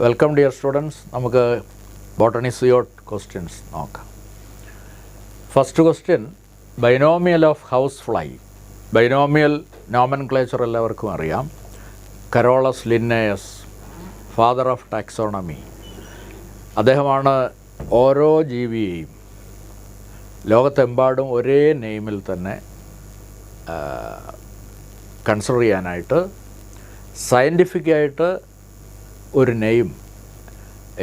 Welcome dear students. നമുക്ക് botany സിയോട്ട് questions നോക്കാം. First question, binomial of house fly. Binomial nomenclature എല്ലാവർക്കും അറിയാം. Carolus Linnaeus, father of taxonomy. അദ്ദേഹമാണ് ഓരോ ജീവിയെയും ലോകത്തെമ്പാടും ഒരേ നെയിമിൽ തന്നെ കൺസിഡർ ചെയ്യാനായിട്ട് സയൻറ്റിഫിക്കായിട്ട് ഒരു നെയിം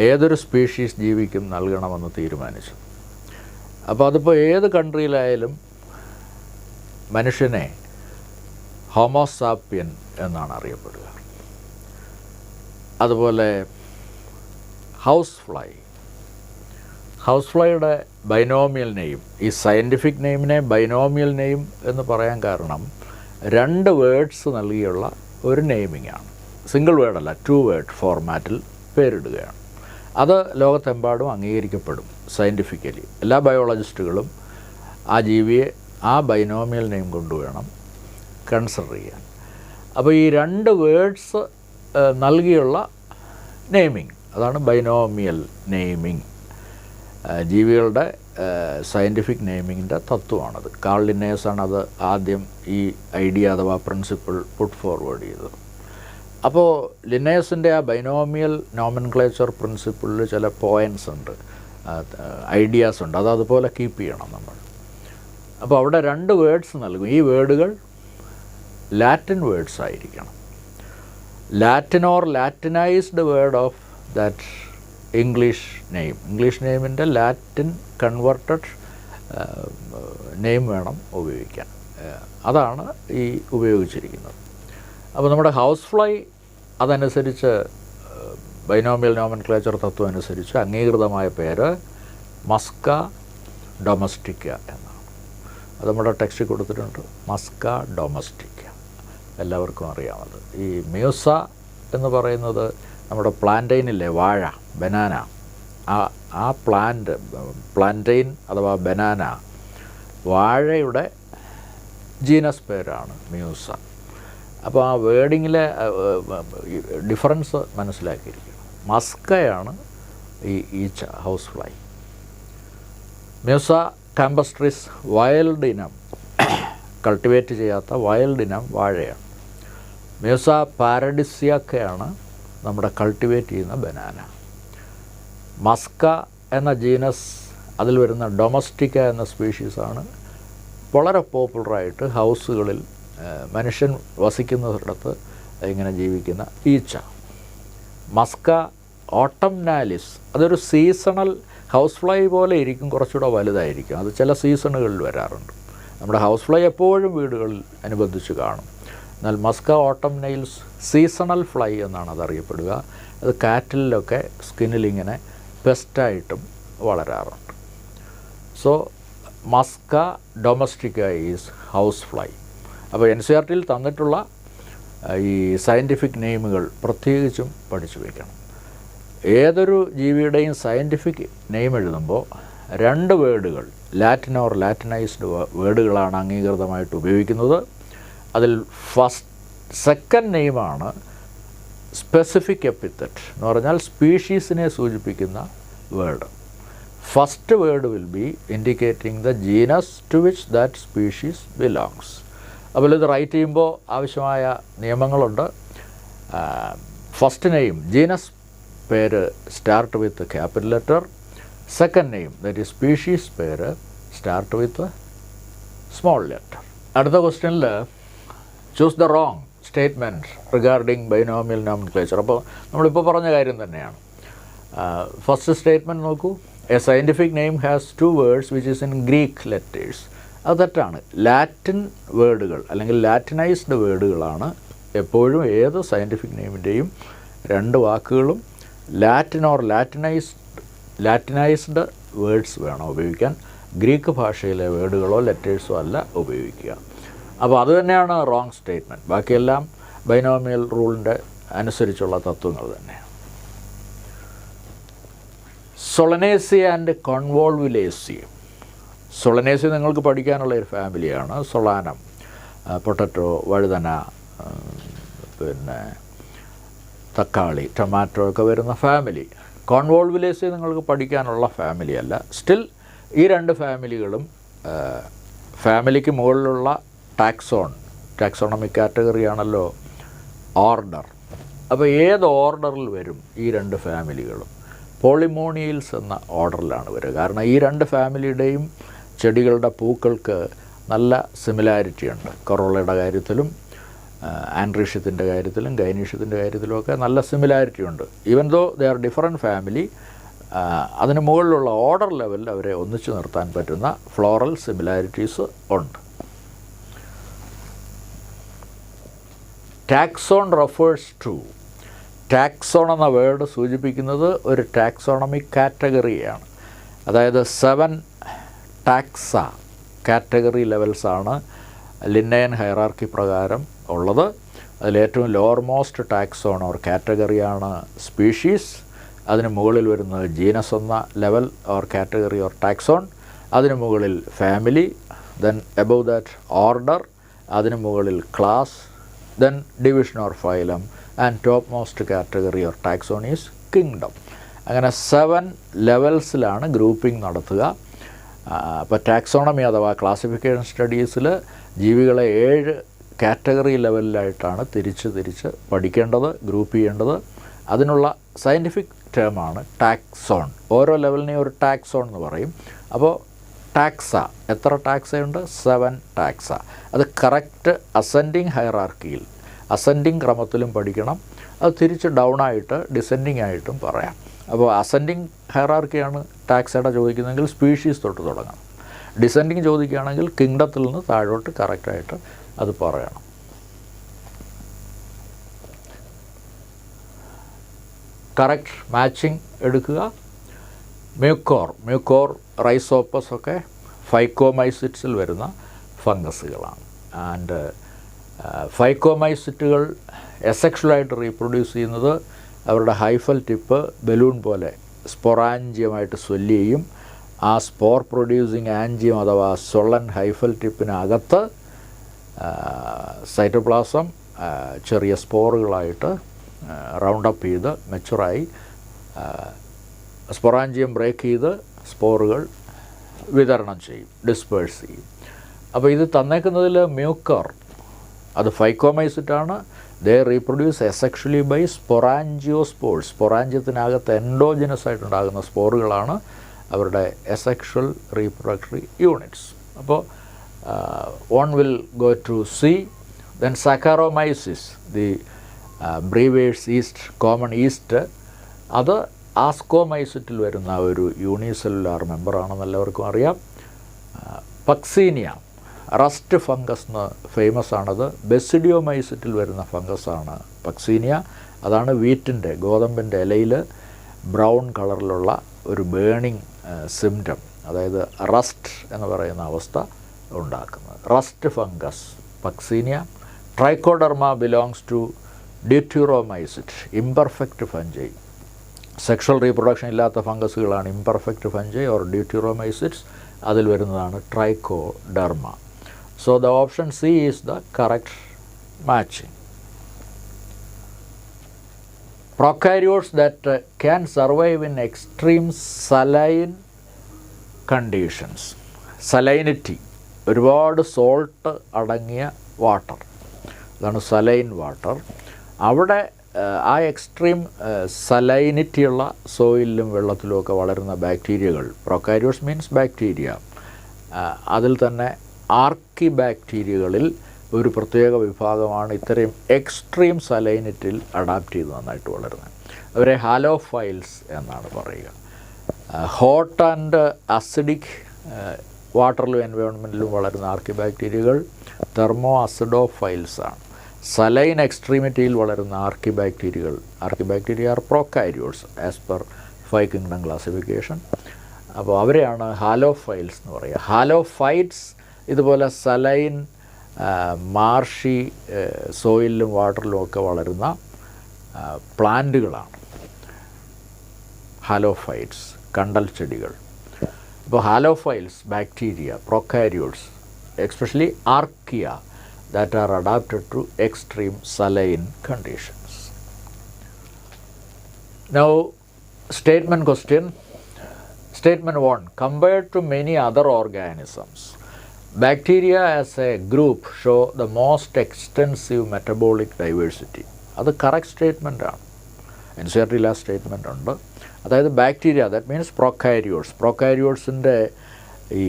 ഏതൊരു സ്പീഷീസ് ജീവിക്കും നൽകണമെന്ന് തീരുമാനിച്ചു. അപ്പോൾ അതിപ്പോൾ ഏത് കൺട്രിയിലായാലും മനുഷ്യനെ ഹോമോസാപ്പിയൻ എന്നാണ് അറിയപ്പെടുക. അതുപോലെ ഹൗസ് ഫ്ലൈയുടെ ബൈനോമിയൽ നെയിം, ഈ സയൻറ്റിഫിക് നെയിമിനെ ബൈനോമിയൽ നെയിം എന്ന് പറയാൻ കാരണം 2 വേർഡ്സ് നൽകിയുള്ള ഒരു നെയിമിംഗ് ആണ്. സിംഗിൾ വേർഡല്ല, 2 വേർഡ് ഫോർമാറ്റിൽ പേരിടുകയാണ്. അത് ലോകത്തെമ്പാടും അംഗീകരിക്കപ്പെടും സയൻറ്റിഫിക്കലി. എല്ലാ ബയോളജിസ്റ്റുകളും ആ ജീവിയെ ആ ബൈനോമിയൽ നെയിം കൊണ്ടുവേണം കൺസിഡർ ചെയ്യാൻ. അപ്പോൾ ഈ 2 വേർഡ്സ് നൽകിയുള്ള നെയിമിംഗ്, അതാണ് ബൈനോമിയൽ നെയിമിംഗ്. ജീവികളുടെ സയൻറ്റിഫിക് നെയിമിങ്ങിൻ്റെ തത്വമാണത്. കാൾ ലിന്നേയസാണ് അത് ആദ്യം ഈ ഐഡിയ അഥവാ പ്രിൻസിപ്പിൾ പുട്ട് ഫോർവേഡ് ചെയ്തത്. അപ്പോൾ ലിന്നേയസിൻ്റെ ആ ബൈനോമിയൽ നോമൻക്ലേച്ചർ പ്രിൻസിപ്പിളിൽ ചില പോയിൻറ്റ്സ് ഉണ്ട്, ഐഡിയാസ് ഉണ്ട്. അതുപോലെ കീപ്പ് ചെയ്യണം നമ്മൾ. അപ്പോൾ അവിടെ 2 വേർഡ്സ് നൽകും. ഈ വേർഡുകൾ ലാറ്റിൻ വേർഡ്സ് ആയിരിക്കണം. Latin or Latinised word of that English നെയിമിൻ്റെ ലാറ്റിൻ കൺവെർട്ടഡ് നെയിം വേണം ഉപയോഗിക്കാൻ. അതാണ് ഈ ഉപയോഗിച്ചിരിക്കുന്നത്. അപ്പോൾ നമ്മുടെ ഹൗസ് ഫ്ലൈ അതനുസരിച്ച് ബൈനോമിയൽ നോമൻക്ലേച്ചർ തത്വം അനുസരിച്ച് അംഗീകൃതമായ പേര് മസ്ക ഡൊമസ്റ്റിക്ക എന്നാണ്. അത് നമ്മുടെ ടെക്സ്റ്റ് കൊടുത്തിട്ടുണ്ട്, മസ്ക ഡൊമസ്റ്റിക്ക, എല്ലാവർക്കും അറിയാമത്. ഈ മ്യൂസ എന്ന് പറയുന്നത് നമ്മുടെ പ്ലാന്റൈനില്ലേ, വാഴ, ബനാന, ആ പ്ലാന്റൈൻ അഥവാ ബനാന വാഴയുടെ ജീനസ് പേരാണ് മ്യൂസ. അപ്പോൾ ആ വേർഡിങ്ങിലെ ഡിഫറൻസ് മനസ്സിലാക്കിയിരിക്കണം. മസ്കയാണ് ഈ ഈച്ച, ഹൗസ് ഫ്ലൈ. മ്യൂസ കാമ്പസ്ട്രിസ് വൈൽഡ് ഇനം, കൾട്ടിവേറ്റ് ചെയ്യാത്ത വൈൽഡ് ഇനം വാഴയാണ്. മ്യൂസ പാരഡിസിയൊക്കെയാണ് നമ്മുടെ കൾട്ടിവേറ്റ് ചെയ്യുന്ന ബനാന. മസ്ക എന്ന ജീനസ്, അതിൽ വരുന്ന ഡൊമസ്റ്റിക്ക എന്ന സ്പീഷീസാണ് വളരെ പോപ്പുലറായിട്ട് ഹൗസുകളിൽ മനുഷ്യൻ വസിക്കുന്നിടത്ത് ഇങ്ങനെ ജീവിക്കുന്ന ഈച്ച. മസ്ക ഓട്ടംനാലിസ്, അതൊരു സീസണൽ ഹൗസ് ഫ്ലൈ പോലെ ഇരിക്കും, കുറച്ചുകൂടെ വലുതായിരിക്കും. അത് ചില സീസണുകളിൽ വരാറുണ്ട്. നമ്മുടെ ഹൗസ് ഫ്ലൈ എപ്പോഴും വീടുകളിൽ അനുബന്ധിച്ച് കാണും. എന്നാൽ മസ്ക ഓട്ടംനൈൽസ് സീസണൽ ഫ്ലൈ എന്നാണ് അതറിയപ്പെടുക. അത് കാറ്റിലൊക്കെ സ്കിന്നിലിങ്ങനെ പെസ്റ്റായിട്ടും വളരാറുണ്ട്. So Musca domestica is house fly. അപ്പോൾ NCERT-ൽ തന്നിട്ടുള്ള ഈ സയൻറ്റിഫിക് നെയിമുകൾ പ്രത്യേകിച്ചും പഠിച്ചു വയ്ക്കണം. ഏതൊരു ജീവിയുടെയും സയൻറ്റിഫിക് നെയിം എഴുതുമ്പോൾ 2 വേർഡുകൾ ലാറ്റിൻ ഓർ ലാറ്റിനൈസ്ഡ് വേർഡുകളാണ് അംഗീകൃതമായിട്ട് ഉപയോഗിക്കുന്നത്. അതിൽ സെക്കൻഡ് നെയിമാണ് സ്പെസിഫിക് എപ്പിത്തറ്റ് എന്ന് പറഞ്ഞാൽ സ്പീഷീസിനെ സൂചിപ്പിക്കുന്ന word. First word will be indicating the genus to which that species belongs. അതുപോലെ ഇത് റൈറ്റ് ചെയ്യുമ്പോൾ ആവശ്യമായ നിയമങ്ങളുണ്ട്. ഫസ്റ്റ് നെയിം ജീനസ് പേര് start with capital letter. Second name that is species പേര് സ്റ്റാർട്ട് വിത്ത് സ്മോൾ ലെറ്റർ. അടുത്ത ക്വസ്റ്റ്യനിൽ choose the wrong statement regarding binomial nomenclature. അപ്പോൾ നമ്മളിപ്പോൾ പറഞ്ഞ കാര്യം തന്നെയാണ്. ഫസ്റ്റ് സ്റ്റേറ്റ്മെൻറ്റ് നോക്കൂ, a scientific name has 2 words which is in Greek letters. അത് തെറ്റാണ്. ലാറ്റിൻ വേർഡുകൾ അല്ലെങ്കിൽ ലാറ്റിനൈസ്ഡ് വേർഡുകളാണ് എപ്പോഴും ഏത് സയൻറ്റിഫിക് നെയിമിൻ്റെയും 2 വാക്കുകളും ലാറ്റിൻ ഓർ ലാറ്റിനൈസ്ഡ് വേർഡ്സ് വേണം ഉപയോഗിക്കാൻ. ഗ്രീക്ക് ഭാഷയിലെ വേർഡുകളോ ലെറ്റേഴ്സോ അല്ല ഉപയോഗിക്കുക. അപ്പോൾ അതുതന്നെയാണ് റോങ് സ്റ്റേറ്റ്മെൻറ്റ്. ബാക്കിയെല്ലാം ബൈനോമിയൽ റൂളിൻ്റെ അനുസരിച്ചുള്ള തത്വങ്ങൾ തന്നെയാണ്. Solanaceae and കോൺവോൾവുലേസി. സൊളനേസി നിങ്ങൾക്ക് പഠിക്കാനുള്ള ഒരു ഫാമിലിയാണ്. സൊളാനം, പൊട്ടറ്റോ, വഴുതന, പിന്നെ തക്കാളി, ടൊമാറ്റോ ഒക്കെ വരുന്ന ഫാമിലി. കോൺവോൾവുലേസി നിങ്ങൾക്ക് പഠിക്കാനുള്ള ഫാമിലി അല്ല. സ്റ്റിൽ ഈ രണ്ട് ഫാമിലികളും ഫാമിലിക്ക് മുകളിലുള്ള ടാക്സോണമിക് കാറ്റഗറിയാണല്ലോ ഓർഡർ. അപ്പോൾ ഏത് ഓർഡറിൽ വരും ഈ രണ്ട് ഫാമിലികളും? പോളിമോണിയൽസ് എന്ന ഓർഡറിലാണ് വരിക. കാരണം ഈ രണ്ട് ഫാമിലിയുടെയും ചെടികളുടെ പൂക്കൾക്ക് നല്ല സിമിലാരിറ്റി ഉണ്ട്. കൊറോളയുടെ കാര്യത്തിലും ആൻഡ്രീഷ്യത്തിൻ്റെ കാര്യത്തിലും ഗൈനീഷ്യത്തിൻ്റെ കാര്യത്തിലുമൊക്കെ നല്ല സിമിലാരിറ്റി ഉണ്ട്. Even though they are different family, അതിന് മുകളിലുള്ള ഓർഡർ ലെവലിൽ അവരെ ഒന്നിച്ചു നിർത്താൻ പറ്റുന്ന ഫ്ലോറൽ സിമിലാരിറ്റീസ് ഉണ്ട്. ടാക്സോൺ റെഫേഴ്സ് ടു, ടാക്സോൺ എന്ന വേർഡ് സൂചിപ്പിക്കുന്നത് ഒരു ടാക്സോണമിക് കാറ്റഗറിയാണ്. അതായത് 7 ടാക്സ കാറ്റഗറി ലെവൽസാണ് ലിന്നയൻ ഹൈറാർക്കി പ്രകാരം ഉള്ളത്. അതിലേറ്റവും ലോവർ മോസ്റ്റ് ടാക്സോൺ ഓർ കാറ്റഗറിയാണ് സ്പീഷീസ്. അതിന് മുകളിൽ വരുന്നത് ജീനസ് എന്ന level or category or taxon. അതിന് മുകളിൽ family, then above that order, അതിന് മുകളിൽ class, then division or phylum, and top most category or taxon is kingdom. അങ്ങനെ 7 ലെവൽസിലാണ് ഗ്രൂപ്പിംഗ് നടത്തുക. അപ്പോൾ ടാക്സോണമി അഥവാ ക്ലാസിഫിക്കേഷൻ സ്റ്റഡീസിൽ ജീവികളെ 7 കാറ്റഗറി ലെവലിലായിട്ടാണ് തിരിച്ച് പഠിക്കേണ്ടത്, ഗ്രൂപ്പ് ചെയ്യേണ്ടത്. അതിനുള്ള സയൻറ്റിഫിക് ടേമാണ് ടാക്സോൺ. ഓരോ ലെവലിനെയും ഒരു ടാക്സോൺ എന്ന് പറയും. അപ്പോൾ ടാക്സ, എത്ര ടാക്സയുണ്ട്? 7 ടാക്സ. അത് കറക്റ്റ് അസെൻഡിങ് ഹൈറാർക്കിയിൽ, അസെൻഡിങ് ക്രമത്തിലും പഠിക്കണം. അത് തിരിച്ച് ഡൗൺ ആയിട്ട് ഡിസെൻഡിങ് ആയിട്ടും പറയാം. അപ്പോൾ അസെൻഡിങ് ഹൈറാർക്കിയാണ് ടാക്സയുടെ ചോദിക്കുന്നതെങ്കിൽ സ്പീഷീസ് തൊട്ട് തുടങ്ങണം. ഡിസെൻഡിങ് ചോദിക്കുകയാണെങ്കിൽ കിങ്ഡത്തിൽ നിന്ന് താഴോട്ട് കറക്റ്റായിട്ട് അത് പറയണം. കറക്റ്റ് മാച്ചിങ് എടുക്കുക. മ്യൂക്കോർ റൈസോപ്പസ് ഒക്കെ ഫൈക്കോമൈസിറ്റ്സിൽ വരുന്ന ഫംഗസുകളാണ്. ആൻഡ് ഫൈക്കോമൈസിറ്റുകൾ എസെക്ഷലായിട്ട് റീപ്രൊഡ്യൂസ് ചെയ്യുന്നത് അവരുടെ ഹൈഫൽ ടിപ്പ് ബലൂൺ പോലെ സ്പൊറാഞ്ചിയമായിട്ട് സ്വെല്ല് ചെയ്യും. ആ സ്പോർ പ്രൊഡ്യൂസിങ് ആൻജിയം അഥവാ സൊള്ളൻ ഹൈഫൽ ടിപ്പിനകത്ത് സൈറ്റോപ്ലാസം ചെറിയ സ്പോറുകളായിട്ട് റൗണ്ട് അപ്പ് ചെയ്ത് മെച്ചുറായി സ്പൊറാഞ്ചിയം ബ്രേക്ക് ചെയ്ത് സ്പോറുകൾ വിതരണം ചെയ്യും, ഡിസ്പേഴ്സ് ചെയ്യും. അപ്പോൾ ഇത് തന്നേക്കുന്നതിൽ മ്യൂക്കർ, അത് ഫൈക്കോമൈസിറ്റാണ്. ദേ റീപ്രൊഡ്യൂസ് എസെക്ഷലി ബൈ സ്പൊറാഞ്ചിയോസ്പോർസ്. സ്പൊറാഞ്ചിയത്തിനകത്ത് എൻഡോജിനസ് ആയിട്ടുണ്ടാകുന്ന സ്പോറുകളാണ് അവരുടെ എസെക്ഷൽ റീപ്രൊഡക്ടറി യൂണിറ്റ്സ്. അപ്പോൾ one will go to C. Then Saccharomyces, the brewer's yeast, common yeast, അത് ആസ്കോമൈസിറ്റിൽ വരുന്ന ഒരു യൂണിസെല്ലുലാർ മെമ്പറാണെന്ന് എല്ലാവർക്കും അറിയാം. പക്സീനിയ, റസ്റ്റ് ഫംഗസ് എന്ന് ഫേമസ് ആണത്. ബെസിഡിയോമൈസിറ്റിൽ വരുന്ന ഫംഗസാണ് പക്സീനിയ. അതാണ് വീറ്റിൻ്റെ, ഗോതമ്പിൻ്റെ ഇലയിൽ ബ്രൗൺ കളറിലുള്ള ഒരു ബേണിംഗ് സിംറ്റം, അതായത് റസ്റ്റ് എന്ന് പറയുന്ന അവസ്ഥ ഉണ്ടാക്കുന്നത്. Rust fungus Puccinia. Trichoderma belongs to deuteromycete, imperfect fungi. Sexual reproduction ഇല്ലാത്ത ഫംഗസുകളാണ് ഇംപെർഫെക്റ്റ് ഫംജൈ ഓർ ഡ്യൂറ്റൂറോമൈസിറ്റ്സ്. അതിൽ വരുന്നതാണ് Trichoderma. So the option C is the correct matching. Prokaryotes that can survive in extreme saline conditions. Salinity, ഒരുപാട് salt അടങ്ങിയ water, അതാണ് saline water. അവിടെ ആ extreme സലൈനിറ്റിയുള്ള സോയിലും വെള്ളത്തിലുമൊക്കെ വളരുന്ന ബാക്ടീരിയകൾ, പ്രൊക്കാരിയോട്സ് മീൻസ് ബാക്ടീരിയ, അതിൽ തന്നെ ആർക്കി ബാക്ടീരിയകളിൽ ഒരു പ്രത്യേക വിഭാഗമാണ് ഇത്രയും എക്സ്ട്രീം സലൈനിറ്റിൽ അഡാപ്റ്റ് ചെയ്ത് നന്നായിട്ട് വളരുന്നത്. അവരെ ഹാലോഫൈൽസ് എന്നാണ് പറയുക. ഹോട്ട് ആൻഡ് അസിഡിക് വാട്ടറിലും എൻവയോൺമെൻറ്റിലും വളരുന്ന ആർക്കി ബാക്ടീരിയകൾ തെർമോ അസിഡോഫൈൽസ് ആണ്. സലൈൻ എക്സ്ട്രീമിറ്റിയിൽ വളരുന്ന archaebacteria are prokaryotes as per 5 kingdom classification. അപ്പോൾ അവരെയാണ് ഹാലോഫൈൽസ് എന്ന് പറയുക. ഹാലോഫൈറ്റ്സ് ഇതുപോലെ സലൈൻ മാർഷി സോയിലും വാട്ടറിലും ഒക്കെ വളരുന്ന പ്ലാന്റുകളാണ് ഹാലോഫൈറ്റ്സ്, കണ്ടൽ ചെടികൾ. അപ്പോൾ halophiles bacteria, prokaryotes, especially archaea, that are adapted to extreme saline conditions. Now, statement question. Statement 1. Compared to many other organisms, bacteria as a group show the most extensive metabolic diversity. അത് correct statement ആണ്. NCERT statement ഉണ്ട്. അതായത് bacteria, that means പ്രൊക്കാരിയോട്സിൻ്റെ ഈ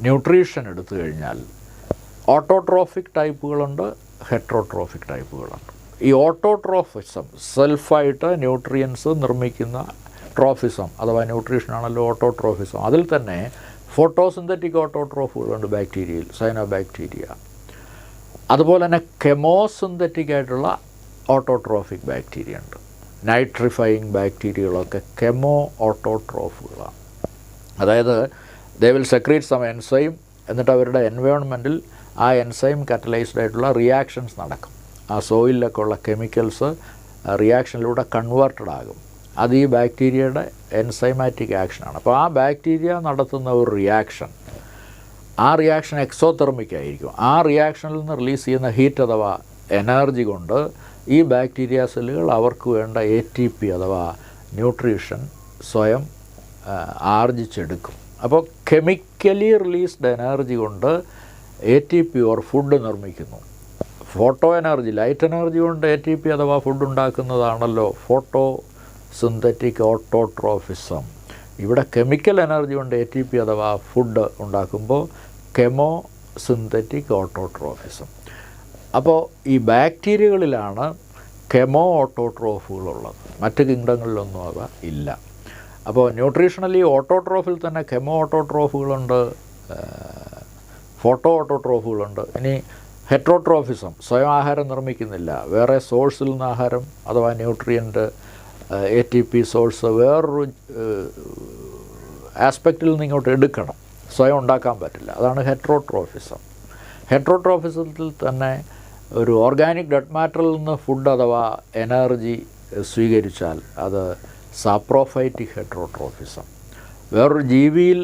nutrition എടുത്തു കഴിഞ്ഞാൽ autotrophic ടൈപ്പുകളുണ്ട്, heterotrophic ടൈപ്പുകളുണ്ട്. ഈ ഓട്ടോട്രോഫിസം സെൽഫായിട്ട് nutrients നിർമ്മിക്കുന്ന ട്രോഫിസം അഥവാ ന്യൂട്രീഷനാണല്ലോ ഓട്ടോട്രോഫിസം. അതിൽ തന്നെ ഫോട്ടോസിന്തറ്റിക് ഓട്ടോട്രോഫുകളുണ്ട് ബാക്ടീരിയയിൽ, സൈനോബാക്ടീരിയ. അതുപോലെ തന്നെ കെമോസിന്തറ്റിക് ആയിട്ടുള്ള ഓട്ടോട്രോഫിക് ബാക്ടീരിയ ഉണ്ട്. നൈട്രിഫയിങ് ബാക്ടീരിയകളൊക്കെ കെമോ ഓട്ടോട്രോഫുകളാണ്. അതായത് they will secrete some enzyme, എന്നിട്ട് അവരുടെ എൻവയോൺമെൻറ്റിൽ ആ എൻസൈം കറ്റലൈസ്ഡ് ആയിട്ടുള്ള റിയാക്ഷൻസ് നടക്കും. ആ സോയിലൊക്കെ ഉള്ള കെമിക്കൽസ് റിയാക്ഷനിലൂടെ കൺവേർട്ടഡ് ആകും. അത് ഈ ബാക്ടീരിയയുടെ എൻസൈമാറ്റിക് ആക്ഷനാണ്. അപ്പോൾ ആ ബാക്ടീരിയ നടത്തുന്ന ഒരു റിയാക്ഷൻ, ആ റിയാക്ഷൻ എക്സോതെർമിക് ആയിരിക്കും. ആ റിയാക്ഷനിൽ നിന്ന് റിലീസ് ചെയ്യുന്ന ഹീറ്റ് അഥവാ എനർജി കൊണ്ട് ഈ ബാക്ടീരിയ സെല്ലുകൾ അവർക്ക് വേണ്ട ATP അഥവാ ന്യൂട്രീഷൻ സ്വയം ആർജിച്ചെടുക്കും. അപ്പോൾ കെമിക്കലി റിലീസ്ഡ് എനർജി കൊണ്ട് ATP ഓർ ഫുഡ് നിർമ്മിക്കുന്നു. ഫോട്ടോ എനർജി, ലൈറ്റ് എനർജി കൊണ്ട് ATP അഥവാ ഫുഡ് ഉണ്ടാക്കുന്നതാണല്ലോ ഫോട്ടോ സിന്തറ്റിക് ഓട്ടോട്രോഫിസം. ഇവിടെ കെമിക്കൽ എനർജി കൊണ്ട് ATP അഥവാ ഫുഡ് ഉണ്ടാക്കുമ്പോൾ കെമോ സിന്തറ്റിക് ഓട്ടോട്രോഫിസം. അപ്പോൾ ഈ ബാക്ടീരിയകളിലാണ് കെമോ ഓട്ടോട്രോഫുകളുള്ളത്, മറ്റ് കിങ്ഡങ്ങളിലൊന്നും അവ ഇല്ല. അപ്പോൾ ന്യൂട്രീഷണലി ഓട്ടോട്രോഫിൽ തന്നെ കെമോ ഓട്ടോട്രോഫുകളുണ്ട്, ഫോട്ടോ ഓട്ടോട്രോഫുകളുണ്ട്. ഇനി ഹെട്രോട്രോഫിസം, സ്വയം ആഹാരം നിർമ്മിക്കുന്നില്ല, വേറെ സോഴ്സിൽ നിന്ന് ആഹാരം അഥവാ ന്യൂട്രിയൻ്റ് ATP സോഴ്സ് വേറൊരു ആസ്പെക്റ്റിൽ നിന്ന് ഇങ്ങോട്ട് എടുക്കണം, സ്വയം ഉണ്ടാക്കാൻ പറ്റില്ല. അതാണ് ഹെട്രോട്രോഫിസം. ഹെട്രോട്രോഫിസത്തിൽ തന്നെ ഒരു ഓർഗാനിക് ഡെഡ് മാറ്ററിൽ നിന്ന് ഫുഡ് അഥവാ എനർജി സ്വീകരിച്ചാൽ അത് സാപ്രോഫൈറ്റിക് ഹെട്രോട്രോഫിസം. വേറൊരു ജീവിയിൽ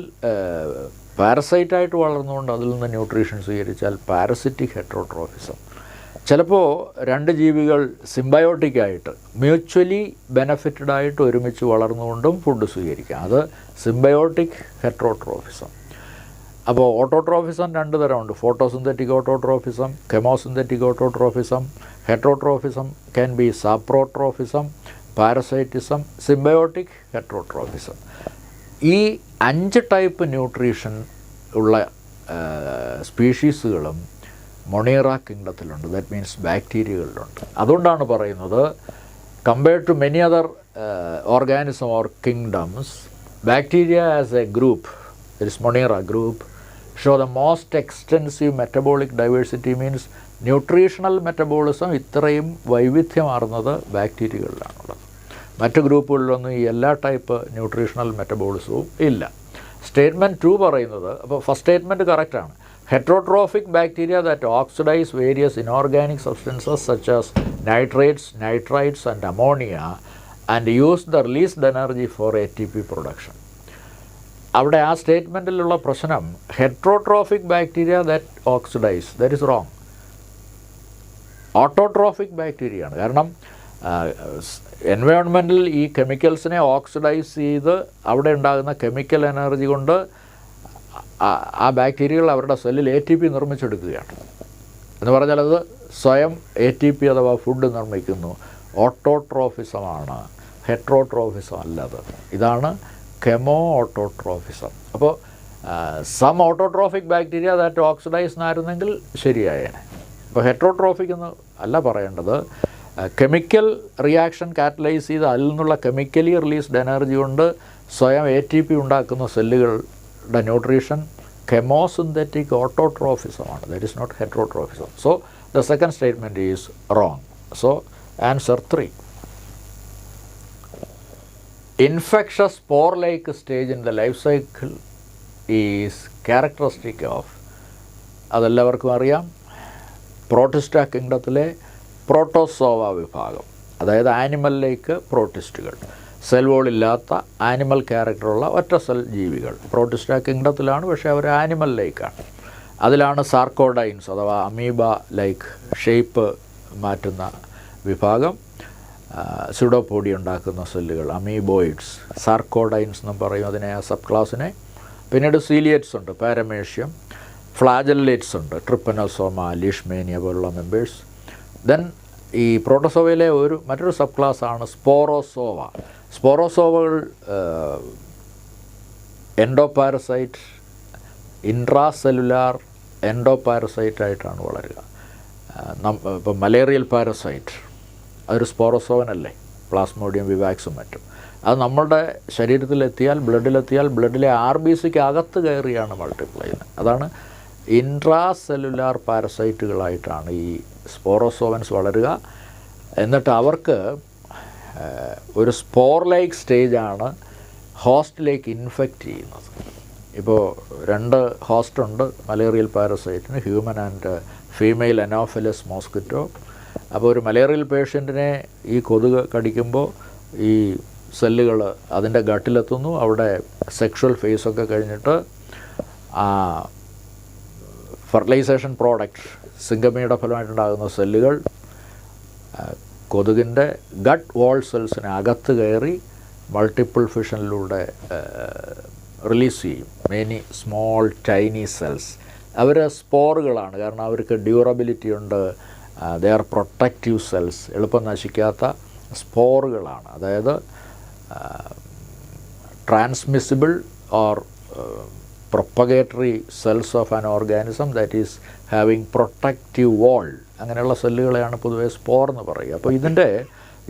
പാരസൈറ്റായിട്ട് വളർന്നുകൊണ്ട് അതിൽ നിന്ന് ന്യൂട്രീഷൻ സ്വീകരിച്ചാൽ പാരസിറ്റിക് ഹെട്രോട്രോഫിസം. ചിലപ്പോൾ രണ്ട് ജീവികൾ സിംബയോട്ടിക്കായിട്ട് മ്യൂച്വലി ബെനഫിറ്റഡായിട്ട് ഒരുമിച്ച് വളർന്നുകൊണ്ടും ഫുഡ് സ്വീകരിക്കാം, അത് സിംബയോട്ടിക് ഹെട്രോട്രോഫിസം. അപ്പോൾ ഓട്ടോട്രോഫിസം രണ്ട് തരമുണ്ട്: photosynthetic autotrophism, chemosynthetic autotrophism. Heterotrophism can be saprotrophism, parasitism, symbiotic heterotrophism. ഈ 5 ടൈപ്പ് ന്യൂട്രീഷൻ ഉള്ള സ്പീഷീസുകളും മൊണീറ കിങ്ഡത്തിലുണ്ട്, ദാറ്റ് മീൻസ് ബാക്ടീരിയകളിലുണ്ട്. അതുകൊണ്ടാണ് പറയുന്നത് compared to many other organism or kingdoms, bacteria as a group, that is Monera group, show the most extensive metabolic diversity. Means nutritional metabolism ഇത്രയും വൈവിധ്യമാർന്നത് ബാക്ടീരിയകളിലാണുള്ളത്. മറ്റ് ഗ്രൂപ്പുകളിലൊന്നും ഈ എല്ലാ ടൈപ്പ് ന്യൂട്രീഷണൽ മെറ്റബോളിസവും ഇല്ല. സ്റ്റേറ്റ്മെൻറ്റ് 2 പറയുന്നത്, അപ്പോൾ ഫസ്റ്റ് സ്റ്റേറ്റ്മെൻറ്റ് കറക്റ്റാണ്. Heterotrophic bacteria that oxidize various inorganic substances such as nitrates, nitrites and ammonia and use the released energy for ATP production. അവിടെ ആ സ്റ്റേറ്റ്മെൻറ്റിലുള്ള പ്രശ്നം heterotrophic bacteria that oxidize, that is wrong. Autotrophic ബാക്ടീരിയയാണ്. കാരണം എൻവയോൺമെൻറ്റിൽ ഈ കെമിക്കൽസിനെ oxidise ചെയ്ത് അവിടെ ഉണ്ടാകുന്ന കെമിക്കൽ എനർജി കൊണ്ട് ആ ബാക്ടീരിയകൾ അവരുടെ സെല്ലിൽ ATP നിർമ്മിച്ചെടുക്കുകയാണ്. എന്ന് പറഞ്ഞാൽ അത് സ്വയം ATP അഥവാ ഫുഡ് നിർമ്മിക്കുന്നു. ഓട്ടോട്രോഫിസമാണ്, ഹെട്രോട്രോഫിസം അല്ലത്. ഇതാണ് കെമോ ഓട്ടോട്രോഫിസം. അപ്പോൾ some autotrophic bacteria that oxidize എന്നായിരുന്നെങ്കിൽ ശരിയായേനെ. അപ്പോൾ ഹെട്രോട്രോഫിക് എന്ന് അല്ല പറയേണ്ടത്. കെമിക്കൽ റിയാക്ഷൻ കാറ്റലൈസ് ചെയ്ത് അതിൽ നിന്നുള്ള കെമിക്കലി റിലീസ്ഡ് എനർജി കൊണ്ട് സ്വയം ATP ഉണ്ടാക്കുന്ന സെല്ലുകളുടെ ന്യൂട്രീഷൻ കെമോസിന്തറ്റിക് ഓട്ടോട്രോഫിസമാണ്, that is not heterotrophism. So the second statement is wrong. So answer 3. Infectious spore-like stage in the life cycle is characteristic of, അതെല്ലാവർക്കും അറിയാം, പ്രോട്ടിസ്റ്റ കിങ്ഡത്തിലെ പ്രോട്ടോസോവ വിഭാഗം, അതായത് ആനിമലിലേക്ക് പ്രോട്ടിസ്റ്റുകൾ, സെൽ വോളില്ലാത്ത ആനിമൽ ക്യാരക്ടറുള്ള ഒറ്റ സെൽ ജീവികൾ പ്രോട്ടിസ്റ്റ കിങ്ഡത്തിലാണ്, പക്ഷേ അവർ ആനിമലിലേക്കാണ്. അതിലാണ് സാർക്കോഡൈൻസ് അഥവാ അമീബ ലൈക്ക് ഷേപ്പ് മാറ്റുന്ന വിഭാഗം. സ്യൂഡോപോഡി ഉണ്ടാക്കുന്ന സെല്ലുകൾ, അമീബോയിഡ്സ്, സാർക്കോഡൈൻസ് എന്നും പറയും അതിനെ, ആ സബ് ക്ലാസ്സിനെ. പിന്നീട് സീലിയേറ്റ്സ് ഉണ്ട്, പാരമേഷ്യം, ഫ്ലാജല്ലേറ്റ്സ് ഉണ്ട്, ട്രിപ്പനോസോമ, ലീഷ്മേനിയ പോലുള്ള മെമ്പേഴ്സ്. ദെൻ ഈ പ്രോട്ടോസോവയിലെ മറ്റൊരു സബ് ക്ലാസ്സാണ് സ്പോറോസോവ. സ്പോറോസോവകൾ എൻഡോപാരസൈറ്റ്, ഇൻട്രാസെല്ലുലാർ എൻഡോപാരസൈറ്റായിട്ടാണ് വളരുക. ഇപ്പം മലേറിയൽ പാരസൈറ്റ് അതൊരു സ്പോറോസോവനല്ലേ, പ്ലാസ്മോഡിയം വിവാക്സും മറ്റും. അത് നമ്മളുടെ ശരീരത്തിലെത്തിയാൽ, ബ്ലഡിലെ RBCക്ക് അകത്ത് കയറിയാണ് മൾട്ടിപ്ലൈ ചെയ്യുന്നത്. അതാണ് ഇൻട്രാസെല്ലുലാർ പാരസൈറ്റുകളായിട്ടാണ് ഈ സ്പോറോസോവൻസ് വളരുക. എന്നിട്ട് അവർക്ക് ഒരു സ്പോർ ലൈക്ക് സ്റ്റേജാണ് ഹോസ്റ്റിലേക്ക് ഇൻഫെക്റ്റ് ചെയ്യുന്നത്. ഇപ്പോൾ 2 ഹോസ്റ്റുണ്ട് മലേറിയൽ പാരസൈറ്റിന്, human and female Anopheles mosquito. അപ്പോൾ ഒരു മലേറിയൽ പേഷ്യൻറ്റിനെ ഈ കൊതുക് കടിക്കുമ്പോൾ ഈ സെല്ലുകൾ അതിൻ്റെ ഗട്ടിലെത്തുന്നു. അവിടെ സെക്ഷുവൽ ഫേസൊക്കെ കഴിഞ്ഞിട്ട് ഫെർട്ടിലൈസേഷൻ പ്രോഡക്റ്റ് സിംഗമിയുടെ ഫലമായിട്ടുണ്ടാകുന്ന സെല്ലുകൾ കൊതുകിൻ്റെ ഗട്ട് വാൾ സെൽസിന് അകത്ത് കയറി മൾട്ടിപ്പിൾ ഫിഷനിലൂടെ റിലീസ് ചെയ്യും മെനി സ്മോൾ ടൈനി സെൽസ്. അവർ സ്പോറുകളാണ്, കാരണം അവർക്ക് ഡ്യൂറബിലിറ്റി ഉണ്ട്, ദേ ആർ പ്രൊട്ടക്റ്റീവ് സെൽസ്, എളുപ്പം നശിക്കാത്ത സ്പോറുകളാണ്. അതായത് transmissible or propagatory cells of an organism that is having protective wall, അങ്ങനെയുള്ള സെല്ലുകളെയാണ് പൊതുവെ സ്പോർ എന്ന് പറയുക. അപ്പോൾ ഇതിൻ്റെ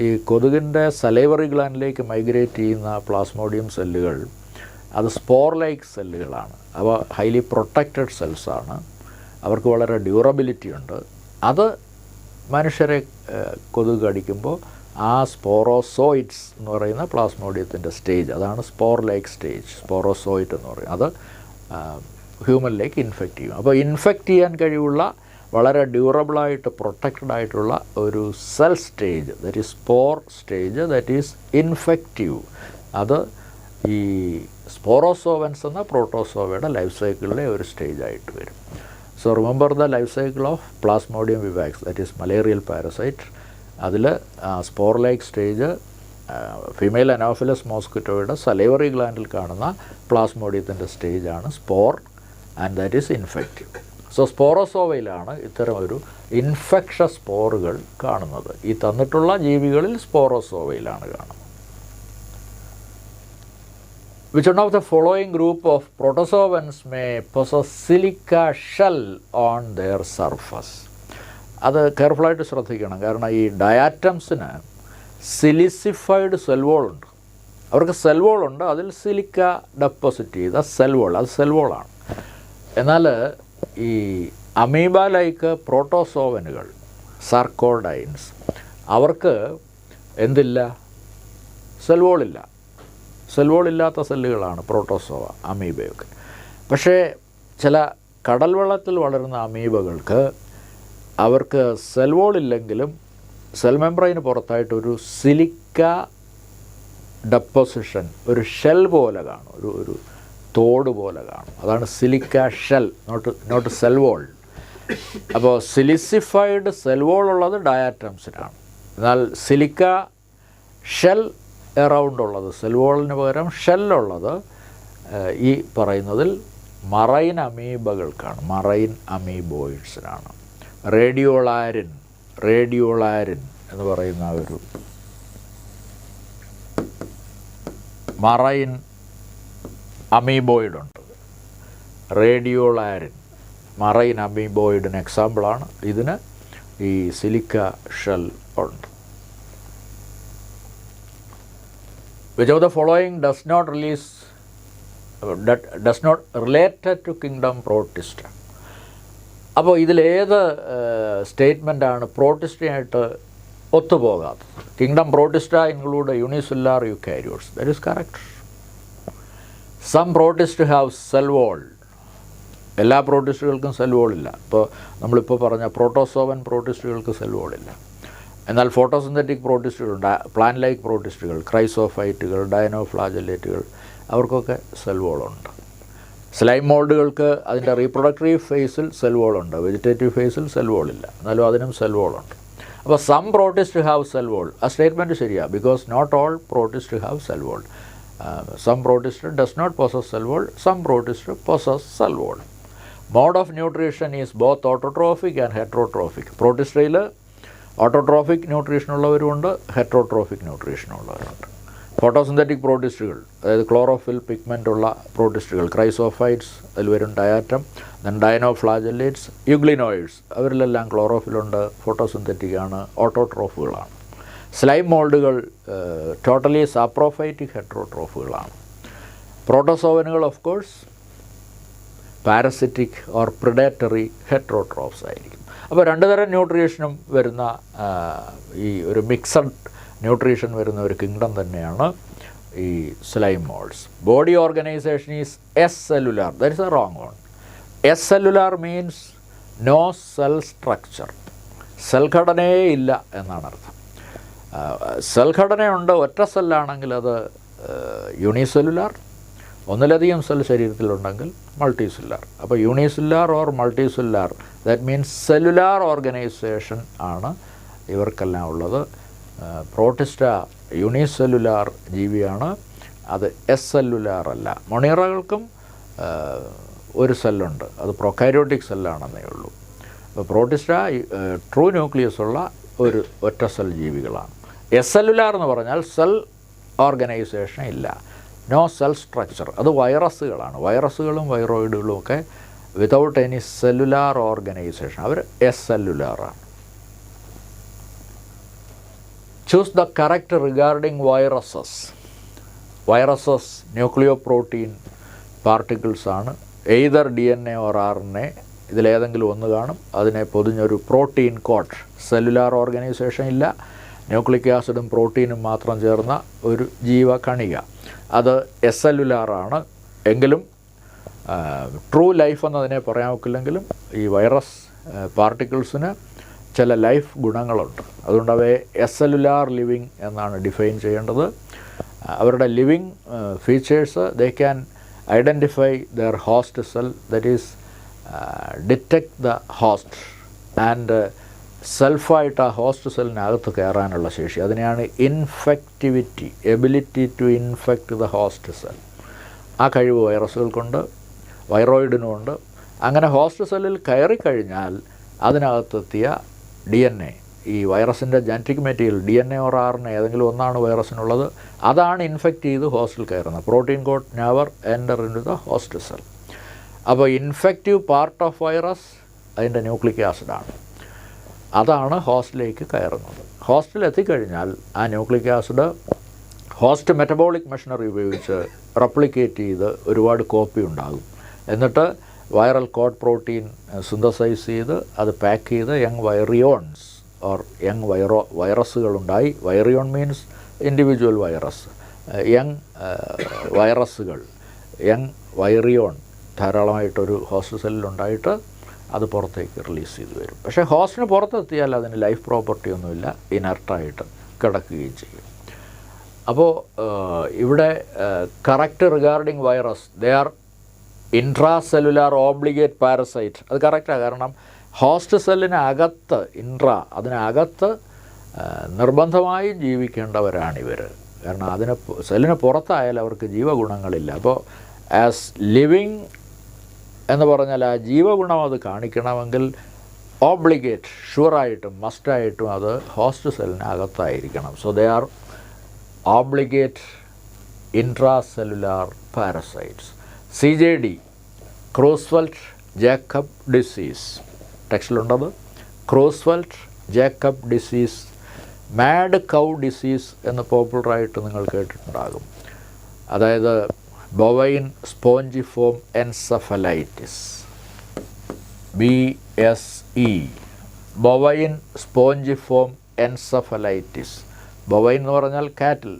ഈ കൊതുകിൻ്റെ സലൈവറി ഗ്ലാൻഡിലേക്ക് മൈഗ്രേറ്റ് ചെയ്യുന്ന പ്ലാസ്മോഡിയം സെല്ലുകൾ അത് സ്പോർ ലൈക്ക് സെല്ലുകളാണ്. അവ ഹൈലി പ്രൊട്ടക്റ്റഡ് സെൽസാണ്, അവർക്ക് വളരെ ഡ്യൂറബിലിറ്റി ഉണ്ട്. അത് മനുഷ്യരെ കൊതുക് കടിക്കുമ്പോൾ ആ സ്പോറോസോയിറ്റ്സ് എന്ന് പറയുന്ന പ്ലാസ്മോഡിയത്തിൻ്റെ സ്റ്റേജ്, അതാണ് സ്പോർ ലൈക്ക് സ്റ്റേജ്, സ്പോറോസോയിറ്റ് എന്ന് പറയും. അത് ഹ്യൂമനിലേക്ക് ഇൻഫെക്റ്റ് ചെയ്യും. അപ്പോൾ ഇൻഫെക്റ്റ് ചെയ്യാൻ കഴിവുള്ള വളരെ ഡ്യൂറബിളായിട്ട് പ്രൊട്ടക്റ്റഡ് ആയിട്ടുള്ള ഒരു cell stage, that is spore stage, that is infective. അത് ഈ സ്പോറോസോവൻസ് എന്ന പ്രോട്ടോസോവയുടെ ലൈഫ് സൈക്കിളിലെ ഒരു സ്റ്റേജായിട്ട് വരും. So remember the life cycle of Plasmodium vivax, that is malarial parasite. അതിൽ spore like stage female Anopheles മോസ്കിറ്റോയുടെ സലൈവറി ഗ്ലാൻഡിൽ കാണുന്ന പ്ലാസ്മോഡിയത്തിൻ്റെ സ്റ്റേജാണ് spore, and that is infective. So സ്പോറോസോവയിലാണ് ഇത്തരം ഒരു ഇൻഫെക്ഷസ് സ്പോറുകൾ കാണുന്നത്. ഈ തന്നിട്ടുള്ള ജീവികളിൽ സ്പോറോസോവയിലാണ് കാണുന്നത്. Which one of the following group of protozoans may possess silica shell on their surface? അത് കെയർഫുള്ളായിട്ട് ശ്രദ്ധിക്കണം, കാരണം ഈ ഡയാറ്റംസിന് സിലിസിഫൈഡ് സെൽ വോളുണ്ട്. അവർക്ക് സെൽ വോളുണ്ട്, അതിൽ സിലിക്ക ഡെപ്പോസിറ്റ് ചെയ്ത സെൽ വോൾ, അത് സെൽ വോളാണ്. എന്നാൽ ഈ അമീബ ലൈക്ക് പ്രോട്ടോസോവനുകൾ, സാർക്കോഡൈൻസ്, അവർക്ക് എന്തില്ല? സെൽ വോളില്ല. സെൽ വോളില്ലാത്ത സെല്ലുകളാണ് പ്രോട്ടോസോവ, അമീബയൊക്കെ. പക്ഷേ ചില കടൽ വെള്ളത്തിൽ വളരുന്ന അമീബകൾക്ക് അവർക്ക് സെൽ വോളില്ലെങ്കിലും സെൽ മെംബ്രെയിന് പുറത്തായിട്ടൊരു സിലിക്ക ഡെപ്പോസിഷൻ, ഒരു ഷെൽ പോലെ കാണും, ഒരു തോട് പോലെ കാണും. അതാണ് silica shell, not cell wall. അപ്പോൾ സിലിസിഫൈഡ് സെൽ വോൾ ഉള്ളത് ഡയാറ്റംസിനാണ്. എന്നാൽ സിലിക്ക ഷെൽ എറൗണ്ട് ഉള്ളത്, സെൽ വോളിന് പകരം ഷെല്ലുള്ളത് ഈ പറയുന്നതിൽ മറൈൻ അമീബകൾക്കാണ്, മറൈൻ അമീബോയിഡ്സിനാണ്. റേഡിയോളാരിൻ എന്ന് പറയുന്ന ഒരു മറൈൻ അമീബോയിഡുണ്ട്. റേഡിയോളാരിൻ മറൈൻ അമീബോയിഡിന് എക്സാമ്പിളാണ്. ഇതിന് ഈ സിലിക്ക ഷെൽ ഉണ്ട്. Which of the following does not related to kingdom Protista? അപ്പോൾ ഇതിലേത് സ്റ്റേറ്റ്മെൻറ്റാണ് പ്രോട്ടിസ്റ്റയായിട്ട് ഒത്തുപോകാത്തത്? Kingdom Protista include unicellular eukaryotes, that is correct. Some protist have cell wall. എല്ലാ പ്രോട്ടിസ്റ്റുകൾക്കും സെൽ വോളില്ല. ഇപ്പോൾ നമ്മളിപ്പോൾ പറഞ്ഞ പ്രോട്ടോസോവൻ പ്രോട്ടിസ്റ്റുകൾക്ക് സെൽ വോളില്ല. എന്നാൽ ഫോട്ടോസിന്തറ്റിക് പ്രോട്ടിസ്റ്റുകളുണ്ട്, പ്ലാൻ ലൈക്ക് പ്രോട്ടിസ്റ്റുകൾ, ക്രൈസോഫൈറ്റുകൾ, ഡയനോഫ്ലാജല്ലേറ്റുകൾ, അവർക്കൊക്കെ സെൽ വോളുണ്ട്. സ്ലൈം മോൾഡുകൾക്ക് അതിൻ്റെ റീപ്രൊഡക്റ്റീവ് ഫേസിൽ സെൽ വോളുണ്ട്, വെജിറ്റേറ്റീവ് ഫേസിൽ സെൽ വോളില്ല, എന്നാലും അതിനും സെൽ വോളുണ്ട്. അപ്പോൾ some protist have cell wall, ആ സ്റ്റേറ്റ്മെൻറ്റ് ശരിയാണ്. Because not all protist have cell wall. Some protist does not possess cell wall, some protist possess cell wall. Mode of nutrition is both autotrophic and heterotrophic. പ്രോട്ടിസ്റ്റയിൽ autotrophic ന്യൂട്രീഷനുള്ളവരുമുണ്ട്, heterotrophic ന്യൂട്രീഷനുള്ളവരുണ്ട്. Photosynthetic പ്രോട്ടിസ്റ്റുകൾ, അതായത് chlorophyll pigment ഉള്ള പ്രോട്ടിസ്റ്റുകൾ, chrysophytes അതിൽ വരും, diatom, then dinoflagellates, euglenoids, അവരിലെല്ലാം ക്ലോറോഫിലുണ്ട്, ഫോട്ടോസിന്തറ്റിക് ആണ്, ഓട്ടോട്രോഫുകളാണ്. സ്ലൈം മോൾഡുകൾ ടോട്ടലി സാപ്രോഫൈറ്റിക് ഹെറ്ററോട്രോഫുകളാണ്. പ്രോട്ടോസോവനുകൾ of course parasitic or predatory heterotrophs ആയിരിക്കും. അപ്പോൾ രണ്ട് തരം ന്യൂട്രീഷനും വരുന്ന ഈ ഒരു മിക്സഡ് ന്യൂട്രീഷൻ വരുന്ന ഒരു കിങ്ഡം തന്നെയാണ് ഈ slime moulds. Body organisation is acellular. That is a wrong one. Acellular means no cell structure. സെൽഘടനയേ ഇല്ല എന്നാണ് അർത്ഥം. സെൽഘടനയുണ്ട്, ഒറ്റ സെല്ലാണെങ്കിൽ അത് യൂണിസെല്ലുലാർ, ഒന്നിലധികം സെൽ ശരീരത്തിലുണ്ടെങ്കിൽ മൾട്ടി സെല്ലുലാർ. അപ്പോൾ unicellular or multicellular, that means cellular organisation ആണ് ഇവർക്കെല്ലാം ഉള്ളത്. പ്രോട്ടിസ്റ്റ യൂണിസെല്ലുലാർ ജീവിയാണ്, അത് എസ് സെല്ലുലാർ അല്ല. മൊണീറകൾക്കും ഒരു സെല്ലുണ്ട്, അത് പ്രൊകാരിയോട്ടിക് സെല്ലാണെന്നേ ഉള്ളൂ. അപ്പോൾ പ്രോട്ടിസ്റ്റ ട്രൂ ന്യൂക്ലിയസ് ഉള്ള ഒരു ഒറ്റ സെൽ ജീവികളാണ്. എസ് സെല്ലുലാർ എന്ന് പറഞ്ഞാൽ സെൽ ഓർഗനൈസേഷൻ ഇല്ല, നോ സെൽ സ്ട്രക്ചർ. അത് വൈറസുകളാണ്. വൈറസുകളും വൈറോയിഡുകളും ഒക്കെ വിതൗട്ട് എനി സെല്ലുലാർ ഓർഗനൈസേഷൻ, അവർ എസ് സെല്ലുലാറാണ്. Choose the correct regarding viruses. Viruses nucleoprotein particles ആണ്. എയ്തർ DNA ഓർ RNA, ഇതിലേതെങ്കിലും ഒന്ന് കാണും. അതിനെ പൊതിഞ്ഞൊരു പ്രോട്ടീൻ കോട്ട്. സെല്ലുലാർ ഓർഗനൈസേഷൻ ഇല്ല, ന്യൂക്ലിക് ആസിഡും പ്രോട്ടീനും മാത്രം ചേർന്ന ഒരു ജീവകണിക. അത് എസ് സെല്ലുലാറാണ്. എങ്കിലും ട്രൂ ലൈഫ് എന്നതിനെ പറയാൻ ഒക്കില്ലെങ്കിലും ഈ വൈറസ് പാർട്ടിക്കിൾസിന് ചില ലൈഫ് ഗുണങ്ങളുണ്ട്. അതുകൊണ്ട് അവയെ എസ് സെല്ലുലാർ ലിവിങ് എന്നാണ് ഡിഫൈൻ ചെയ്യേണ്ടത്. അവരുടെ living features, they can identify their host cell, that is detect the host and സെൽഫായിട്ട് ആ ഹോസ്റ്റ് സെല്ലിനകത്ത് കയറാനുള്ള ശേഷി. അതിനെയാണ് infectivity, ability to infect the host cell. ആ കഴിവ് വൈറസുകൾക്കുണ്ട്, വൈറോയിഡിനുമുണ്ട്. അങ്ങനെ ഹോസ്റ്റ് സെല്ലിൽ കയറിക്കഴിഞ്ഞാൽ അതിനകത്തെത്തിയ DNA, ഈ വൈറസിൻ്റെ genetic material DNA or RNA ഏതെങ്കിലും ഒന്നാണ് വൈറസിനുള്ളത്, അതാണ് ഇൻഫെക്റ്റ് ചെയ്ത് ഹോസ്റ്റിൽ കയറുന്നത്. Protein coat never enter into the host cell. അപ്പോൾ ഇൻഫെക്റ്റീവ് പാർട്ട് ഓഫ് വൈറസ് അതിൻ്റെ ന്യൂക്ലിക് ആസിഡാണ്. അതാണ് ഹോസ്റ്റിലേക്ക് കയറുന്നത്. ഹോസ്റ്റിൽ എത്തിക്കഴിഞ്ഞാൽ ആ nucleic acid host metabolic machinery ഉപയോഗിച്ച് റെപ്ലിക്കേറ്റ് ചെയ്ത് ഒരുപാട് കോപ്പി ഉണ്ടാകും. എന്നിട്ട് വൈറൽ കോഡ് പ്രോട്ടീൻ സിന്തസൈസ് ചെയ്ത് അത് പാക്ക് ചെയ്ത് യങ് വൈറിയോൺസ് ഓർ യങ് വൈറസുകളുണ്ടായി. Virion means individual virus. Young വൈറസുകൾ, യങ് വൈറിയോൺ ധാരാളമായിട്ടൊരു ഹോസ്റ്റ് സെല്ലിലുണ്ടായിട്ട് അത് പുറത്തേക്ക് റിലീസ് ചെയ്ത് വരും. പക്ഷേ ഹോസ്റ്റിന് പുറത്തെത്തിയാൽ അതിന് ലൈഫ് പ്രോപ്പർട്ടി ഒന്നുമില്ല, ഇനർട്ടായിട്ട് കിടക്കുകയും ചെയ്യും. അപ്പോൾ ഇവിടെ correct regarding virus, they are intracellular obligate parasite. അത് കറക്റ്റാണ്. കാരണം ഹോസ്റ്റ് സെല്ലിനകത്ത് അതിനകത്ത് നിർബന്ധമായും ജീവിക്കേണ്ടവരാണിവർ. കാരണം സെല്ലിന് പുറത്തായാൽ അവർക്ക് ജീവഗുണങ്ങളില്ല. അപ്പോൾ ആസ് ലിവിങ് എന്ന് പറഞ്ഞാൽ ആ ജീവഗുണം അത് കാണിക്കണമെങ്കിൽ ഓബ്ലിഗേറ്റ്, ഷുവറായിട്ടും മസ്റ്റായിട്ടും അത് ഹോസ്റ്റ് സെല്ലിനകത്തായിരിക്കണം. So they are obligate intracellular parasites. CJD, Creutzfeldt Jakob disease, ടെക്സ്റ്റിലുണ്ടത്. Creutzfeldt Jakob disease, mad cow disease എന്ന് പോപ്പുലറായിട്ട് നിങ്ങൾ കേട്ടിട്ടുണ്ടാകും. അതായത് bovine spongiform encephalitis, BSE, bovine spongiform encephalitis. Bovine എന്ന് പറഞ്ഞാൽ കാറ്റിൽ,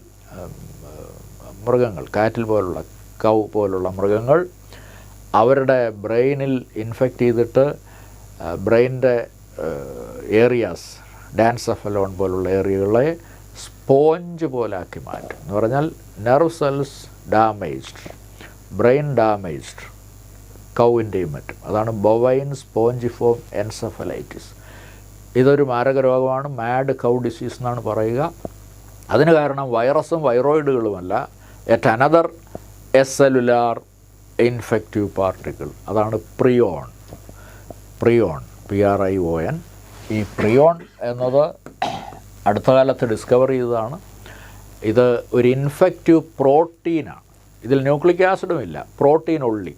മൃഗങ്ങൾ, കാറ്റിൽ പോലുള്ള കൗ പോലുള്ള മൃഗങ്ങൾ അവരുടെ ബ്രെയിനിൽ ഇൻഫെക്റ്റ് ചെയ്തിട്ട് ബ്രെയിനിൻ്റെ ഏരിയാസ്, ഡാൻസെഫലോൺ പോലുള്ള ഏരിയകളെ സ്പോഞ്ച് പോലാക്കി മാറ്റും. എന്ന് പറഞ്ഞാൽ nerve cells damaged, brain damaged കൗവിൻ്റെയും മറ്റും. അതാണ് ബൊവൈൻ സ്പോഞ്ചിഫോം എൻസെഫലൈറ്റിസ്. ഇതൊരു മാരക രോഗമാണ്, മാഡ് കൗ ഡിസീസ് എന്നാണ് പറയുക. അതിന് കാരണം വൈറസും വൈറോയിഡുകളുമല്ല, എറ്റ് അനദർ എസെല്ലുലാർ ഇൻഫെക്റ്റീവ് പാർട്ടിക്കിൾ, അതാണ് പ്രിയോൺ. PRION. ഈ പ്രിയോൺ എന്നത് അടുത്ത കാലത്ത് ഡിസ്കവർ ചെയ്തതാണ്. ഇത് ഒരു ഇൻഫെക്റ്റീവ് പ്രോട്ടീനാണ്. ഇതിൽ ന്യൂക്ലിക് ആസിഡും ഇല്ല, പ്രോട്ടീൻ ഉള്ളി.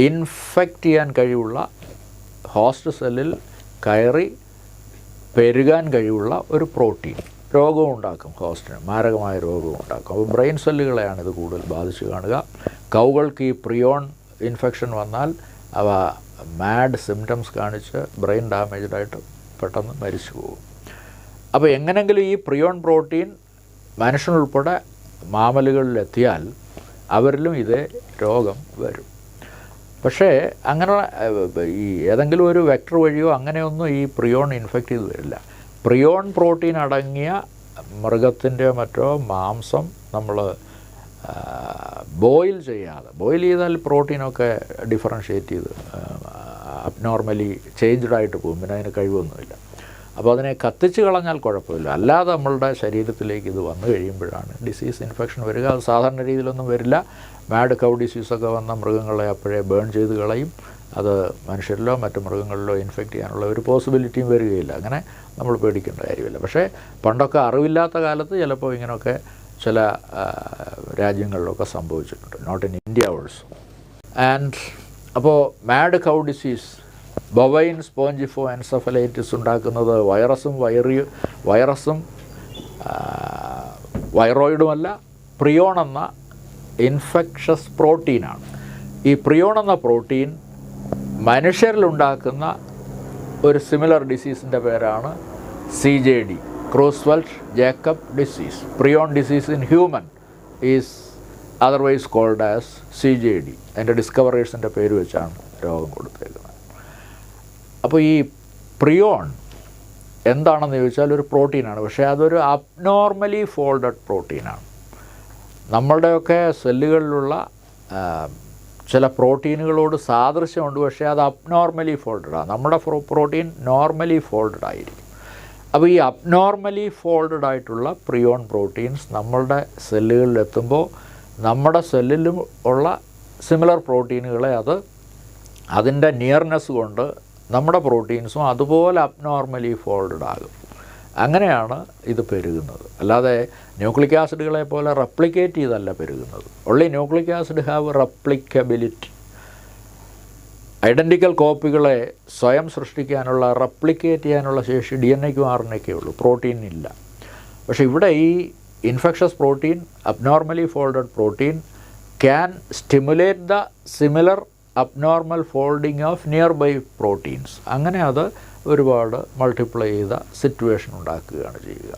ഇൻഫെക്റ്റ് ചെയ്യാൻ കഴിവുള്ള, ഹോസ്റ്റ് സെല്ലിൽ കയറി പെരുകാൻ കഴിവുള്ള ഒരു പ്രോട്ടീൻ. രോഗവും ഉണ്ടാക്കും, ഹോസ്റ്റിന് മാരകമായ രോഗവും ഉണ്ടാക്കും. അപ്പോൾ ബ്രെയിൻ സെല്ലുകളെയാണ് ഇത് കൂടുതൽ ബാധിച്ച് കാണുക. കൗകൾക്ക് ഈ പ്രിയോൺ ഇൻഫെക്ഷൻ വന്നാൽ അവ മാഡ് സിംറ്റംസ് കാണിച്ച് ബ്രെയിൻ ഡാമേജ്ഡായിട്ട് പെട്ടെന്ന് മരിച്ചു പോകും. അപ്പോൾ എങ്ങനെങ്കിലും ഈ പ്രിയോൺ പ്രോട്ടീൻ മനുഷ്യനുൾപ്പെടെ മാമലുകളിലെത്തിയാൽ അവരിലും ഇതേ രോഗം വരും. പക്ഷേ അങ്ങനെ ഈ ഏതെങ്കിലും ഒരു വെക്ടർ വഴിയോ അങ്ങനെയൊന്നും ഈ പ്രിയോൺ ഇൻഫെക്റ്റ് ചെയ്ത് വരില്ല. പ്രിയോൺ പ്രോട്ടീൻ അടങ്ങിയ മൃഗത്തിൻ്റെ മറ്റോ മാംസം നമ്മൾ ബോയിൽ ചെയ്താൽ പ്രോട്ടീനൊക്കെ ഡിഫറൻഷ്യേറ്റ് ചെയ്ത് അബ്നോർമലി ചേഞ്ച്ഡായിട്ട് പോകും, പിന്നെ അതിന് കഴിവൊന്നുമില്ല. അപ്പോൾ അതിനെ കത്തിച്ച് കളഞ്ഞാൽ കുഴപ്പമില്ല. അല്ലാതെ നമ്മളുടെ ശരീരത്തിലേക്ക് ഇത് വന്നു കഴിയുമ്പോഴാണ് ഡിസീസ്, ഇൻഫെക്ഷൻ വരിക. അത് സാധാരണ രീതിയിലൊന്നും വരില്ല. മാഡ് കൗ ഡിസീസൊക്കെ വന്ന മൃഗങ്ങളെ അപ്പോഴേ ബേൺ ചെയ്ത് കളയും. അത് മനുഷ്യരിലോ മറ്റു മൃഗങ്ങളിലോ ഇൻഫെക്റ്റ് ചെയ്യാനുള്ള ഒരു പോസിബിലിറ്റിയും വരികയില്ല. അങ്ങനെ നമ്മൾ പേടിക്കേണ്ട കാര്യമില്ല. പക്ഷേ പണ്ടൊക്കെ അറിവില്ലാത്ത കാലത്ത് ചിലപ്പോൾ ഇങ്ങനെയൊക്കെ ചില രാജ്യങ്ങളിലൊക്കെ സംഭവിച്ചിട്ടുണ്ട്, not in India also. And അപ്പോൾ mad cow disease, bovine spongiform encephalitis ഉണ്ടാക്കുന്നത് വൈറസും വൈറോയിഡുമല്ല, പ്രിയോൺ എന്ന ഇൻഫെക്ഷസ് പ്രോട്ടീനാണ്. ഈ പ്രിയോൺ എന്ന പ്രോട്ടീൻ മനുഷ്യരിലുണ്ടാക്കുന്ന ഒരു സിമിലർ ഡിസീസിൻ്റെ പേരാണ് CJD, Creutzfeldt Jakob disease. Prion disease in human is otherwise called as CJD. അതിൻ്റെ ഡിസ്കവറേഴ്സിൻ്റെ പേര് വെച്ചാണ് രോഗം കൊടുത്തേക്കുന്നത്. അപ്പോൾ ഈ പ്രിയോൺ എന്താണെന്ന് ചോദിച്ചാൽ ഒരു പ്രോട്ടീനാണ്, പക്ഷേ അതൊരു അബ്നോർമലി ഫോൾഡഡ് പ്രോട്ടീനാണ്. നമ്മളുടെയൊക്കെ സെല്ലുകളിലുള്ള ചില പ്രോട്ടീനുകളോട് സാദൃശ്യമുണ്ട്, പക്ഷേ അത് അബ്നോർമലി ഫോൾഡഡാണ്. നമ്മുടെ പ്രോട്ടീൻ നോർമലി ഫോൾഡഡ് ആയിരിക്കും. അപ്പോൾ ഈ അബ്നോർമലി ഫോൾഡഡ് ആയിട്ടുള്ള പ്രിയോൺ പ്രോട്ടീൻസ് നമ്മളുടെ സെല്ലുകളിലെത്തുമ്പോൾ നമ്മുടെ സെല്ലിലും ഉള്ള സിമിലർ പ്രോട്ടീനുകളെ അതിൻ്റെ നിയർനെസ് കൊണ്ട് നമ്മുടെ പ്രോട്ടീൻസും അതുപോലെ അബ്നോർമലി ഫോൾഡഡ് ആകും. അങ്ങനെയാണ് ഇത് പെരുകുന്നത്. അല്ലാതെ ന്യൂക്ലിക് ആസിഡുകളെ പോലെ റെപ്ലിക്കേറ്റ് ചെയ്തല്ല പെരുകുന്നത്. Only nucleic acid have replicability. Identical കോപ്പികളെ സ്വയം സൃഷ്ടിക്കാനുള്ള, റെപ്ലിക്കേറ്റ് ചെയ്യാനുള്ള ശേഷി DNA-ക്കും RNA-ക്കേ ഉള്ളൂ, പ്രോട്ടീനില്ല. പക്ഷേ ഇവിടെ ഈ infectious protein, abnormally folded protein can stimulate the similar abnormal folding of nearby proteins. അങ്ങനെ അത് ഒരുപാട് മൾട്ടിപ്ലൈ ചെയ്ത സിറ്റുവേഷൻ ഉണ്ടാക്കുകയാണ് ചെയ്യുക.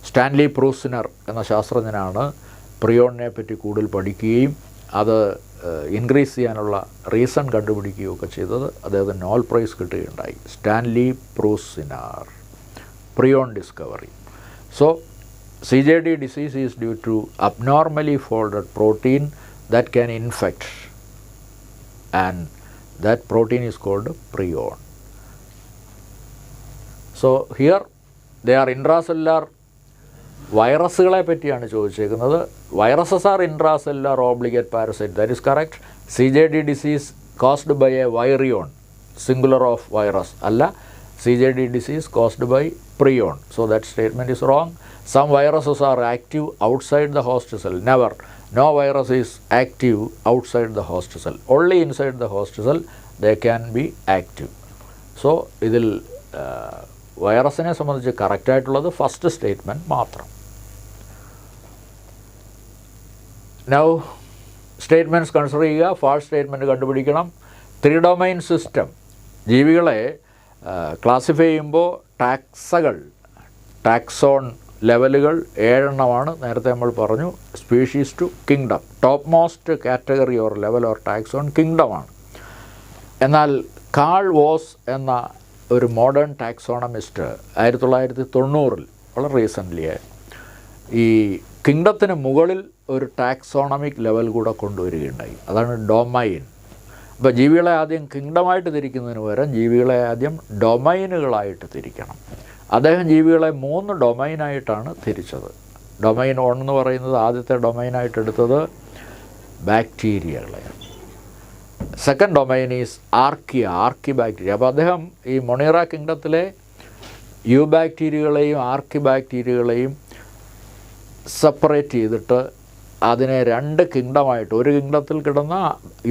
സ്റ്റാൻലി പ്രൂസിനർ എന്ന ശാസ്ത്രജ്ഞനാണ് പ്രിയോണിനെ പറ്റി കൂടുതൽ പഠിക്കുകയും അത് ഇൻക്രീസ് ചെയ്യാനുള്ള റീസൺ കണ്ടുപിടിക്കുകയൊക്കെ ചെയ്തത്. അദ്ദേഹത്തിന് നോബൽ പ്രൈസ് കിട്ടുകയുണ്ടായി. Stanley Prusiner, prion discovery. So CJD disease is due to abnormally folded protein that can infect, and that protein is called prion. So here they are intracellular. വൈറസുകളെ പറ്റിയാണ് ചോദിച്ചേക്കുന്നത്. Viruses are intracellular obligate parasite, that is correct. CJD disease caused by a virion, singular of virus, അല്ല CJD disease caused by prion. So that statement is wrong. Some viruses are active outside the host cell. Never. No virus is active outside the host cell. Only inside the host cell they can be active. So ഇതിൽ വൈറസിനെ സംബന്ധിച്ച് കറക്റ്റായിട്ടുള്ളത് first statement മാത്രം. Now statements consider ചെയ്യുക. False statement കണ്ടുപിടിക്കണം. 3 domain system. ജീവികളെ classify ചെയ്യുമ്പോൾ taxon ലെവലുകൾ 7 നേരത്തെ നമ്മൾ പറഞ്ഞു. Species to kingdom, top most category or level or taxon കിങ്ഡമാണ്. എന്നാൽ കാൾ വോസ് എന്ന ഒരു മോഡേൺ ടാക്സോണമിസ്റ്റ് 1990 വളരെ റീസെൻ്റ്ലി ഈ കിങ്ഡത്തിന് മുകളിൽ ഒരു ടാക്സോണമിക് ലെവൽ കൂടെ കൊണ്ടുവരികയുണ്ടായി. അതാണ് ഡൊമൈൻ. അപ്പോൾ ജീവികളെ ആദ്യം കിങ്ഡമായിട്ട് തിരിക്കുന്നതിന് പകരം ജീവികളെ ആദ്യം ഡൊമൈനുകളായിട്ട് തിരിക്കണം. അദ്ദേഹം ജീവികളെ 3 ഡൊമൈനായിട്ടാണ് തിരിച്ചത്. ഡൊമൈൻ 1 എന്ന് പറയുന്നത് ആദ്യത്തെ ഡൊമൈനായിട്ട് എടുത്തത് ബാക്ടീരിയകളെയാണ്. Second domain is archaebacteria. അപ്പോൾ അദ്ദേഹം ഈ മൊണീറ കിങ്ഡത്തിലെ യു ബാക്ടീരിയകളെയും ആർക്കി ബാക്ടീരിയകളെയും സെപ്പറേറ്റ് ചെയ്തിട്ട് അതിനെ 2 കിങ്ഡമായിട്ട്, ഒരു കിങ്ഡത്തിൽ കിടന്ന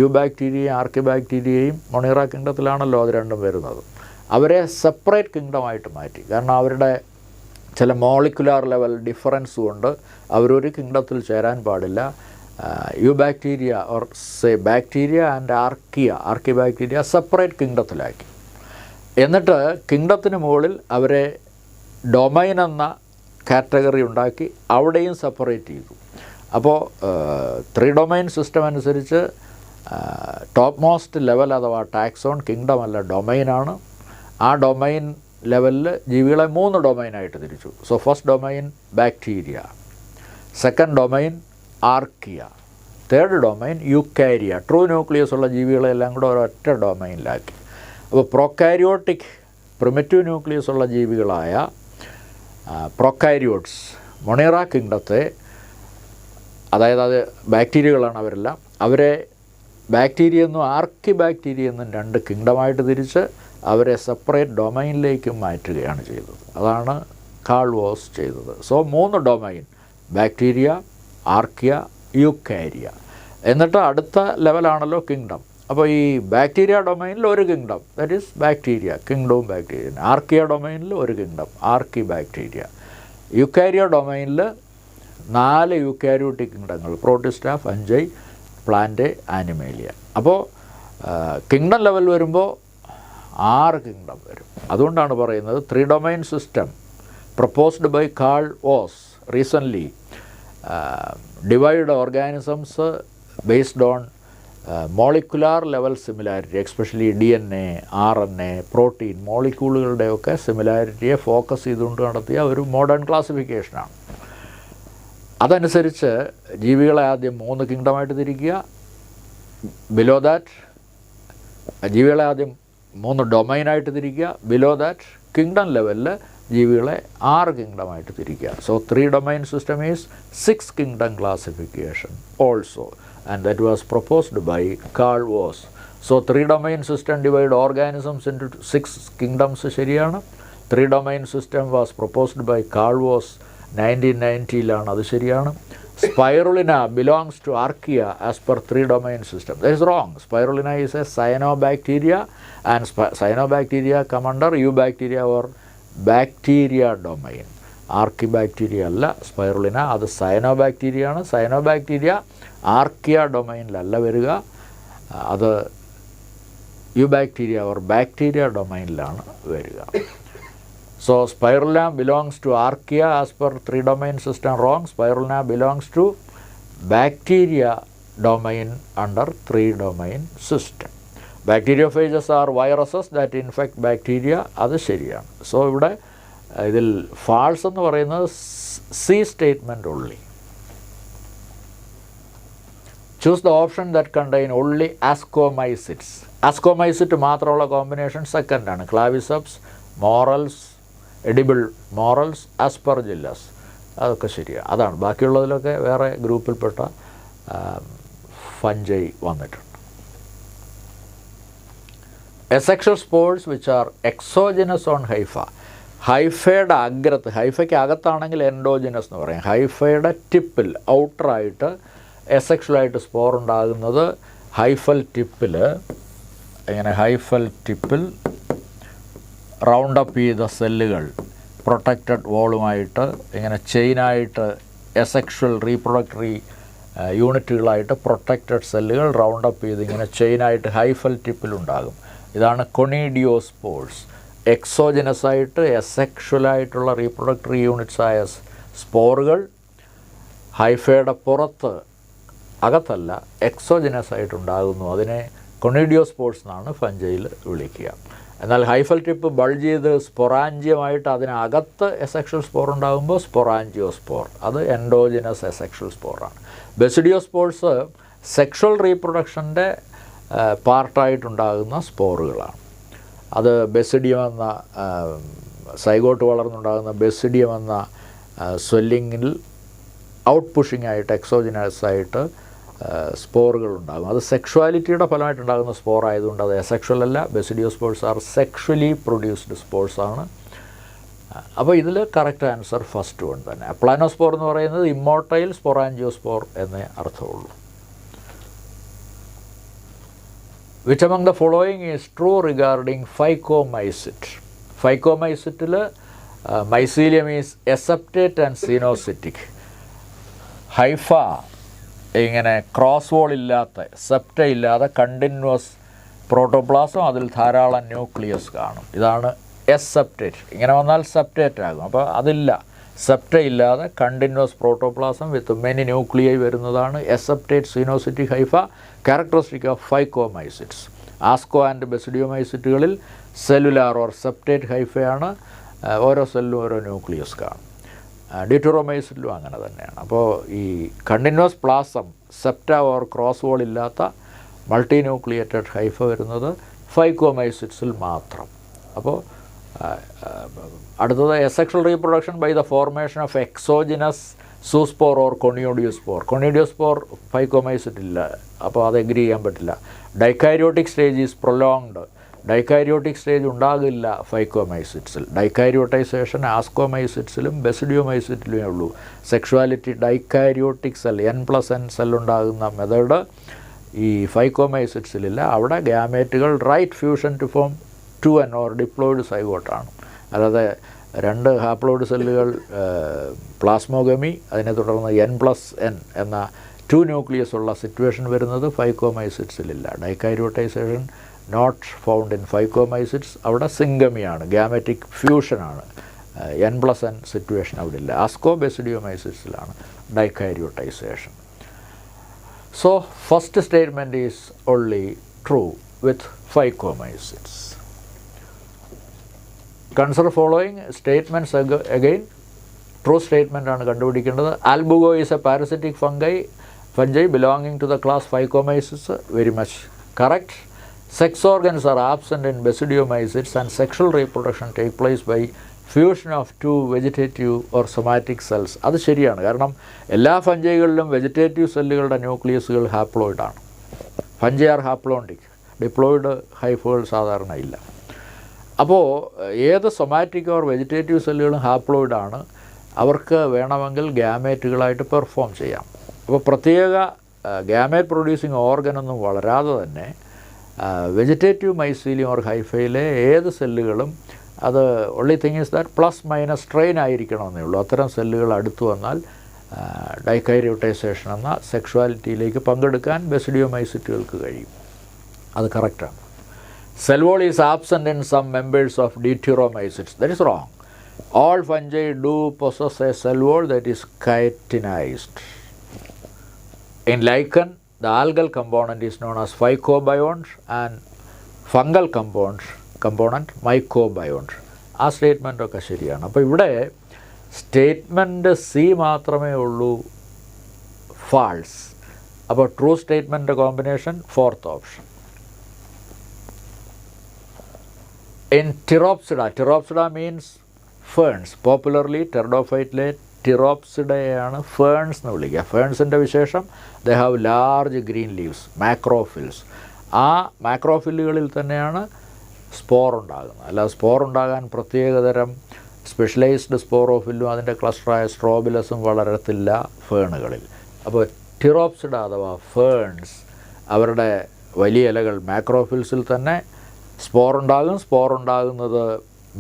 യു ബാക്ടീരിയയും ആർക്കി ബാക്ടീരിയയും മൊണീറ കിങ്ഡത്തിലാണല്ലോ അത് രണ്ടും വരുന്നത്, അവരെ സെപ്പറേറ്റ് കിങ്ഡമായിട്ട് മാറ്റി. കാരണം അവരുടെ ചില മോളിക്കുലാർ ലെവൽ ഡിഫറൻസ് കൊണ്ട് അവരൊരു കിങ്ഡത്തിൽ ചേരാൻ പാടില്ല. Eubacteria or say bacteria and archaebacteria separate കിങ്ഡത്തിലാക്കി. എന്നിട്ട് കിങ്ഡത്തിന് മുകളിൽ അവരെ ഡൊമൈൻ എന്ന കാറ്റഗറി ഉണ്ടാക്കി അവിടെയും സെപ്പറേറ്റ് ചെയ്തു. അപ്പോൾ 3 ഡൊമൈൻ സിസ്റ്റം അനുസരിച്ച് ടോപ്പ് മോസ്റ്റ് ലെവൽ അഥവാ ടാക്സോൺ കിങ്ഡം അല്ല, ഡൊമൈനാണ്. ആ ഡൊമൈൻ ലെവലിൽ ജീവികളെ 3 ഡൊമൈനായിട്ട് തിരിച്ചു. So first domain bacteria, second domain archaea, third domain eukarya. True nucleus ഉള്ള ജീവികളെല്ലാം കൂടെ ഒരൊറ്റ ഡൊമൈനിലാക്കി. അപ്പോൾ പ്രൊക്കാരിയോട്ടിക് പ്രിമിറ്റീവ് ന്യൂക്ലിയസ് ഉള്ള ജീവികളായ പ്രൊക്കാരിയോട്സ് മൊണീറ കിങ്ഡത്തെ, അതായത് അത് ബാക്ടീരിയകളാണ് അവരെല്ലാം, അവരെ ബാക്ടീരിയ എന്നും ആർക്കി ബാക്ടീരിയ എന്നും 2 കിങ്ഡമായിട്ട് തിരിച്ച് അവരെ സെപ്പറേറ്റ് ഡൊമൈനിലേക്ക് മാറ്റുകയാണ് ചെയ്തത്. അതാണ് കാൾ വോസ് ചെയ്തത്. So 3 domain, bacteria, archaea, eukarya. എന്നിട്ട് അടുത്ത ലെവലാണല്ലോ കിങ്ഡം. അപ്പോൾ ഈ ബാക്ടീരിയ ഡൊമൈനിൽ ഒരു കിങ്ഡം, ദാറ്റ് ഈസ് ബാക്ടീരിയ, കിങ്ഡവും ബാക്ടീരിയ. ആർക്കിയ ഡൊമൈനിൽ ഒരു കിങ്ഡം, ആർക്കി ബാക്ടീരിയ. യുക്കാരിയ ഡൊമൈനിൽ 4 യുക്കാരിയോട്ടിക് കിങ്ഡങ്ങൾ, പ്രോട്ടിസ്റ്റ, ഫഞ്ചൈ, പ്ലാന്റ്, ആനിമേലിയ. അപ്പോൾ കിങ്ഡം ലെവൽ വരുമ്പോൾ 6 കിങ്ഡം വരും. അതുകൊണ്ടാണ് പറയുന്നത് 3 domain system proposed by Carl Woese recently divide organisms based on molecular level similarity, especially DNA, RNA, protein മോളിക്യൂളുകളുടെയൊക്കെ സിമിലാരിറ്റിയെ ഫോക്കസ് ചെയ്തുകൊണ്ട് നടത്തിയ ഒരു മോഡേൺ ക്ലാസിഫിക്കേഷനാണ്. അതനുസരിച്ച് ജീവികളെ ആദ്യം 3 കിങ്ഡമായിട്ട് തിരിക്കുക. ബിലോ ദാറ്റ് ജീവികളെ ആദ്യം 3 ഡൊമൈനായിട്ട് തിരിക്കുക. ബിലോ ദാറ്റ് കിങ്ഡം ലെവലിൽ ജീവികളെ 6 കിങ്ഡമായിട്ട് തിരിക്കുക. So 3 domain system is 6 kingdom classification also, and that was proposed by Carl Woese. So 3 domain system divide organisms into 6 kingdoms ശരിയാണ്. 3 domain system was proposed by Carl Woese 1990-ലാണ്, അത് ശരിയാണ്. Spirulina belongs to archaea as per 3 domain system. That is wrong. Spirulina is a cyanobacteria and cyanobacteria come under eubacteria or bacteria domain. Archaebacteria അല്ല spirulina, അത് cyanobacteria ആണ്. Cyanobacteria archaea ഡൊമൈനിലല്ല വരിക, അത് eubacteria or bacteria ഡൊമൈനിലാണ് വരിക. So Spirulina belongs to archaea as per 3 domain system wrong. Spirulina belongs to bacteria domain under 3 domain system. Bacteriophages are viruses that infect bacteria, അത് ശരിയാണ്. So ഇവിടെ ഇതിൽ false എന്ന് പറയുന്നത് C statement only. Choose the option that contain only ascomycetes. Ascomycete മാത്രമുള്ള combination സെക്കൻഡാണ്. Claviceps, morels, edible morels, Aspergillus, അതൊക്കെ ശരിയാണ്. അതാണ്. ബാക്കിയുള്ളതിലൊക്കെ വേറെ ഗ്രൂപ്പിൽപ്പെട്ട ഫഞ്ചൈ വന്നിട്ടുണ്ട്. Asexual spores which are exogenous on hypha. ഹൈഫയുടെ അഗ്രത്ത്, ഹൈഫയ്ക്ക് അകത്താണെങ്കിൽ എൻഡോജനസ് എന്ന് പറയും. ഹൈഫയുടെ ടിപ്പിൽ ഔട്ടറായിട്ട് എസെക്ഷലായിട്ട് സ്പോർ ഉണ്ടാകുന്നത് ഹൈഫൽ ടിപ്പിൽ, ഇങ്ങനെ ഹൈഫൽ ടിപ്പിൽ റൗണ്ട് അപ്പ് ചെയ്ത സെല്ലുകൾ പ്രൊട്ടക്റ്റഡ് വോളുമായിട്ട് ഇങ്ങനെ ചെയിനായിട്ട് എസെക്ഷൽ റീപ്രൊഡക്ടറി യൂണിറ്റുകളായിട്ട് പ്രൊട്ടക്റ്റഡ് സെല്ലുകൾ റൗണ്ട് അപ്പ് ചെയ്ത് ഇങ്ങനെ ചെയിനായിട്ട് ഹൈഫൽ ടിപ്പിലുണ്ടാകും. ഇതാണ് കൊണീഡിയോസ്പോർസ്. എക്സോജനസായിട്ട് എസെക്ഷലായിട്ടുള്ള റീപ്രൊഡക്ടറി യൂണിറ്റ്സായ സ്പോറുകൾ ഹൈഫയുടെ പുറത്ത്, അകത്തല്ല, എക്സോജനസ് ആയിട്ടുണ്ടാകുന്നു. അതിനെ കൊണീഡിയോസ്പോർസ് എന്നാണ് ഫഞ്ചൈയിൽ വിളിക്കുക. എന്നാൽ ഹൈഫൽ ടിപ്പ് ബൾജ് ചെയ്ത് സ്പൊറാഞ്ചിയമായിട്ട് അതിനകത്ത് എസെക്ഷൽ സ്പോർ ഉണ്ടാകുമ്പോൾ സ്പൊറാഞ്ചിയോസ്പോർ, അത് എൻഡോജനസ് എസെക്ഷൽ സ്പോറാണ്. ബെസിഡിയോസ്പോർസ് സെക്ഷൽ റീപ്രൊഡക്ഷൻ്റെ പാർട്ടായിട്ടുണ്ടാകുന്ന സ്പോറുകളാണ്. അത് ബെസിഡിയം എന്ന സൈഗോട്ട് വളർന്നുണ്ടാകുന്ന ബെസിഡിയം എന്ന സ്വെല്ലിങ്ങിൽ ഔട്ട് പുഷിംഗ് ആയിട്ട് എക്സോജിനസ് ആയിട്ട് സ്പോറുകൾ ഉണ്ടാകും. അത് സെക്ഷുവാലിറ്റിയുടെ ഫലമായിട്ടുണ്ടാകുന്ന സ്പോർ ആയതുകൊണ്ട് അത് എസെക്ഷൽ അല്ല. Basidiospores are sexually produced spores ആണ്. അപ്പോൾ ഇതിൽ കറക്റ്റ് ആൻസർ ഫസ്റ്റ് വൺ തന്നെ. പ്ലാനോസ്പോർ എന്ന് പറയുന്നത് ഇമ്മോർട്ടൈൽ സ്പൊറാൻജിയോസ്പോർ എന്നേ അർത്ഥമുള്ളൂ. Which among the following is true regarding phycomycete? Phycomycetil mycelium is aseptate and cenocytic. Haifa ഇങ്ങനെ ക്രോസ് വോൾ ഇല്ലാത്ത സെപ്റ്റ ഇല്ലാതെ കണ്ടിന്യൂസ് പ്രോട്ടോപ്ലാസം, അതിൽ ധാരാളം ന്യൂക്ലിയസ് കാണും. ഇതാണ് എസെപ്റ്റേറ്റ്. ഇങ്ങനെ വന്നാൽ സെപ്റ്റേറ്റ് ആകും. അപ്പോൾ അതില്ല, സെപ്റ്റ ഇല്ലാതെ continuous protoplasm with many nuclei വരുന്നതാണ് aseptate coenocytic hypha, characteristic of phycomycetes. Asco and ബെസിഡിയോമൈസിറ്റുകളിൽ സെല്ലുലാർ ഓർ സെപ്റ്റേറ്റ് ഹൈഫയാണ്. ഓരോ സെല്ലും ഓരോ ന്യൂക്ലിയസ് കാണും. ഡ്യൂറ്ററോമൈസിറ്റിലും അങ്ങനെ തന്നെയാണ്. അപ്പോൾ ഈ continuous plasm septa or cross wall ഇല്ലാത്ത മൾട്ടി ന്യൂക്ലിയേറ്റഡ് ഹൈഫ വരുന്നത് ഫൈക്കോമൈസിറ്റ്സിൽ മാത്രം. അപ്പോൾ അടുത്തത് asexual reproduction by the formation of exogenous zoospore or conidiospore. Conidiospore ഫൈക്കോമൈസിറ്റില്ല, അപ്പോൾ അത് എഗ്രി ചെയ്യാൻ പറ്റില്ല. Dikaryotic stage is prolonged. Dikaryotic stage ഉണ്ടാകില്ല ഫൈക്കോമൈസിറ്റ്സിൽ. ഡൈക്കാരിയോട്ടൈസേഷൻ ആസ്കോമൈസിറ്റ്സിലും ബെസിഡിയോമൈസിറ്റിലുമേ ഉള്ളൂ. സെക്ഷുവാലിറ്റി ഡൈക്കാരിയോട്ടിക് സെൽ N+N സെല്ലുണ്ടാകുന്ന മെത്തേഡ് ഈ ഫൈക്കോമൈസിറ്റ്സിലില്ല. അവിടെ ഗ്യാമേറ്റുകൾ right fusion to form 2N or diploid സൈഗോട്ടാണ്. അല്ലാതെ 2 ഹാപ്ലോയിഡ് സെല്ലുകൾ പ്ലാസ്മോഗമി, അതിനെ തുടർന്ന് N+N എന്ന 2 ന്യൂക്ലിയസ് ഉള്ള സിറ്റുവേഷൻ വരുന്നത് ഫൈക്കോമൈസിറ്റ്സിലില്ല. Dikaryotization not found in Phycomycetes. അവിടെ സിംഗമിയാണ്, ഗ്യാമറ്റിക് ഫ്യൂഷനാണ്. N+N സിറ്റുവേഷൻ അവിടെ ഇല്ല. ആസ്കോ ബെസിഡിയോമൈസിറ്റ്സിലാണ് dikaryotization. So first statement is only true with Phycomycetes. Consider following statements again. True statement ആണ് കണ്ടുപിടിക്കേണ്ടത്. Albugo is a parasitic fungi belonging to the class Phycomycetes. Very much correct. Sex organs are absent in basidiomycetes and sexual reproduction take place by fusion of 2 vegetative or somatic cells. അത് ശരിയാണ്. കാരണം എല്ലാ ഫഞ്ചൈകളിലും vegetative സെല്ലുകളുടെ ന്യൂക്ലിയസുകൾ ഹാപ്ലോയിഡാണ്. Fungi are haplontic. Diploid ഹൈഫുകൾ സാധാരണ ഇല്ല. അപ്പോൾ ഏത് സൊമാറ്റിക് ഓർ വെജിറ്റേറ്റീവ് സെല്ലുകളും ഹാപ്ലോയിഡാണ്. അവർക്ക് വേണമെങ്കിൽ ഗ്യാമേറ്റുകളായിട്ട് പെർഫോം ചെയ്യാം. അപ്പോൾ പ്രത്യേക ഗ്യാമേറ്റ് പ്രൊഡ്യൂസിങ് ഓർഗനൊന്നും വളരാതെ തന്നെ വെജിറ്റേറ്റീവ് മൈസീലിയം ഓർ ഹൈഫയിലെ ഏത് സെല്ലുകളും അത് only thing is that plus minus strain ആയിരിക്കണമെന്നേ ഉള്ളൂ. അത്തരം സെല്ലുകൾ അടുത്ത് വന്നാൽ ഡൈക്കാരിയോട്ടൈസേഷൻ എന്ന സെക്ഷുവാലിറ്റിയിലേക്ക് പങ്കെടുക്കാൻ ബെസിഡിയോമൈസിറ്റുകൾക്ക് കഴിയും. അത് കറക്റ്റാണ്. Cell wall is absent in some members of deuteromycetes. That is wrong. All fungi do possess a cell wall that is chitinized. In lichen, the algal component is known as phycobiont and fungal component mycobiont. ആ statement ഒക്കെ ശരിയാണ്. അപ്പോൾ ഇവിടെ statement C മാത്രമേ ഉള്ളൂ false. അപ്പോൾ true statement combination fourth option. In Pteropsida means ferns. Popularly ടെറിഡോഫൈറ്റിലെ ടിറോപ്സിഡയാണ് ഫേൺസ് എന്ന് വിളിക്കുക. ഫേൺസിൻ്റെ വിശേഷം they have large green leaves, macrophylls. ആ മാക്രോഫില്ലുകളിൽ തന്നെയാണ് സ്പോർ ഉണ്ടാകുന്നത്. അല്ലാതെ സ്പോർ ഉണ്ടാകാൻ പ്രത്യേകതരം സ്പെഷ്യലൈസ്ഡ് സ്പോറോഫില്ലും അതിൻ്റെ ക്ലസ്റ്ററായ സ്ട്രോബിലസും വളരത്തില്ല ഫേണുകളിൽ. അപ്പോൾ ടിറോപ്സിഡ അഥവാ ഫേൺസ് അവരുടെ വലിയ ഇലകൾ മാക്രോഫിൽസിൽ തന്നെ സ്പോർ ഉണ്ടാകും. സ്പോർ ഉണ്ടാകുന്നത്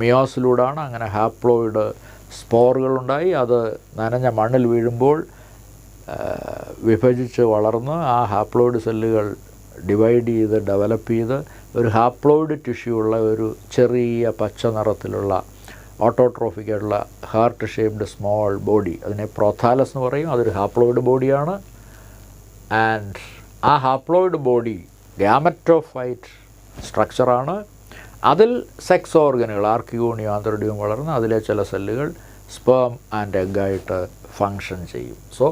മിയോസിലൂടെയാണ്. അങ്ങനെ ഹാപ്ലോയിഡ് സ്പോറുകളുണ്ടായി അത് നനഞ്ഞ മണ്ണിൽ വീഴുമ്പോൾ വിഭജിച്ച് വളർന്ന് ആ ഹാപ്ലോയിഡ് സെല്ലുകൾ ഡിവൈഡ് ചെയ്ത് ഡെവലപ്പ് ചെയ്ത് ഒരു ഹാപ്ലോയിഡ് ടിഷ്യൂ ഉള്ള ഒരു ചെറിയ പച്ച നിറത്തിലുള്ള ഓട്ടോട്രോഫിക് ആയിട്ടുള്ള ഹാർട്ട് ഷേപ്ഡ് സ്മോൾ ബോഡി, അതിനെ പ്രോഥാലസ് എന്ന് പറയും. അതൊരു ഹാപ്ലോയിഡ് ബോഡിയാണ്. ആൻഡ് ആ ഹാപ്ലോയിഡ് ബോഡി ഗാമറ്റോഫൈറ്റ് സ്ട്രക്ചറാണ്. അതിൽ സെക്സ് ഓർഗനുകൾ ആർക്കിഗോണിയോ ആന്ത്രഡിയും വളർന്ന് അതിലെ ചില സെല്ലുകൾ സ്പേം ആൻഡ് എഗ്ഗായിട്ട് ഫങ്ഷൻ ചെയ്യും. So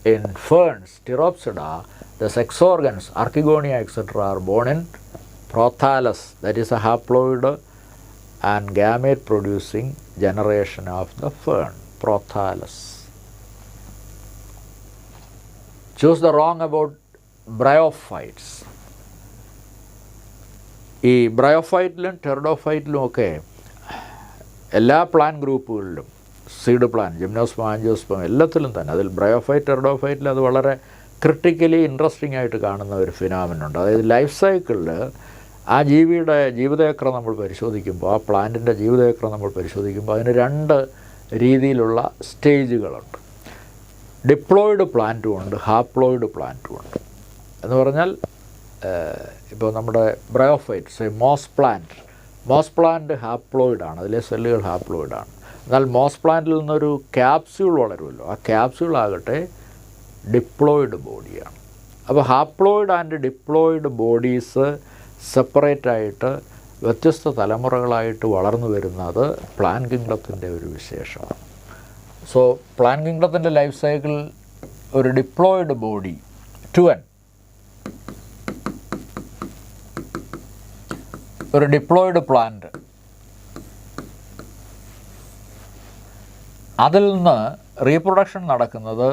in ferns, Pteropsida, the sex organs, Archegonia, etc., are born in prothallus, that is a haploid and gamete producing generation of the fern, prothallus. Choose the wrong about bryophytes. ഈ ബ്രയോഫൈറ്റിലും ടെറിഡോഫൈറ്റിലും ഒക്കെ എല്ലാ plan ഗ്രൂപ്പുകളിലും seed plan, ജിംനോസ്പം, ആൻജിയോസ്പം എല്ലാത്തിലും തന്നെ, അതിൽ bryophyte ടെറിഡോഫൈറ്റിൽ അത് വളരെ critically interesting ആയിട്ട് കാണുന്ന ഒരു ഫിനോമിനുണ്ട്. അതായത് ലൈഫ് സൈക്കിളിൽ ആ ജീവിയുടെ ജീവിതചക്രം നമ്മൾ പരിശോധിക്കുമ്പോൾ, ആ പ്ലാന്റിൻ്റെ ജീവിതചക്രം നമ്മൾ പരിശോധിക്കുമ്പോൾ അതിന് രണ്ട് രീതിയിലുള്ള സ്റ്റേജുകളുണ്ട്. ഡിപ്ലോയിഡ് പ്ലാന്റും ഉണ്ട്, ഹാപ്ലോയിഡ് പ്ലാന്റും ഉണ്ട്. എന്ന് പറഞ്ഞാൽ ഇപ്പോൾ നമ്മുടെ ബ്രയോഫൈറ്റ്സ്, മോസ് പ്ലാന്റ് ഹാപ്ലോയിഡാണ്, അതിലെ സെല്ലുകൾ ഹാപ്ലോയിഡാണ്. എന്നാൽ മോസ് പ്ലാന്റിൽ നിന്നൊരു ക്യാപ്സ്യൂൾ വളരുമല്ലോ, ആ ക്യാപ്സ്യൂളാകട്ടെ ഡിപ്ലോയിഡ് ബോഡിയാണ്. അപ്പോൾ ഹാപ്ലോയിഡ് ആൻഡ് ഡിപ്ലോയിഡ് ബോഡീസ് സെപ്പറേറ്റായിട്ട് വ്യത്യസ്ത തലമുറകളായിട്ട് വളർന്നു വരുന്നത് പ്ലാൻ കിങ്ഡത്തിൻ്റെ ഒരു വിശേഷമാണ്. സോ പ്ലാൻ കിങ്ഡത്തിൻ്റെ ലൈഫ് സൈക്കിൾ ഒരു ഡിപ്ലോയിഡ് ബോഡി, 2N, ഒരു ഡിപ്ലോയിഡ് പ്ലാന്റ്, അതിൽ നിന്ന് റീപ്രൊഡക്ഷൻ നടക്കുന്നത്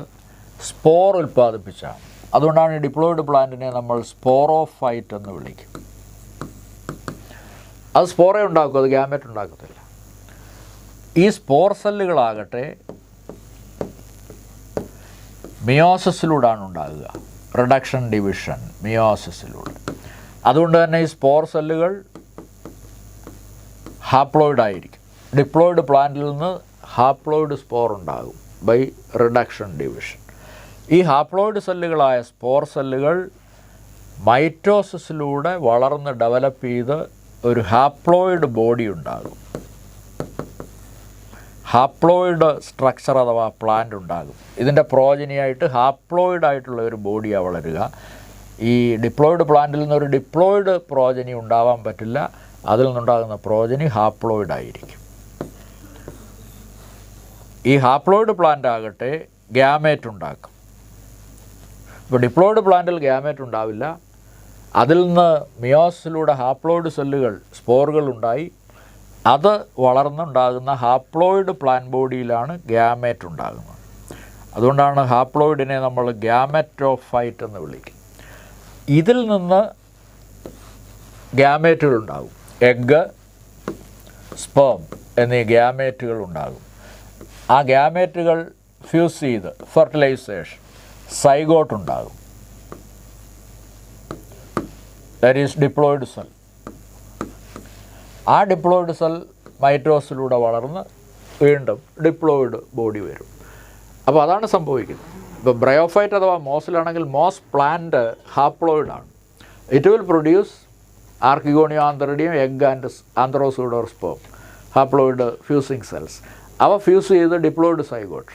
സ്പോർ ഉൽപ്പാദിപ്പിച്ചാണ്. അതുകൊണ്ടാണ് ഈ ഡിപ്ലോയിഡ് പ്ലാന്റിനെ നമ്മൾ സ്പോറോഫൈറ്റ് എന്ന് വിളിക്കും. അത് സ്പോറേ ഉണ്ടാക്കും, അത് ഗ്യാമറ്റ് ഉണ്ടാക്കത്തില്ല. ഈ സ്പോർ സെല്ലുകളാകട്ടെ മിയോസിസിലൂടെയാണ് ഉണ്ടാകുക, റിഡക്ഷൻ ഡിവിഷൻ മിയോസിസിലൂടെ. അതുകൊണ്ട് തന്നെ ഈ സ്പോർ സെല്ലുകൾ ഹാപ്ലോയിഡ് ആയിരിക്കും. ഡിപ്ലോയിഡ് പ്ലാന്റിൽ നിന്ന് ഹാപ്ലോയിഡ് സ്പോർ ഉണ്ടാകും ബൈ റിഡക്ഷൻ ഡിവിഷൻ. ഈ ഹാപ്ലോയിഡ് സെല്ലുകളായ സ്പോർ സെല്ലുകൾ മൈറ്റോസിസിലൂടെ വളർന്ന് ഡെവലപ്പ് ചെയ്ത് ഒരു ഹാപ്ലോയിഡ് ബോഡി ഉണ്ടാകും. ഹാപ്ലോയിഡ് സ്ട്രക്ചർ അഥവാ പ്ലാന്റ് ഉണ്ടാകും. ഇതിൻ്റെ പ്രോജനിയായിട്ട് ഹാപ്ലോയിഡ് ആയിട്ടുള്ള ഒരു ബോഡിയാണ് വളരുക. ഈ ഡിപ്ലോയിഡ് പ്ലാന്റിൽ നിന്നൊരു ഡിപ്ലോയിഡ് പ്രോജനി ഉണ്ടാവാൻ പറ്റില്ല, അതിൽ നിന്നുണ്ടാകുന്ന പ്രോജനി ഹാപ്ലോയിഡ് ആയിരിക്കും. ഈ ഹാപ്ലോയിഡ് പ്ലാന്റ് ആകട്ടെ ഗ്യാമേറ്റ് ഉണ്ടാക്കും. ഇപ്പോൾ ഡിപ്ലോയിഡ് പ്ലാന്റിൽ ഗ്യാമേറ്റ് ഉണ്ടാവില്ല, അതിൽ നിന്ന് മിയോസിലൂടെ ഹാപ്ലോയിഡ് സെല്ലുകൾ, സ്പോറുകൾ ഉണ്ടായി, അത് വളർന്നുണ്ടാകുന്ന ഹാപ്ലോയിഡ് പ്ലാൻ ബോഡിയിലാണ് ഗ്യാമേറ്റ് ഉണ്ടാകുന്നത്. അതുകൊണ്ടാണ് ഹാപ്ലോയിഡിനെ നമ്മൾ ഗ്യാമറ്റോഫൈറ്റ് എന്ന് വിളിക്കും. ഇതിൽ നിന്ന് ഗ്യാമേറ്റുകൾ ഉണ്ടാകും, എഗ്ഗ്, സ്പേം എന്നീ ഗ്യാമേറ്റുകൾ ഉണ്ടാകും. ആ ഗ്യാമേറ്റുകൾ ഫ്യൂസ് ചെയ്ത് ഫെർട്ടിലൈസേഷൻ, സൈഗോട്ട് ഉണ്ടാകും, ദാറ്റ് ഈസ് ഡിപ്ലോയിഡ് സെൽ. ആ ഡിപ്ലോയിഡ് സെൽ മൈറ്റോസിലൂടെ വളർന്ന് വീണ്ടും ഡിപ്ലോയിഡ് ബോഡി വരും. അപ്പോൾ അതാണ് സംഭവിക്കുന്നത്. ഇപ്പോൾ ബ്രയോഫൈറ്റ് അഥവാ മോസിലാണെങ്കിൽ മോസ് പ്ലാന്റ് ഹാപ്ലോയിഡാണ്. It will produce archegonium antheridium, egg and antherozoid sperm, haploid fusing cells. അവ ഫ്യൂസ് ചെയ്ത് ഡിപ്ലോയിഡ് സൈഗോട്ട്.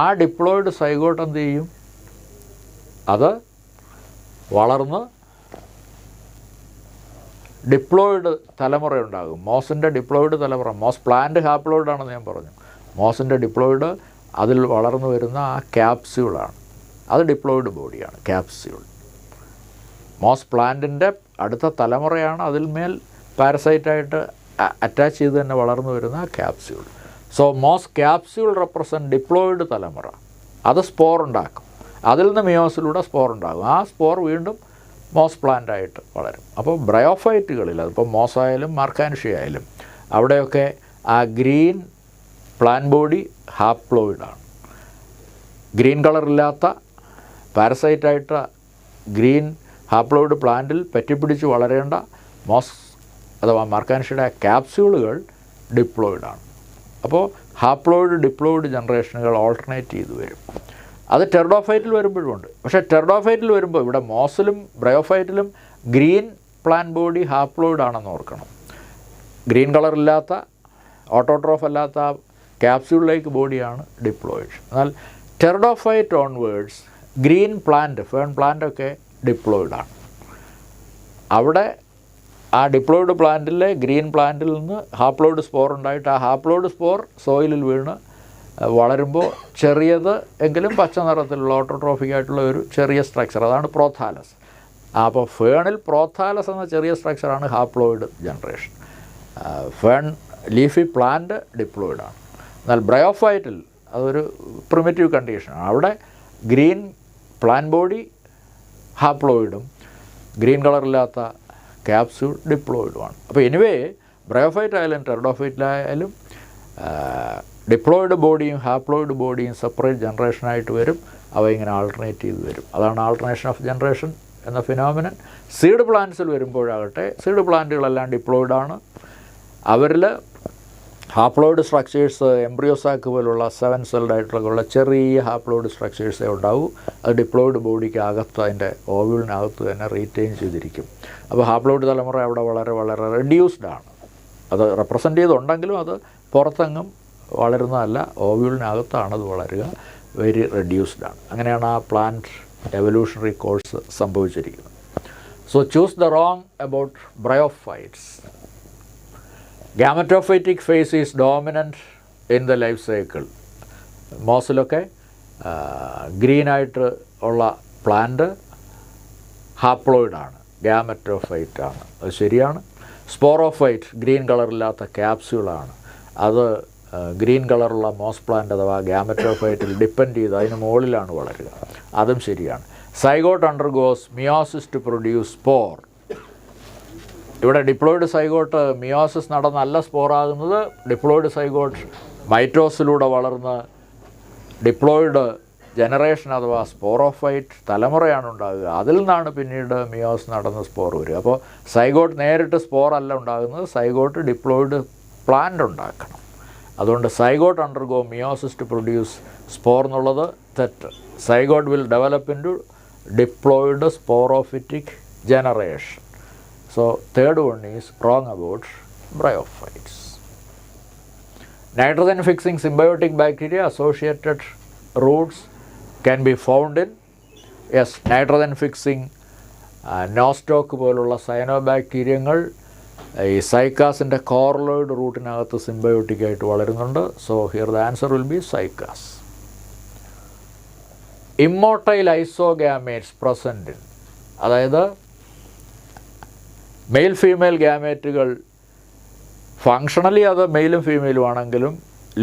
ആ ഡിപ്ലോയിഡ് സൈഗോട്ട് എന്ത് ചെയ്യും? അത് വളർന്ന് ഡിപ്ലോയിഡ് തലമുറ ഉണ്ടാകും. മോസിൻ്റെ ഡിപ്ലോയിഡ് തലമുറ. മോസ് പ്ലാന്റ് ഹാപ്ലോയിഡ് ആണെന്ന് ഞാൻ പറഞ്ഞു. മോസിൻ്റെ ഡിപ്ലോയിഡ്, അതിൽ വളർന്നു വരുന്ന ആ ക്യാപ്സ്യൂളാണ്, അത് ഡിപ്ലോയിഡ് ബോഡിയാണ്, ക്യാപ്സ്യൂൾ. മോസ് പ്ലാന്റിൻ്റെ അടുത്ത തലമുറയാണ് അതിൽ മേൽ പാരസൈറ്റായിട്ട് അറ്റാച്ച് ചെയ്ത് തന്നെ വളർന്നു വരുന്ന ആ capsule. So moss capsule represent diploid തലമുറ. അത് സ്പോർ ഉണ്ടാക്കും, അതിൽ നിന്ന് മിയോസിലൂടെ സ്പോർ ഉണ്ടാകും. ആ സ്പോർ വീണ്ടും മോസ് പ്ലാന്റായിട്ട് വളരും. അപ്പോൾ ബ്രയോഫൈറ്റുകളിൽ, അതിപ്പോൾ മോസായാലും മാർക്കാൻഷ്യ ആയാലും, അവിടെയൊക്കെ ആ ഗ്രീൻ പ്ലാൻ ബോഡി ഹാപ്ലോയിഡാണ്. ഗ്രീൻ കളറില്ലാത്ത പാരസൈറ്റായിട്ട് ഗ്രീൻ ഹാപ്ലോയിഡ് പ്ലാന്റിൽ പറ്റിപ്പിടിച്ച് വളരേണ്ട മോസ് അഥവാ മാർക്കാൻഷ്യയുടെ ക്യാപ്സ്യൂളുകൾ ഡിപ്ലോയിഡാണ്. അപ്പോൾ ഹാപ്ലോയിഡ് ഡിപ്ലോയിഡ് ജനറേഷനുകൾ ഓൾട്ടർനേറ്റ് ചെയ്ത് വരും. അത് ടെറിഡോഫൈറ്റിൽ വരുമ്പോഴുമുണ്ട്. പക്ഷേ ടെറിഡോഫൈറ്റിൽ വരുമ്പോൾ ഇവിടെ മോസിലും ബ്രയോഫൈറ്റിലും ഗ്രീൻ പ്ലാൻ ബോഡി ഹാപ്ലോയിഡ് ആണെന്ന് ഓർക്കണം. ഗ്രീൻ കളറില്ലാത്ത, ഓട്ടോട്രോഫ് അല്ലാത്ത ക്യാപ്സ്യൂളിലേക്ക് ബോഡിയാണ് ഡിപ്ലോയിഡ്. എന്നാൽ pteridophyte onwards green plant, fern പ്ലാന്റൊക്കെ ഡിപ്ലോയിഡാണ്. അവിടെ ആ ഡിപ്ലോയിഡ് പ്ലാന്റിലെ ഗ്രീൻ പ്ലാന്റിൽ നിന്ന് ഹാപ്ലോയിഡ് സ്പോർ ഉണ്ടായിട്ട് ആ ഹാപ്ലോയിഡ് സ്പോർ സോയിലിൽ വീണ് വളരുമ്പോൾ ചെറിയത് എങ്കിലും പച്ച നിറത്തിലുള്ള ഓട്ടോട്രോഫിക് ആയിട്ടുള്ള ഒരു ചെറിയ സ്ട്രക്ചർ, അതാണ് പ്രോഥാലസ്. അപ്പോൾ ഫേണിൽ പ്രോഥാലസ് എന്ന ചെറിയ സ്ട്രക്ചറാണ് haploid generation. Fern leafy plant ഡിപ്ലോയിഡാണ്. എന്നാൽ ബ്രയോഫൈറ്റിൽ അതൊരു പ്രിമിറ്റീവ് കണ്ടീഷനാണ്. അവിടെ ഗ്രീൻ പ്ലാന്റ് ബോഡി ഹാപ്ലോയിഡും ഗ്രീൻ കളറില്ലാത്ത ക്യാപ്സ്യൂൾ ഡിപ്ലോയിഡുമാണ്. അപ്പോൾ എനിവേ ബ്രയോഫൈറ്റ് ആയാലും ടെറഡോഫൈറ്റിലായാലും ഡിപ്ലോയിഡ് ബോഡിയും ഹാപ്ലോയിഡ് ബോഡിയും സെപ്പറേറ്റ് ജനറേഷനായിട്ട് വരും. അവ ഇങ്ങനെ ആൾട്ടർനേറ്റ് ചെയ്ത് വരും. അതാണ് ആൾട്ടർനേഷൻ ഓഫ് ജനറേഷൻ എന്ന ഫിനോമിനൻ. സീഡ് പ്ലാന്റ്സിൽ വരുമ്പോഴാകട്ടെ സീഡ് പ്ലാന്റുകളെല്ലാം ഡിപ്ലോയിഡാണ്. അവരിൽ ഹാപ്ലോയിഡ് സ്ട്രക്ചേഴ്സ് എംബ്രിയോസാക്ക് പോലുള്ള 7 സെൽഡ് ആയിട്ടുള്ള ചെറിയ ഹാപ്ലോയിഡ് സ്ട്രക്ചേഴ്സേ ഉണ്ടാവൂ. അത് ഡിപ്ലോയിഡ് ബോഡിക്ക് അകത്ത് അതിൻ്റെ ഓവ്യൂളിനകത്ത് തന്നെ റീറ്റെയിൻ ചെയ്തിരിക്കും. അപ്പോൾ ഹാപ്ലോയിഡ് തലമുറ അവിടെ വളരെ വളരെ റെഡ്യൂസ്ഡാണ്. അത് റെപ്രസെൻ്റ് ചെയ്തുണ്ടെങ്കിലും അത് പുറത്തെങ്ങും വളരുന്നതല്ല, ഓവ്യൂളിനകത്താണ് അത് വളരുക. വെരി റെഡ്യൂസ്ഡാണ്. അങ്ങനെയാണ് ആ പ്ലാന്റ് എവല്യൂഷണറി കോഴ്സ് സംഭവിച്ചിരിക്കുന്നത്. So choose the wrong about bryophytes. Gametophytic phase is dominant in the life cycle. മോസിലൊക്കെ ഗ്രീനായിട്ട് ഉള്ള പ്ലാന്റ് ഹാപ്ലോയിഡാണ്, ഗാമറ്റോഫൈറ്റാണ്. അത് ശരിയാണ്. സ്പോറോഫൈറ്റ് ഗ്രീൻ കളറില്ലാത്ത ക്യാപ്സ്യൂളാണ്. അത് ഗ്രീൻ കളറുള്ള മോസ് പ്ലാന്റ് അഥവാ ഗാമറ്റോഫൈറ്റിൽ ഡിപ്പെൻഡ് ചെയ്ത് അതിന് മുകളിലാണ് വളരുക. അതും ശരിയാണ്. Zygote undergoes meiosis to produce spore. ഇവിടെ ഡിപ്ലോയിഡ് സൈഗോട്ട് മിയോസിസ് നടന്നല്ല സ്പോറാകുന്നത്. ഡിപ്ലോയിഡ് സൈഗോട്ട് മൈറ്റോസിലൂടെ വളർന്ന് ഡിപ്ലോയിഡ് ജനറേഷൻ അഥവാ സ്പോറോഫൈറ്റ് തലമുറയാണ് ഉണ്ടാകുക. അതിൽ നിന്നാണ് പിന്നീട് മിയോസ് നടന്ന് സ്പോർ വരിക. അപ്പോൾ സൈഗോട്ട് നേരിട്ട് സ്പോറല്ല ഉണ്ടാകുന്നത്, സൈഗോട്ട് ഡിപ്ലോയിഡ് പ്ലാന്റ് ഉണ്ടാക്കണം. അതുകൊണ്ട് zygote undergo meiosis to produce spore എന്നുള്ളത് തെറ്റ്. Zygote will develop into diploid sporophytic generation. So third one is wrong about bryophytes. Nitrogen fixing symbiotic bacteria associated roots can be found in, yes, nitrogen fixing Nostoc പോലുള്ള സയനോബാക്ടീരിയങ്ങൾ ഈ സൈക്കാസിൻ്റെ coralloid റൂട്ടിനകത്ത് സിംബയോട്ടിക്കായിട്ട് വളരുന്നുണ്ട്. So here the answer will be Cycas. Immotile isogametes present in, അതായത് male female ഗാമേറ്റുകൾ functionally അത് മെയിലും ഫീമെയിലും ആണെങ്കിലും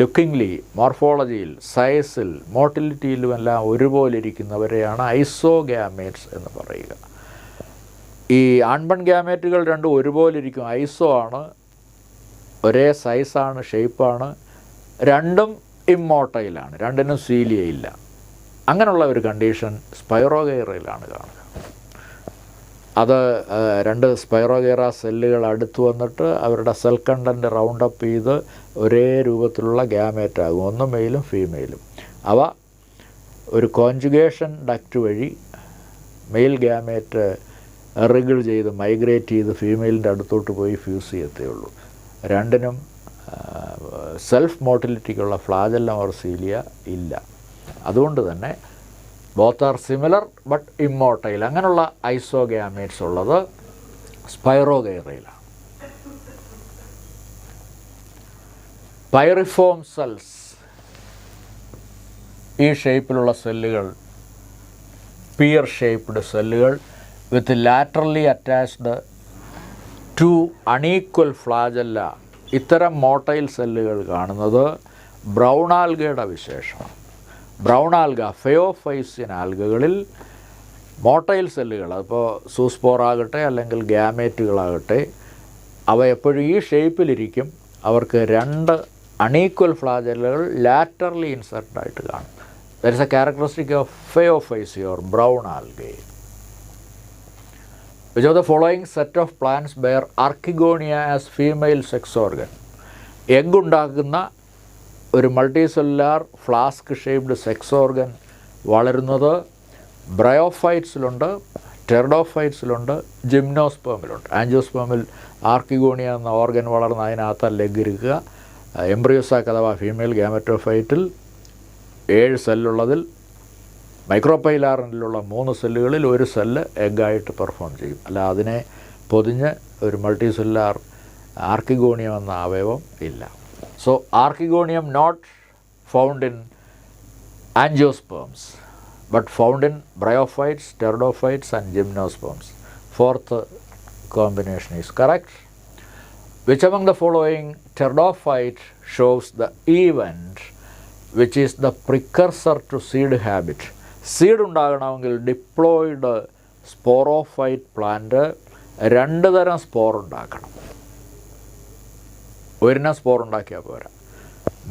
ലുക്കിംഗ്ലി, മോർഫോളജിയിൽ, സൈസിൽ, മോട്ടിലിറ്റിയിലുമെല്ലാം ഒരുപോലെ ഇരിക്കുന്നവരെയാണ് ഐസോഗാമേറ്റ്സ് എന്ന് പറയുക. ഈ ആൺപൺ ഗാമേറ്റുകൾ രണ്ടും ഒരുപോലെ ഇരിക്കും. ഐസോ ആണ്, ഒരേ സൈസാണ്, ഷേപ്പാണ്. രണ്ടും ഇമ്മോർട്ടൈലാണ്, രണ്ടിനും സീലിയയില്ല. അങ്ങനെയുള്ള ഒരു കണ്ടീഷൻ സ്പൈറോഗൈറയിലാണ് കാണുക. അത് രണ്ട് സ്പൈറോഗൈറ സെല്ലുകൾ അടുത്ത് വന്നിട്ട് അവരുടെ സെൽ കണ്ടൻറ്റ് റൗണ്ട് അപ്പ് ചെയ്ത് ഒരേ രൂപത്തിലുള്ള ഗാമേറ്റാകും, ഒന്ന് മെയിലും ഫീമെയിലും. അവ ഒരു കോൺജുഗേഷൻ ഡക്റ്റ് വഴി മെയിൽ ഗാമേറ്റ് റിഗിൾ ചെയ്ത് മൈഗ്രേറ്റ് ചെയ്ത് ഫീമെയിലിൻ്റെ അടുത്തോട്ട് പോയി ഫ്യൂസ് ചെയ്യത്തേ ഉള്ളൂ. രണ്ടിനും സെൽഫ് മോട്ടിലിറ്റിക്കുള്ള ഫ്ലാജെല്ലം ഓർ സീലിയ ഇല്ല. അതുകൊണ്ട് തന്നെ ബോത്ത് ആർ സിമിലർ ബട്ട് ഇമ്മോർട്ടൈൽ. അങ്ങനെയുള്ള ഐസോഗാമേറ്റ്സ് ഉള്ളത് സ്പൈറോഗൈറയിലാണ്. പൈറിഫോം സെൽസ്, ഈ ഷേപ്പിലുള്ള സെല്ലുകൾ, പിയർ ഷേപ്പ്ഡ് സെല്ലുകൾ വിത്ത് ലാറ്ററലി അറ്റാച്ച്ഡ് ടു അണീക്വൽ ഫ്ലാജല്ല, ഇത്തരം മോട്ടൈൽ സെല്ലുകൾ കാണുന്നത് ബ്രൗൺ ആൽഗയുടെ വിശേഷമാണ്. ബ്രൗൺ ആൽഗ, ഫെയോഫൈസിയൻ ആൽഗകളിൽ മോട്ടൈൽ സെല്ലുകൾ, അതിപ്പോൾ സൂസ്പോർ ആകട്ടെ അല്ലെങ്കിൽ ഗാമേറ്റുകളാകട്ടെ, അവ എപ്പോഴും ഈ ഷേപ്പിലിരിക്കും. അവർക്ക് രണ്ട് അണീക്വൽ ഫ്ലാജലുകൾ ലാറ്ററലി ഇൻസർട്ടഡ് ആയിട്ട് കാണും. That is a characteristic of Phaeophyceae or brown algae. Which of the following set of plants bear archegonia as female sex organ? Egg ഉണ്ടാക്കുന്ന ഒരു multi cellular flask shaped sex organ വളരുന്നത് ബ്രയോഫൈറ്റ്സിലുണ്ട്, ടെറഡോഫൈറ്റ്സിലുണ്ട്, ജിംനോസ്പേമിലുണ്ട്. ആൻജിയോസ്പേമിൽ archegonia എന്ന organ വളർന്ന് അതിനകത്ത് leg ഇരിക്കുക. Embryo sac അഥവാ female ഗാമറ്റോഫൈറ്റിൽ 7 സെല്ലുള്ളതിൽ മൈക്രോപൈലാറിലുള്ള 3 സെല്ലുകളിൽ ഒരു സെല്ല് എഗ്ഗായിട്ട് പെർഫോം ചെയ്യും. അല്ല അതിനെ പൊതിഞ്ഞ് ഒരു മൾട്ടി സെല്ലുലാർ ആർക്കിഗോണിയം എന്ന അവയവം ഇല്ല. So archegonium not found in angiosperms, but found in bryophytes, pteridophytes and gymnosperms. Fourth combination is correct. Which among the following pteridophyte shows the event which is the precursor to seed habit? Seed ഉണ്ടാകണമെങ്കിൽ diploid sporophyte plant 2 തരം spore ഉണ്ടാക്കണം. ഒരെണ്ണം spore ഉണ്ടാക്കിയാൽ പോരാ.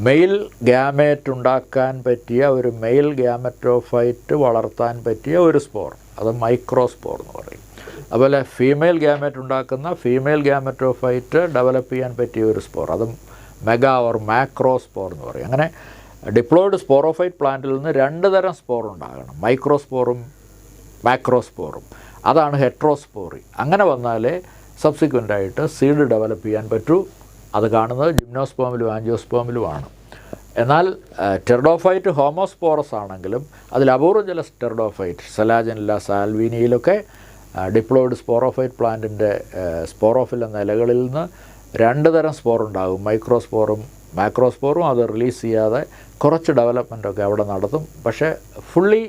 Mail gamete ഉണ്ടാക്കാൻ പറ്റിയ ഒരു mail gametophyte വളർത്താൻ പറ്റിയ ഒരു സ്പോർ, അത് മൈക്രോസ്പോർ എന്ന് പറയും. അതുപോലെ ഫീമെയിൽ ഗ്യാമേറ്റ് ഉണ്ടാക്കുന്ന ഫീമെയിൽ ഗ്യാമറ്റോഫൈറ്റ് ഡെവലപ്പ് ചെയ്യാൻ പറ്റിയ ഒരു സ്പോർ, അതും മെഗാ ഓർ മാക്രോസ്പോർ എന്ന് പറയും. അങ്ങനെ ഡിപ്ലോയിഡ് സ്പോറോഫൈറ്റ് പ്ലാന്റിൽ നിന്ന് 2 തരം സ്പോർ ഉണ്ടാകണം, മൈക്രോസ്പോറും മാക്രോസ്പോറും. അതാണ് ഹെട്രോസ്പോറി. അങ്ങനെ വന്നാലേ സബ്സിക്വൻ്റായിട്ട് സീഡ് ഡെവലപ്പ് ചെയ്യാൻ പറ്റൂ. അത് കാണുന്നത് ജിംനോസ്പോമിലും ആൻജിയോസ്പോമിലുമാണ്. എന്നാൽ ടെറിഡോഫൈറ്റ് ഹോമോസ്പോറസ് ആണെങ്കിലും അതിൽ അപൂർവം ചില ടെറിഡോഫൈറ്റ് സെലാജനില്ല, സാൽവീനിയിലൊക്കെ ഡിപ്ലോയിഡ് സ്പോറോഫൈറ്റ് പ്ലാന്റിൻ്റെ സ്പോറോഫിൽ എന്ന ഇലകളിൽ നിന്ന് 2 തരം സ്പോർ ഉണ്ടാകും, മൈക്രോസ്പോറും മാക്രോസ്പോറും. അത് റിലീസ് ചെയ്യാതെ കുറച്ച് ഡെവലപ്മെൻറ്റൊക്കെ അവിടെ നടത്തും. പക്ഷേ ഫുള്ളി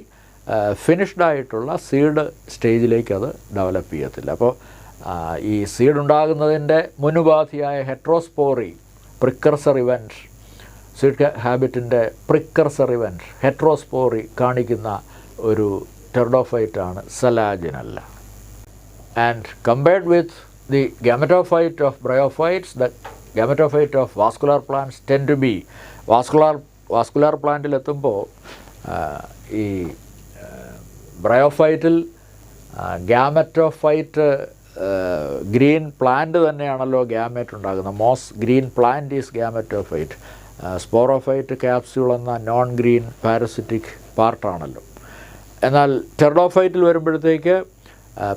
ഫിനിഷ്ഡ് ആയിട്ടുള്ള സീഡ് സ്റ്റേജിലേക്ക് അത് ഡെവലപ്പ് ചെയ്യത്തില്ല. അപ്പോൾ ഈ സീഡ് ഉണ്ടാകുന്നതിൻ്റെ മുനുപാധിയായ ഹെട്രോസ്പോറി പ്രിക്കർസർ ഇവൻറ്റ്, സീഡ് ഹാബിറ്റിൻ്റെ പ്രിക്കർസർ ഇവൻറ്റ് ഹെട്രോസ്പോറി കാണിക്കുന്ന ഒരു ടെറിഡോഫൈറ്റാണ് Selaginella. And compared with the gametophyte of bryophytes, the gametophyte of vascular plants tend to be vascular പ്ലാന്റിലെത്തുമ്പോൾ ഈ ബ്രയോഫൈറ്റിൽ ഗാമറ്റോഫൈറ്റ് ഗ്രീൻ പ്ലാന്റ് തന്നെയാണല്ലോ ഗ്യാമേറ്റ് ഉണ്ടാകുന്നത്. Moss green plant is gametophyte. Sporophyte capsule എന്ന non green parasitic പാർട്ടാണല്ലോ. എന്നാൽ ടെറിഡോഫൈറ്റിൽ വരുമ്പോഴത്തേക്ക്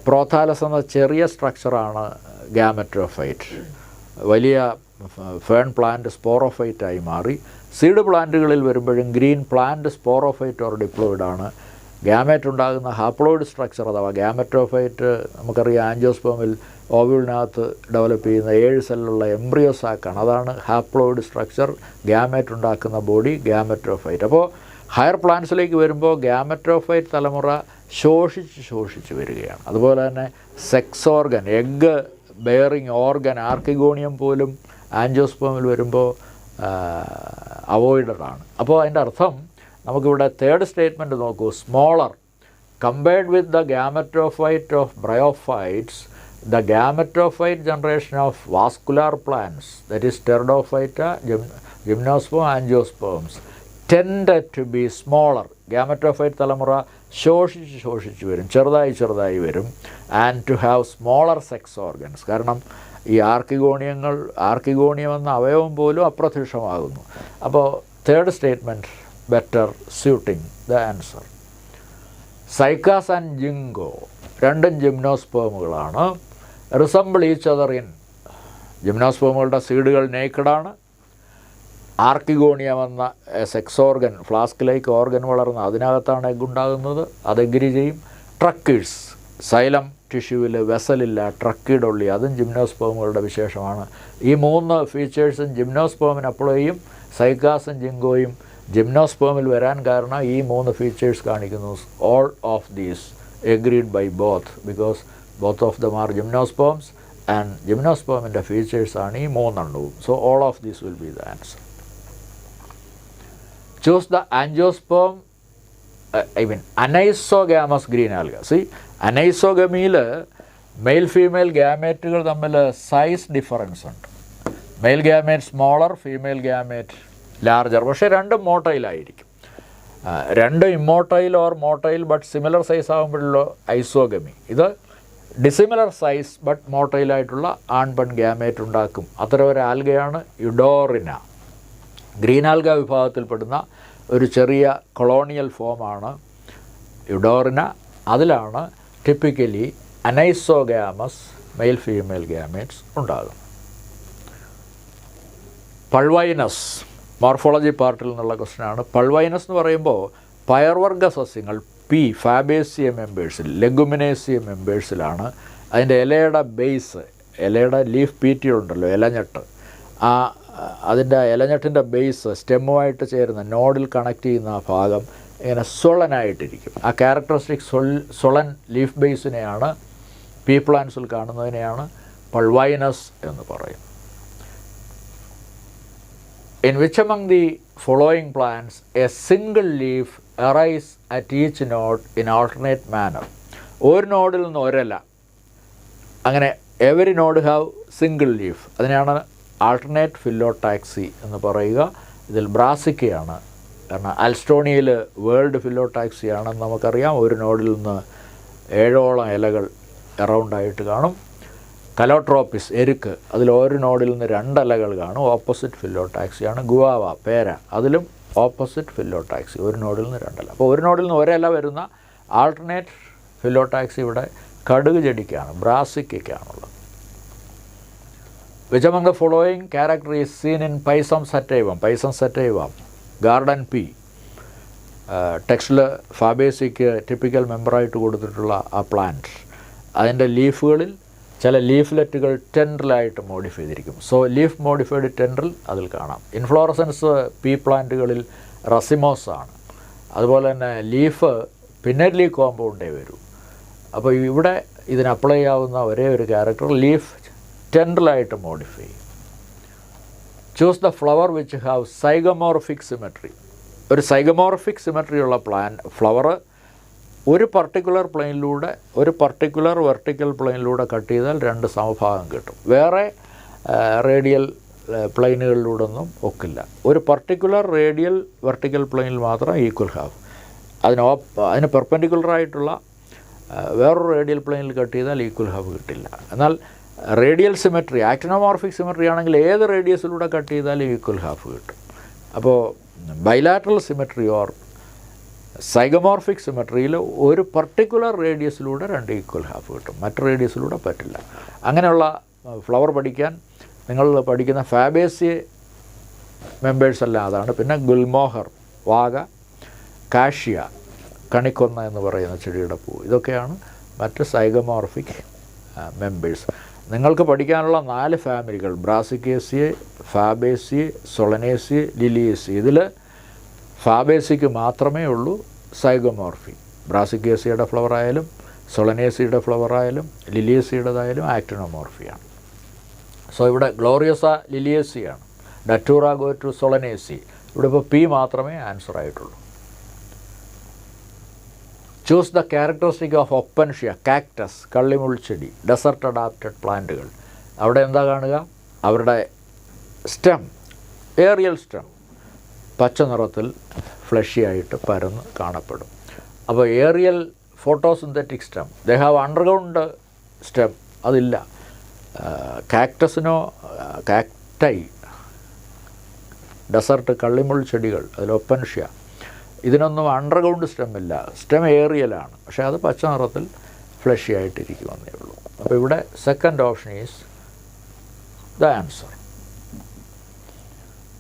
പ്രോഥാലസ് എന്ന ചെറിയ സ്ട്രക്ചറാണ് ഗാമറ്റോഫൈറ്റ്. വലിയ ഫേൺ പ്ലാന്റ് സ്പോറോഫൈറ്റായി മാറി. സീഡ് പ്ലാന്റുകളിൽ വരുമ്പോഴും green plant sporophyte or diploid ആണ്. ഗ്യാമേറ്റ് ഉണ്ടാകുന്ന ഹാപ്ലോയിഡ് സ്ട്രക്ചർ അഥവാ ഗ്യാമറ്റോഫൈറ്റ് നമുക്കറിയാം ആൻജിയോസ്പോമിൽ ഓവ്യൂളിനകത്ത് ഡെവലപ്പ് ചെയ്യുന്ന 7 സെല്ലുള്ള എംബ്രിയോ സാക്കാണ്. അതാണ് ഹാപ്ലോയിഡ് സ്ട്രക്ചർ. ഗ്യാമേറ്റ് ഉണ്ടാക്കുന്ന ബോഡി ഗാമറ്റോഫൈറ്റ്. അപ്പോൾ ഹയർ പ്ലാന്റ്സിലേക്ക് വരുമ്പോൾ ഗാമറ്റോഫൈറ്റ് തലമുറ ശോഷിച്ച് വരികയാണ്. അതുപോലെ തന്നെ sex organ, egg bearing organ, archegonium പോലും ആൻജിയോസ്പോമിൽ വരുമ്പോൾ അവോയ്ഡഡ് ആണ്. അപ്പോൾ അതിൻ്റെ അർത്ഥം നമുക്കിവിടെ തേർഡ് സ്റ്റേറ്റ്മെൻറ്റ് നോക്കൂ. Smaller compared with the gametophyte of bryophytes, the gametophyte generation of vascular plants, that is pteridophyta, gymnosperm, angiosperms, tended to be smaller. Gametophyte തലമുറ ശോഷിച്ച് വരും, ചെറുതായി വരും. And to have smaller sex organs. കാരണം ഈ archegonium എന്ന അവയവം പോലും അപ്രത്യക്ഷമാകുന്നു. അപ്പോൾ third statement better suiting the answer. Cycas and Ginkgo രണ്ടും ജിംനോസ്പേമുകളാണ്. റിസംബിൾ ഈച്ച് അതർ ഇൻ, ജിംനോസ്പേമുകളുടെ സീഡുകൾ നേക്കഡാണ്. ആർക്കിഗോണിയം എന്ന സെക്സ് ഓർഗൻ, ഫ്ലാസ്കിലേക്ക് ഓർഗൻ വളർന്ന് അതിനകത്താണ് എഗ് ഉണ്ടാകുന്നത്, അത് എഗ്രി ചെയ്യും. ട്രക്കീഡ്സ്, സൈലം ടിഷ്യൂവിൽ വെസലില്ല, ട്രക്കീഡ് ഉള്ളി, അതും ജിംനോസ്പേമുകളുടെ വിശേഷമാണ്. ഈ 3 ഫീച്ചേഴ്സും ജിംനോസ്പേമിന് അപ്ലൈ ചെയ്യും. സൈക്കാസും ജിങ്കോയും ജിംനോസ്പേമിൽ വരാൻ കാരണം ഈ 3 ഫീച്ചേഴ്സ് കാണിക്കുന്നു. All of these agreed by both, because both of them are gymnosperms and gymnospermന്റെ features ആണ് ഈ 3 എണ്ണവും. So all of these will be the answer. Choose the angiosperm, anisogamous green alga. See, അനൈസോഗമിയിൽ male female ഗ്യാമേറ്റുകൾ തമ്മിൽ size difference ഉണ്ട്. Male gamete smaller, female gamete larger. പക്ഷേ രണ്ടും മോട്ടൈലായിരിക്കും. 2 immotile or motile but similar size ആകുമ്പോഴല്ലോ isogamy. ഇത് dissimilar size but മോട്ടൈലായിട്ടുള്ള ആൺപെൺ ഗ്യാമേറ്റ് ഉണ്ടാക്കും. അത്തരം ഒരു ആൽഗയാണ് യുഡോറിന. ഗ്രീൻ ആൽഗ വിഭാഗത്തിൽപ്പെടുന്ന ഒരു ചെറിയ കൊളോണിയൽ ഫോമാണ് യുഡോറിന. അതിലാണ് ടിപ്പിക്കലി അനൈസോഗാമസ് മെയിൽ ഫീമെയിൽ ഗ്യാമേറ്റ്സ് ഉണ്ടാകും. പൾവൈനസ് മോർഫോളജി പാർട്ടിൽ നിന്നുള്ള ക്വസ്റ്റ്യനാണ്. പൾവൈനസ് എന്ന് പറയുമ്പോൾ പയർവർഗ സസ്യങ്ങൾ ഫാബേസിയ മെമ്പേഴ്സിൽ, ലെഗുമിനേസിയ മെമ്പേഴ്സിലാണ്. അതിൻ്റെ ഇലയുടെ ബേസ്, ഇലയുടെ ലീഫ് പീറ്റികളുണ്ടല്ലോ, ഇലഞ്ഞെട്ട്, ആ അതിൻ്റെ ഇലഞ്ഞെട്ടിൻ്റെ ബേസ് സ്റ്റെമ്മുമായിട്ട് ചേരുന്ന നോഡിൽ കണക്ട് ചെയ്യുന്ന ആ ഭാഗം ഇങ്ങനെ സൊളനായിട്ടിരിക്കും. ആ ക്യാരക്ടറിസ്റ്റിക് സൊളൻ ലീഫ് ബേസിനെയാണ് പീ പ്ലാന്റ്സിൽ കാണുന്നതിനെയാണ് പൾവൈനസ് എന്ന് പറയും. In which among the following plants a single leaf arise at each node in alternate manner? ഒരു നോഡിൽ നിന്ന് ഒരല, അങ്ങനെ every node have single leaf, അതിനെയാണ് ആൾട്ടർനേറ്റ് ഫില്ലോടാക്സി എന്ന് പറയുക. ഇതിൽ ബ്രാസിക്കയാണ്, കാരണം അൽസ്റ്റോണിയയിൽ വേൾഡ് ഫില്ലോടാക്സിയാണെന്ന് നമുക്കറിയാം. ഒരു നോഡിൽ നിന്ന് 7ഓളം ഇലകൾ എറൗണ്ടായിട്ട് കാണും. കലോട്രോപ്പിസ് എരുക്ക്, അതിൽ ഒരു നോഡിൽ നിന്ന് 2 ഇലകൾ കാണും, ഓപ്പോസിറ്റ് ഫില്ലോടാക്സിയാണ്. ഗുവാവ പേര, അതിലും ഓപ്പോസിറ്റ് ഫില്ലോടാക്സി, ഒരു നോഡിൽ നിന്ന് 2 ഇല. അപ്പോൾ ഒരു നോഡിൽ നിന്ന് ഒരില വരുന്ന ആൾട്ടർനേറ്റ് ഫില്ലോടാക്സി ഇവിടെ കടുക് ചെടിക്കാണ്, ബ്രാസിക്കയ്ക്കാണുള്ളത്. Which among the following character is seen in Pisum sativum? Pisum sativum, garden P. ടെക്സ്റ്റിൽ ഫാബേസിക്ക് ടിപ്പിക്കൽ മെമ്പറായിട്ട് കൊടുത്തിട്ടുള്ള ആ പ്ലാന്റ്, അതിൻ്റെ ലീഫുകളിൽ ചില ലീഫ്ലെറ്റുകൾ ടെൻഡ്രലായിട്ട് മോഡിഫൈ ചെയ്തിരിക്കും. സോ ലീഫ് മോഡിഫൈഡ് ടെൻഡ്രൽ അതിൽ കാണാം. ഇൻഫ്ലോറസൻസ് പീ പ്ലാന്റുകളിൽ റസിമോസ് ആണ്. അതുപോലെ തന്നെ ലീഫ് പിന്നർലി കോമ്പൗണ്ടേ വരൂ. അപ്പോൾ ഇവിടെ ഇതിന് അപ്ലൈ ചെയ്യാവുന്ന ഒരേ ഒരു ക്യാരക്ടർ ലീഫ് ടെൻഡ്രലായിട്ട് മോഡിഫൈ ചെയ്യും. Choose the flower which have zygomorphic symmetry. ഒരു സൈഗമോർഫിക് സിമെട്രി ഉള്ള ഫ്ലവർ ഒരു പർട്ടിക്കുലർ പ്ലെയിനിലൂടെ, ഒരു പർട്ടിക്കുലർ വെർട്ടിക്കൽ പ്ലെയിനിലൂടെ കട്ട് ചെയ്താൽ 2 സമഭാഗം കിട്ടും. വേറെ റേഡിയൽ പ്ലെയിനുകളിലൂടെ ഒന്നും ഒക്കില്ല. ഒരു പർട്ടിക്കുലർ റേഡിയൽ വെർട്ടിക്കൽ പ്ലെയിനിൽ മാത്രം ഈക്വൽ ഹാഫ്. അതിന് പെർപെൻഡിക്കുലറായിട്ടുള്ള വേറൊരു റേഡിയൽ പ്ലെയിനിൽ കട്ട് ചെയ്താൽ ഈക്വൽ ഹാഫ് കിട്ടില്ല. എന്നാൽ റേഡിയൽ സിമെട്രി, ആക്ടിനോമോർഫിക് സിമെട്രി ആണെങ്കിൽ ഏത് റേഡിയസിലൂടെ കട്ട് ചെയ്താലും ഈക്വൽ ഹാഫ് കിട്ടും. അപ്പോൾ ബൈലാറ്ററൽ സിമെട്രി ഓർ സൈഗമോർഫിക് സിമെട്രിയിൽ ഒരു പർട്ടിക്കുലർ റേഡിയസിലൂടെ 2 ഈക്വൽ ഹാഫ് കിട്ടും, മറ്റ് റേഡിയസിലൂടെ പറ്റില്ല. അങ്ങനെയുള്ള ഫ്ലവർ പഠിക്കാൻ നിങ്ങൾ പഠിക്കുന്ന ഫാബേസിയ മെമ്പേഴ്സ് എല്ലാം അതാണ്. പിന്നെ ഗുൽമോഹർ, വാഗ, കാഷ്യ, കണിക്കൊന്ന എന്ന് പറയുന്ന ചെടിയുടെ പൂ, ഇതൊക്കെയാണ് മറ്റ് സൈഗമോർഫിക് മെമ്പേഴ്സ്. നിങ്ങൾക്ക് പഠിക്കാനുള്ള 4 ഫാമിലികൾ ബ്രാസിക്കേസിയ, ഫാബേസിയ, സൊളനേസിയ, ലിലിയേസിയ. ഇതിൽ ഫാബേസിക്ക് മാത്രമേ ഉള്ളൂ സൈഗമോർഫി. ബ്രാസിക്കേസിയുടെ ഫ്ലവർ ആയാലും സൊളനേസിയുടെ ഫ്ലവർ ആയാലും ലിലിയേസിയുടേതായാലും ആക്ടിനോമോർഫിയാണ്. സോ ഇവിടെ ഗ്ലോറിയസ ലിലിയേസിയാണ്, ഡറ്റൂറ ഗോ ടു സൊളനേസി. ഇവിടെ ഇപ്പോൾ പി മാത്രമേ ആൻസർ ആയിട്ടുള്ളൂ. Choose the characteristic of Opuntia, cactus, കള്ളിമുൾച്ചെടി, ഡെസർട്ട് അഡാപ്റ്റഡ് പ്ലാന്റുകൾ. അവിടെ എന്താ കാണുക? അവരുടെ സ്റ്റെം, ഏറിയൽ സ്റ്റെം പച്ച നിറത്തിൽ ഫ്ലഷി ആയിട്ട് പരന്ന് കാണപ്പെടും. അപ്പോൾ Arial photosynthetic stem, they have underground stem, അതില്ല. കാക്ടസിനോ കാക്ടൈ, ഡെസർട്ട് കള്ളിമുൾ ചെടികൾ, അതിൽ ഒപ്പൻഷ്യ, ഇതിനൊന്നും അണ്ടർഗ്രൗണ്ട് സ്റ്റെം ഇല്ല, സ്റ്റെം ഏറിയലാണ്. പക്ഷേ അത് പച്ച നിറത്തിൽ ഫ്ലഷി ആയിട്ടിരിക്കുമെന്നേ ഉള്ളൂ. അപ്പോൾ ഇവിടെ second option is the answer.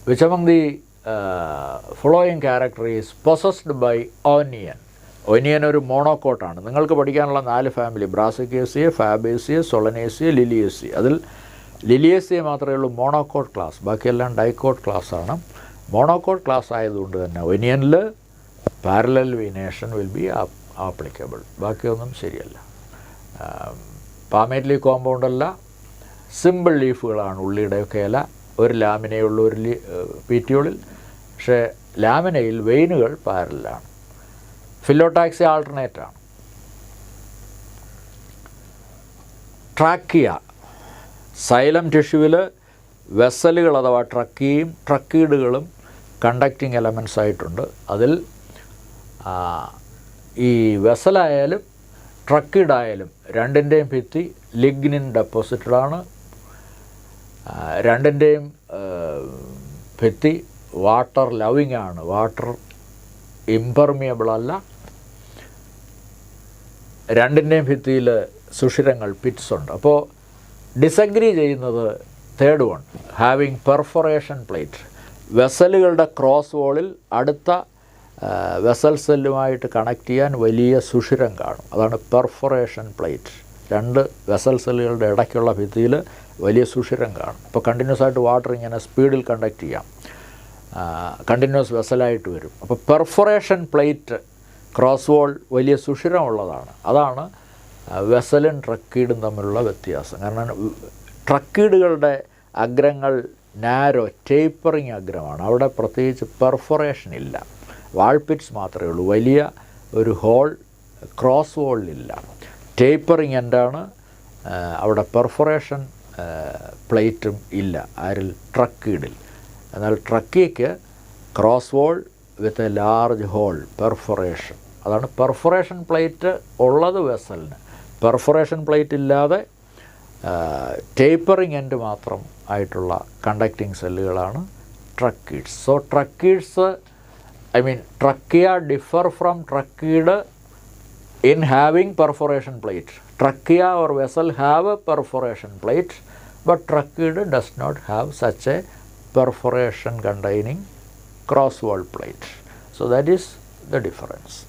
Which among the following character is possessed by onion? Onion ഒരു മോണോക്കോട്ടാണ്. നിങ്ങൾക്ക് പഠിക്കാനുള്ള 4 ഫാമിലി ബ്രാസിക്കേസിയ, ഫാബേസിയ, സൊളനേസിയ, ലിലിയേസിയ. അതിൽ ലിലിയേസിയ മാത്രമേ ഉള്ളൂ മോണോക്കോട്ട് ക്ലാസ്, ബാക്കിയെല്ലാം ഡൈക്കോട്ട് ക്ലാസ്സാണ്. മോണോക്കോട്ട് ക്ലാസ് ആയതുകൊണ്ട് തന്നെ ഒനിയനിൽ parallel venation will be applicable. ബാക്കിയൊന്നും ശരിയല്ല. പാമേറ്റ്ലി കോമ്പൗണ്ടല്ല, സിമ്പിൾ ലീഫുകളാണ് ഉള്ളിയുടെയൊക്കെ ഇല. ഒരു ലാമിനയുള്ള ഒരു പീറ്റിയോളിൽ, പക്ഷേ ലാമിനയിൽ വെയിനുകൾ പാരലാണ്. ഫില്ലോടാക്സി ആൾട്ടർനേറ്റാണ്. ട്രാക്കിയ, സൈലം ടിഷ്യൂവിൽ വെസലുകൾ അഥവാ ട്രക്കിയും ട്രക്കീഡുകളും കണ്ടക്റ്റിംഗ് എലമെൻറ്റ്സ് ആയിട്ടുണ്ട്. അതിൽ ഈ വെസലായാലും ട്രക്കീഡായാലും രണ്ടിൻ്റെയും ഭിത്തി ലിഗ്നിൻ ഡെപ്പോസിറ്റഡാണ്. രണ്ടിൻ്റെയും ഭിത്തി വാട്ടർ ലവിങ് ആണ്, വാട്ടർ ഇംപെർമിയബിൾ അല്ല. രണ്ടിൻ്റെയും ഭിത്തിയിൽ സുഷിരങ്ങൾ, പിറ്റ്സ് ഉണ്ട്. അപ്പോൾ ഡിസഗ്രി ചെയ്യുന്നത് third one, having perforation plate. വെസലുകളുടെ ക്രോസ് വോളിൽ അടുത്ത വെസൽ സെല്ലുമായിട്ട് കണക്ട് ചെയ്യാൻ വലിയ സുഷിരം കാണും, അതാണ് പെർഫൊറേഷൻ പ്ലേറ്റ്. 2 വെസൽ സെല്ലുകളുടെ ഇടയ്ക്കുള്ള ഭിത്തിയിൽ വലിയ സുഷിരം കാണും. അപ്പോൾ കണ്ടിന്യൂസ് ആയിട്ട് വാട്ടർ ഇങ്ങനെ സ്പീഡിൽ കണ്ടക്ട് ചെയ്യാം, കണ്ടിന്യൂസ് വെസലായിട്ട് വരും. അപ്പോൾ പെർഫൊറേഷൻ പ്ലേറ്റ് ക്രോസ് വോൾ വലിയ സുഷിരമുള്ളതാണ്. അതാണ് വെസലും ട്രക്കീഡും തമ്മിലുള്ള വ്യത്യാസം. കാരണം ട്രക്കീഡുകളുടെ അഗ്രങ്ങൾ നാരോ ടേപ്പറിങ് അഗ്രമാണ്. അവിടെ പ്രത്യേകിച്ച് പെർഫൊറേഷൻ ഇല്ല, വാൾപിറ്റ്സ് മാത്രമേ ഉള്ളൂ, വലിയ ഒരു ഹോൾ ക്രോസ് വോളിലില്ല. ടേപ്പറിങ് എൻഡാണ്, അവിടെ പെർഫൊറേഷൻ പ്ലേറ്റും ഇല്ല ആരിൽ, ട്രക്കീഡിൽ. എന്നാൽ ട്രക്കിക്ക് cross wall with a large hole, perforation. അതാണ് പെർഫൊറേഷൻ പ്ലേറ്റ് ഉള്ളത് വെസലിന്. പെർഫൊറേഷൻ പ്ലേറ്റ് ഇല്ലാതെ ടേപ്പറിങ് എൻഡ് മാത്രം ആയിട്ടുള്ള കണ്ടക്റ്റിംഗ് സെല്ലുകളാണ് tracheids. So tracheids, trachea differ from tracheid in having perforation plate. Trachea or vessel have a perforation plate, but trachea does not have such a perforation containing cross wall plate. So that is the difference.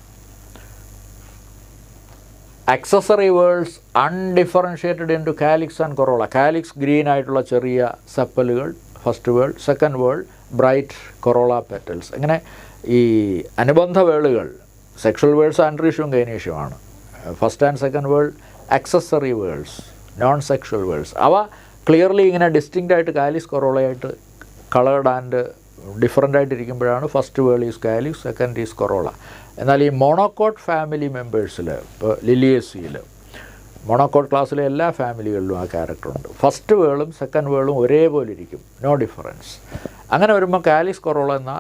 Accessory whorls undifferentiated into calyx and corolla. Calyx green ആയിട്ടുള്ള ചെറിയ സെപ്പലുകൾ first whorl, second whorl bright corolla petals. ഇങ്ങനെ ഈ അനുബന്ധ വേളുകൾ sexual whorls ആൻഡ്രീഷ്യവും ഗൈനീഷ്യവുമാണ്. First and second whorl accessory whorls, non sexual whorls. അവ ക്ലിയർലി ഇങ്ങനെ ഡിസ്റ്റിങ്ക്റ്റ് ആയിട്ട് കാലിക്സ് കൊറോളയായിട്ട് കളേർഡ് ആൻഡ് ഡിഫറൻ്റ് ആയിട്ടിരിക്കുമ്പോഴാണ് first whorl is calyx, second is corolla. എന്നാൽ ഈ മോണോക്കോട്ട് ഫാമിലി മെമ്പേഴ്സിൽ, ഇപ്പോൾ ലിലിയേസിയിൽ, മോണോക്കോട്ട് ക്ലാസ്സിലെ എല്ലാ ഫാമിലികളിലും ആ ക്യാരക്ടറുണ്ട്. ഫസ്റ്റ് വേളും സെക്കൻഡ് വേളും ഒരേപോലെ ഇരിക്കും, നോ ഡിഫറൻസ്. അങ്ങനെ വരുമ്പോൾ കാലിക്സ് കൊറോള എന്ന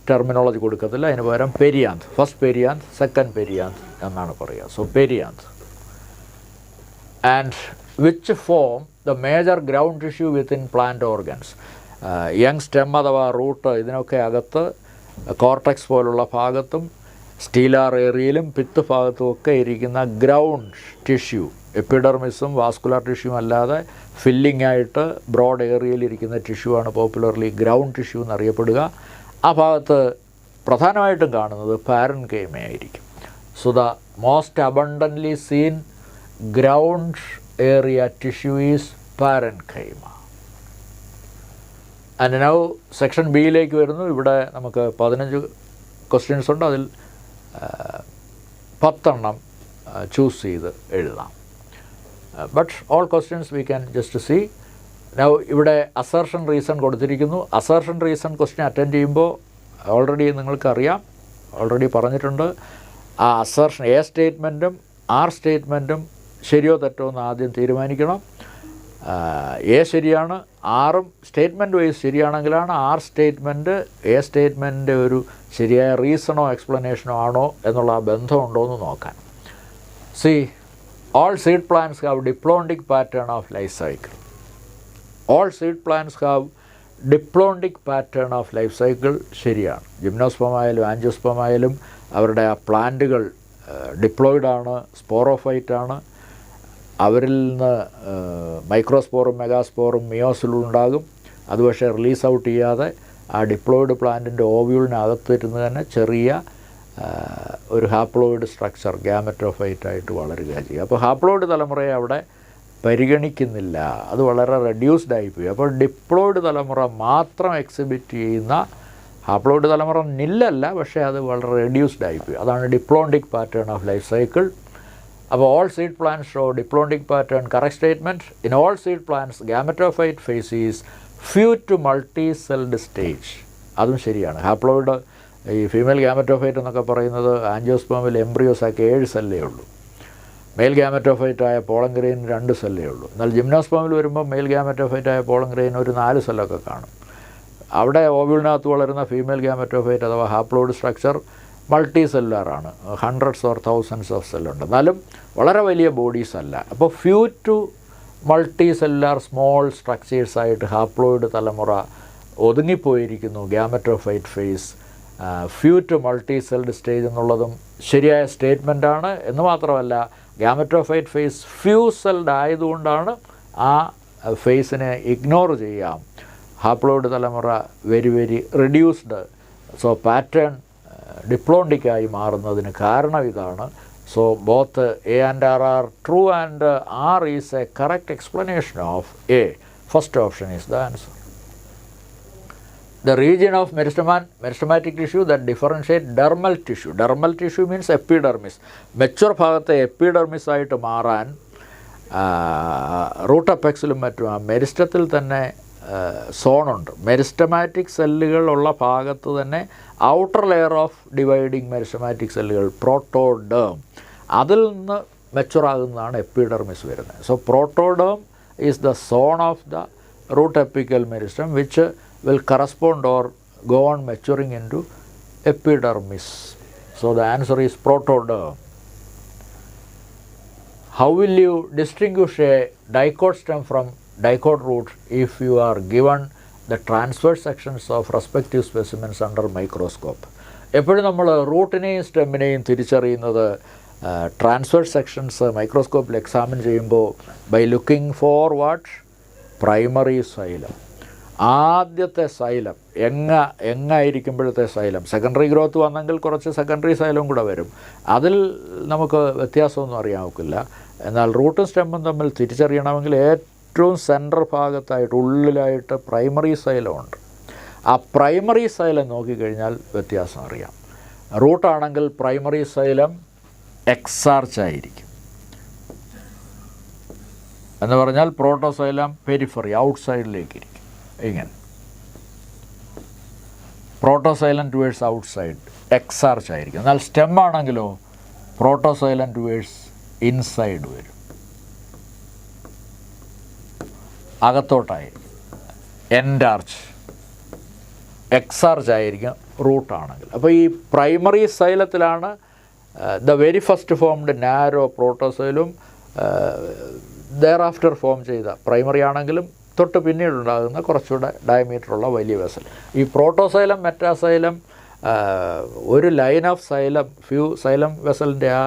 ടെർമിനോളജി കൊടുക്കത്തില്ല, അതിന് പകരം പെരിയാന്ത്, ഫസ്റ്റ് പെരിയാന്ത്, സെക്കൻഡ് പെരിയാന്ത് എന്നാണ് പറയുക. So perianth. And which form the major ground tissue within plant organs. Young stem അഥവാ റൂട്ട്, ഇതിനൊക്കെ അകത്ത് കോർട്ടെക്സ് പോലുള്ള ഭാഗത്തും സ്റ്റീലാർ ഏരിയയിലും പിത്ത് ഭാഗത്തും ഒക്കെ ഇരിക്കുന്ന ഗ്രൗണ്ട് ടിഷ്യൂ, എപ്പിഡെർമിസും വാസ്കുലർ ടിഷ്യൂ അല്ലാതെ ഫില്ലിംഗ് ആയിട്ട് ബ്രോഡ് ഏരിയയിൽ ഇരിക്കുന്ന ടിഷ്യൂ ആണ് പോപ്പുലർലി ഗ്രൗണ്ട് ടിഷ്യൂ എന്നറിയപ്പെടുക. ആ ഭാഗത്ത് പ്രധാനമായിട്ടും കാണുന്നത് പാരൻകൈമയായിരിക്കും. So the most abundantly seen ground area tissue is parenchyma. And now section ബിയിലേക്ക് വരുന്നു. ഇവിടെ നമുക്ക് 15 ക്വസ്റ്റ്യൻസ് ഉണ്ട്, അതിൽ 10 ചൂസ് ചെയ്ത് എഴുതാം. But all questions we can just see. Now ഇവിടെ അസർഷൻ റീസൺ കൊടുത്തിരിക്കുന്നു. അസർഷൻ റീസൺ ക്വസ്റ്റ്യൻ അറ്റൻഡ് ചെയ്യുമ്പോൾ ഓൾറെഡി നിങ്ങൾക്കറിയാം, ഓൾറെഡി പറഞ്ഞിട്ടുണ്ട്, ആ അസർഷൻ എ സ്റ്റേറ്റ്മെൻറ്റും ആർ സ്റ്റേറ്റ്മെൻറ്റും ശരിയോ തെറ്റോ എന്ന് ആദ്യം തീരുമാനിക്കണം. എ ശരിയാണ്, ആറും സ്റ്റേറ്റ്മെൻറ്റ് വൈസ് ശരിയാണെങ്കിലാണ് ആർ സ്റ്റേറ്റ്മെൻറ്റ് എ സ്റ്റേറ്റ്മെൻറ്റിൻ്റെ ഒരു ശരിയായ റീസണോ എക്സ്പ്ലനേഷനോ ആണോ എന്നുള്ള ആ ബന്ധമുണ്ടോ എന്ന് നോക്കാൻ. C, all seed plants have diplontic pattern of life cycle. All seed plants have diplontic pattern of life cycle ശരിയാണ്. ജിംനോസ്പം ആയാലും ആൻജിയോസ്പം ആയാലും അവരുടെ ആ പ്ലാന്റുകൾ ഡിപ്ലോയിഡാണ്, സ്പോറോഫൈറ്റാണ്. അവരിൽ നിന്ന് മൈക്രോസ്പോറും മെഗാസ്പോറും മിയോസിലുണ്ടാകും. അത് പക്ഷേ റിലീസ് ഔട്ട് ചെയ്യാതെ ആ ഡിപ്ലോയിഡ് പ്ലാന്റിൻ്റെ ഓവ്യൂളിനകത്തിരുന്ന് തന്നെ ചെറിയ ഒരു ഹാപ്ലോയിഡ് സ്ട്രക്ചർ ഗ്യാമറ്റോഫൈറ്റായിട്ട് വളരുക ചെയ്യുക. അപ്പോൾ ഹാപ്ലോയിഡ് തലമുറയെ അവിടെ പരിഗണിക്കുന്നില്ല, അത് വളരെ റെഡ്യൂസ്ഡ് ആയിപ്പോയി. അപ്പോൾ ഡിപ്ലോയിഡ് തലമുറ മാത്രം എക്സിബിറ്റ് ചെയ്യുന്ന, ഹാപ്ലോയിഡ് തലമുറ നില്ലല്ല, പക്ഷേ അത് വളരെ റെഡ്യൂസ്ഡ് ആയിപ്പോയി. അതാണ് diplontic pattern of life cycle. അപ്പോൾ all seed plants show diplontic pattern, correct statement. In all seed plants gametophyte phase is few to multi celled stage. അതും ശരിയാണ്. ഹാപ്ലോയിഡ് ഈ ഫീമെയിൽ ഗാമറ്റോഫൈറ്റ് എന്നൊക്കെ പറയുന്നത് ആൻജിയോസ്പേമിൽ എംബ്രിയോസാക്കി 7 സെല്ലേ ഉള്ളൂ. മെയിൽ ഗാമറ്റോഫൈറ്റായ പോളൻ ഗ്രെയിൻ 2 സെല്ലേ ഉള്ളൂ. എന്നാൽ ജിംനോസ്പേമിൽ വരുമ്പോൾ മെയിൽ ഗാമറ്റോഫൈറ്റായ പോളൻ ഗ്രെയിൻ ഒരു 4 സെല്ലൊക്കെ കാണും. അവിടെ ഓവ്യൂളിനകത്ത് വളരുന്ന ഫീമെയിൽ ഗാമറ്റോഫൈറ്റ് അഥവാ ഹാപ്ലോയിഡ് സ്ട്രക്ചർ മൾട്ടി സെല്ലുലാറാണ്, ഹൺഡ്രഡ്സ് ഓർ തൗസൻഡ്സ് ഓഫ് സെല്ലുണ്ട്, എന്നാലും വളരെ വലിയ ബോഡീസ് അല്ല. അപ്പോൾ few to multi cellular small സ്ട്രക്ചേഴ്സായിട്ട് ഹാപ്ലോയിഡ് തലമുറ ഒതുങ്ങിപ്പോയിരിക്കുന്നു gametophyte phase. Few to multi celled stage എന്നുള്ളതും ശരിയായ സ്റ്റേറ്റ്മെൻറ്റാണ്. എന്ന് മാത്രമല്ല, ഗാമറ്റോഫൈറ്റ് ഫേസ് ഫ്യൂ സെൽഡ് ആയതുകൊണ്ടാണ് ആ ഫേസിനെ ഇഗ്നോർ ചെയ്യാം. ഹാപ്ലോയിഡ് തലമുറ very very reduced. So pattern ഡിപ്ലോണ്ടിക്കായി മാറുന്നതിന് കാരണം ഇതാണ്. So both A and R are true, and R is a correct explanation of A. First option is the answer. The region of meristematic tissue that differentiate dermal tissue. Dermal tissue means epidermis. Mature ഭാഗത്തെ epidermis ആയിട്ട് മാറാൻ root അപ്പെക്സിലും മറ്റും മെരിസ്റ്റത്തിൽ തന്നെ സോണുണ്ട്. Meristematic സെല്ലുകൾ ഉള്ള ഭാഗത്ത് തന്നെ outer layer of dividing meristematic സെല്ലുകൾ പ്രോട്ടോഡേം, അതിൽ നിന്ന് മെച്ചുറാകുന്നതാണ് എപ്പിഡെർമിസ് വരുന്നത്. So protoderm is the zone of the root apical meristem which will correspond or go on maturing into epidermis. So the answer is protoderm. How will you distinguish a dicot stem from dicot root if you are given the transverse sections of respective specimens under microscope? എപ്പോഴും നമ്മൾ റൂട്ടിനെയും സ്റ്റെമ്മിനെയും തിരിച്ചറിയുന്നത് transverse sections മൈക്രോസ്കോപ്പിൽ examine ചെയ്യുമ്പോൾ by looking for what primary xylem. ആദ്യത്തെ xylem എങ്ങായിരിക്കുമ്പോഴത്തെ xylem. Secondary growth വന്നെങ്കിൽ കുറച്ച് സെക്കൻഡറി സൈലം കൂടെ വരും. അതിൽ നമുക്ക് വ്യത്യാസമൊന്നും അറിയാൻ ഒക്കില്ല. എന്നാൽ റൂട്ടും സ്റ്റെമ്മും തമ്മിൽ തിരിച്ചറിയണമെങ്കിൽ ഏറ്റവും സെൻറ്റർ ഭാഗത്തായിട്ട് ഉള്ളിലായിട്ട് പ്രൈമറി സൈലമുണ്ട്. ആ പ്രൈമറി സൈലം നോക്കിക്കഴിഞ്ഞാൽ വ്യത്യാസം അറിയാം. റൂട്ടാണെങ്കിൽ പ്രൈമറി സൈലം എക്സാർച്ചായിരിക്കും എന്ന് പറഞ്ഞാൽ പ്രോട്ടോസൈലം പെരിഫറി ഔട്ട്സൈഡിലേക്കിരിക്കും. ഇങ്ങനെ പ്രോട്ടോസൈലം ടുവേഴ്സ് ഔട്ട്സൈഡ് എക്സാർച്ച് ആയിരിക്കും. എന്നാൽ സ്റ്റെം ആണെങ്കിലോ പ്രോട്ടോസൈലം ടുവേഴ്സ് ഇൻസൈഡ് വരും, അകത്തോട്ടായി എൻഡാർച്ച് എക്സാർച്ച് ആയിരിക്കും റൂട്ടാണെങ്കിൽ. അപ്പോൾ ഈ പ്രൈമറി സൈലത്തിലാണ് the very first formed narrow പ്രോട്ടോസൈലും ദെയർ ആഫ്റ്റർ ഫോം ചെയ്ത പ്രൈമറി ആണെങ്കിലും തൊട്ട് പിന്നീടുണ്ടാകുന്ന കുറച്ചുകൂടെ ഡയമീറ്ററുള്ള വലിയ വെസൽ. ഈ പ്രോട്ടോസൈലം മെറ്റാസൈലം ഒരു ലൈൻ ഓഫ് സൈലം സൈലം വെസലിൻ്റെ ആ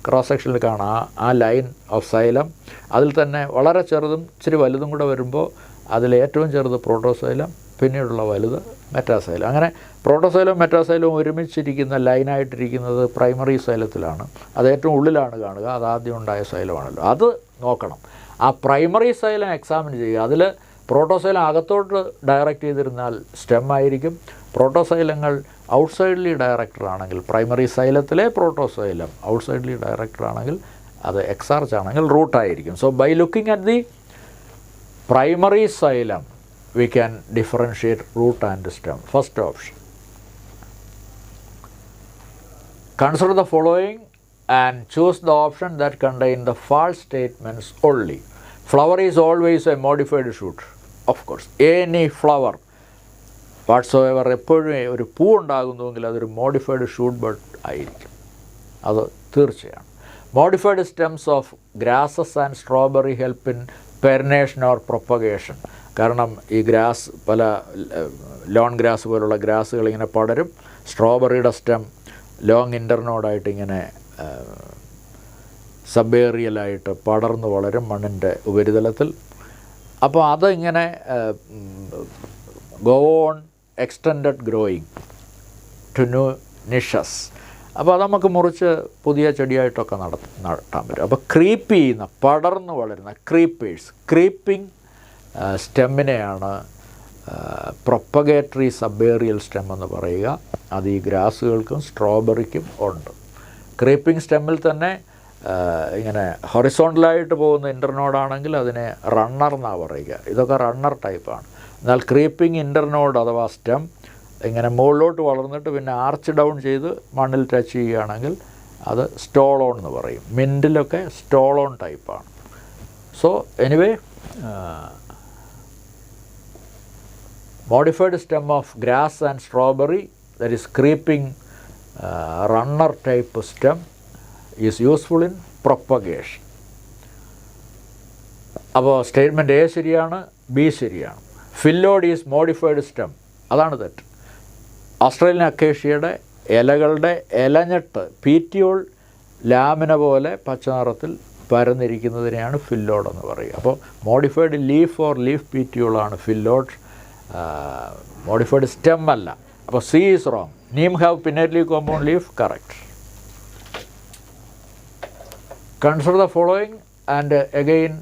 ക്രോസ് സെക്ഷനിൽ കാണാം. ആ ലൈൻ ഓഫ് സൈലം അതിൽ തന്നെ വളരെ ചെറുതും ഇച്ചിരി വലുതും കൂടെ വരുമ്പോൾ അതിലേറ്റവും ചെറുത് പ്രോട്ടോസൈലം, പിന്നീടുള്ള വലുത് മെറ്റാസൈലം. അങ്ങനെ പ്രോട്ടോസൈലവും മെറ്റാസൈലവും ഒരുമിച്ചിരിക്കുന്ന ലൈനായിട്ടിരിക്കുന്നത് പ്രൈമറി സൈലത്തിലാണ്. അത് ഏറ്റവും ഉള്ളിലാണ് കാണുക. അത് ആദ്യം ഉണ്ടായ സൈലമാണല്ലോ, അത് നോക്കണം. ആ പ്രൈമറി സൈലം എക്സാമിൻ ചെയ്യുക. അതിൽ പ്രോട്ടോസൈലം അകത്തോട്ട് ഡയറക്റ്റ് ചെയ്തിരുന്നാൽ സ്റ്റെം ആയിരിക്കും. പ്രോട്ടോസൈലങ്ങൾ ഔട്ട്സൈഡ്ലി ഡയറക്റ്റഡ് ആണെങ്കിൽ പ്രൈമറി സൈലത്തിലെ പ്രോട്ടോസൈലം ഔട്ട്സൈഡ്ലി ഡയറക്റ്റഡ് ആണെങ്കിൽ അത് എക്സാർച്ച് ആണെങ്കിൽ റൂട്ടായിരിക്കും. So by looking at the primary xylem we can differentiate root and stem. First option. Consider the following and choose the option that contain the false statements only. Flower is always a modified shoot. Of course, any flower whatsoever, എപ്പോഴും ഒരു പൂ ഉണ്ടാകുന്നുവെങ്കിൽ അതൊരു modified shoot bud ആയിരിക്കും. അത് തീർച്ചയാണ്. Modified stems of grasses and strawberry help in perennation or propagation. കാരണം ഈ grass പല ലോൺ ഗ്രാസ് പോലുള്ള ഗ്രാസുകൾ ഇങ്ങനെ പടരും. സ്ട്രോബെറിയുടെ സ്റ്റെം ലോങ് ഇൻ്റർനോഡായിട്ട് ഇങ്ങനെ സബേറിയലായിട്ട് പടർന്ന് വളരും മണ്ണിൻ്റെ ഉപരിതലത്തിൽ. അപ്പോൾ അതിങ്ങനെ go on extended growing to new niches. അപ്പോൾ അത് നമുക്ക് മുറിച്ച് പുതിയ ചെടിയായിട്ടൊക്കെ നട്ടാൻ പറ്റും. അപ്പോൾ ക്രീപ്പ് ചെയ്യുന്ന പടർന്ന് വളരുന്ന ക്രീപ്പിംഗ് സ്റ്റെമ്മിനെയാണ് പ്രൊപ്പഗേറ്ററി സബേറിയൽ സ്റ്റെം എന്ന് പറയുക. അത് ഈ ഗ്രാസുകൾക്കും സ്ട്രോബെറിക്കും ഉണ്ട്. ക്രീപ്പിംഗ് സ്റ്റെമ്മിൽ തന്നെ ഇങ്ങനെ ഹൊറിസോണ്ടലായിട്ട് പോകുന്ന ഇൻ്റർനോഡാണെങ്കിൽ അതിനെ റണ്ണർ എന്നാണ് പറയുക. ഇതൊക്കെ റണ്ണർ ടൈപ്പാണ്. എന്നാൽ ക്രീപ്പിംഗ് ഇൻ്റർനോഡ് അഥവാ സ്റ്റെം ഇങ്ങനെ മുകളിലോട്ട് വളർന്നിട്ട് പിന്നെ ആർച്ച് ഡൗൺ ചെയ്ത് മണ്ണിൽ ടച്ച് ചെയ്യുകയാണെങ്കിൽ അത് സ്റ്റോളോൺ എന്ന് പറയും. മിൻറ്റിലൊക്കെ സ്റ്റോളോൺ ടൈപ്പാണ്. So anyway modified stem of grass and strawberry, that is creeping runner type stem, is useful in propagation. അപ്പോൾ സ്റ്റേറ്റ്മെൻറ്റ് എ ശരിയാണ്, ബി ശരിയാണ്. ഫില്ലോഡ് ഈസ് മോഡിഫൈഡ് സ്റ്റെം, അതാണ് തെറ്റ്. ഓസ്ട്രേലിയൻ അക്കേഷ്യയുടെ ഇലകളുടെ ഇലഞ്ഞെട്ട് പീറ്റിയോൾ ലാമിന പോലെ പച്ച നിറത്തിൽ പരന്നിരിക്കുന്നതിനെയാണ് ഫില്ലോഡ് എന്ന് പറയുക. അപ്പോൾ മോഡിഫൈഡ് ലീഫ് ഓർ ലീഫ് പീറ്റിയോളാണ് ഫില്ലോഡ്, മോഡിഫൈഡ് സ്റ്റെം അല്ല. അപ്പോൾ C is wrong. Neem have pinnately compound leaf, correct. Consider the following and again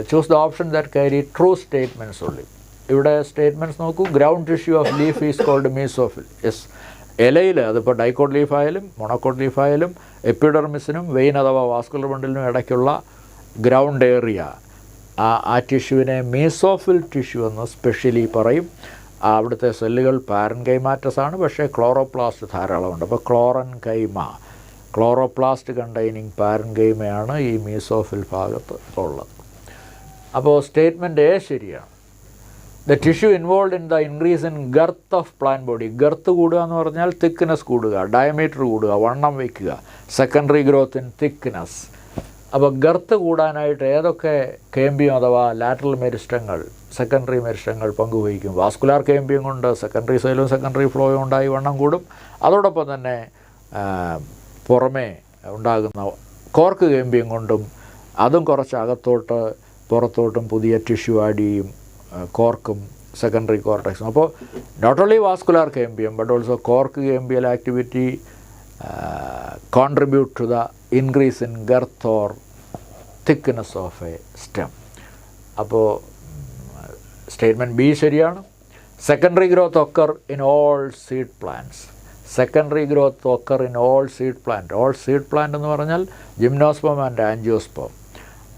choose the option that carry true statements ഉള്ളി. ഇവിടെ സ്റ്റേറ്റ്മെൻറ്റ്സ് നോക്കൂ. Ground tissue of leaf is called mesophyll. Yes, ഇലയിൽ അതിപ്പോൾ dicot ലീഫായാലും monocot ലീഫായാലും എപ്പിഡെർമിസിനും vein അഥവാ vascular ബണ്ടിലിനും ഇടയ്ക്കുള്ള ഗ്രൗണ്ട് ഏരിയ, ആ ടിഷ്യൂവിനെ മീസോഫിൽ ടിഷ്യൂ എന്ന് സ്പെഷ്യലി പറയും. അവിടുത്തെ സെല്ലുകൾ പാരൻകൈമാറ്റസ് ആണ്, പക്ഷേ ക്ലോറോപ്ലാസ്റ്റ് ധാരാളമുണ്ട്. അപ്പോൾ ക്ലോറോപ്ലാസ്റ്റ് കണ്ടെയ്നിങ് പാരൻകൈമയാണ് ഈ മീസോഫിൽ ഭാഗത്ത് ഉള്ളത്. അപ്പോൾ സ്റ്റേറ്റ്മെൻറ്റ് എ ശരിയാണ്. The tissue involve in the increase in girth of plant body. Girth കൂടുക എന്ന് പറഞ്ഞാൽ തിക്നെസ് കൂടുക, ഡയമീറ്റർ കൂടുക, വണ്ണം വയ്ക്കുക. Secondary growth in thickness. അപ്പോൾ ഗർത്ത് കൂടാനായിട്ട് ഏതൊക്കെ കേമ്പിയം അഥവാ ലാറ്ററൽ മെരിസ്റ്റങ്ങൾ, സെക്കൻഡറി മെരിസ്റ്റങ്ങൾ പങ്കുവഹിക്കും? വാസ്കുലാർ കേമ്പിയം കൊണ്ട് സെക്കൻഡറി സൈലും സെക്കൻഡറി ഫ്ലോയും ഉണ്ടായി വണ്ണം കൂടും. അതോടൊപ്പം തന്നെ പുറമേ ഉണ്ടാകുന്ന കോർക്ക് കേമ്പിയം കൊണ്ടും അതും കുറച്ച് അകത്തോട്ട് പുറത്തോട്ടും പുതിയ ടിഷ്യൂ ആഡ് ചെയ്യും, കോർക്കും സെക്കൻഡറി കോർട്ടക്സും. അപ്പോൾ not only vascular cambium but also cork cambial activity contribute to the increase in girth or thickness of a stem. അപ്പോൾ സ്റ്റേറ്റ്മെൻറ്റ് ബി ശരിയാണ്. Secondary growth occur in all seed plants. Secondary growth occur in all seed plant. All seed plant എന്ന് പറഞ്ഞാൽ ജിംനോസ്പം and ആൻജിയോസ്പം.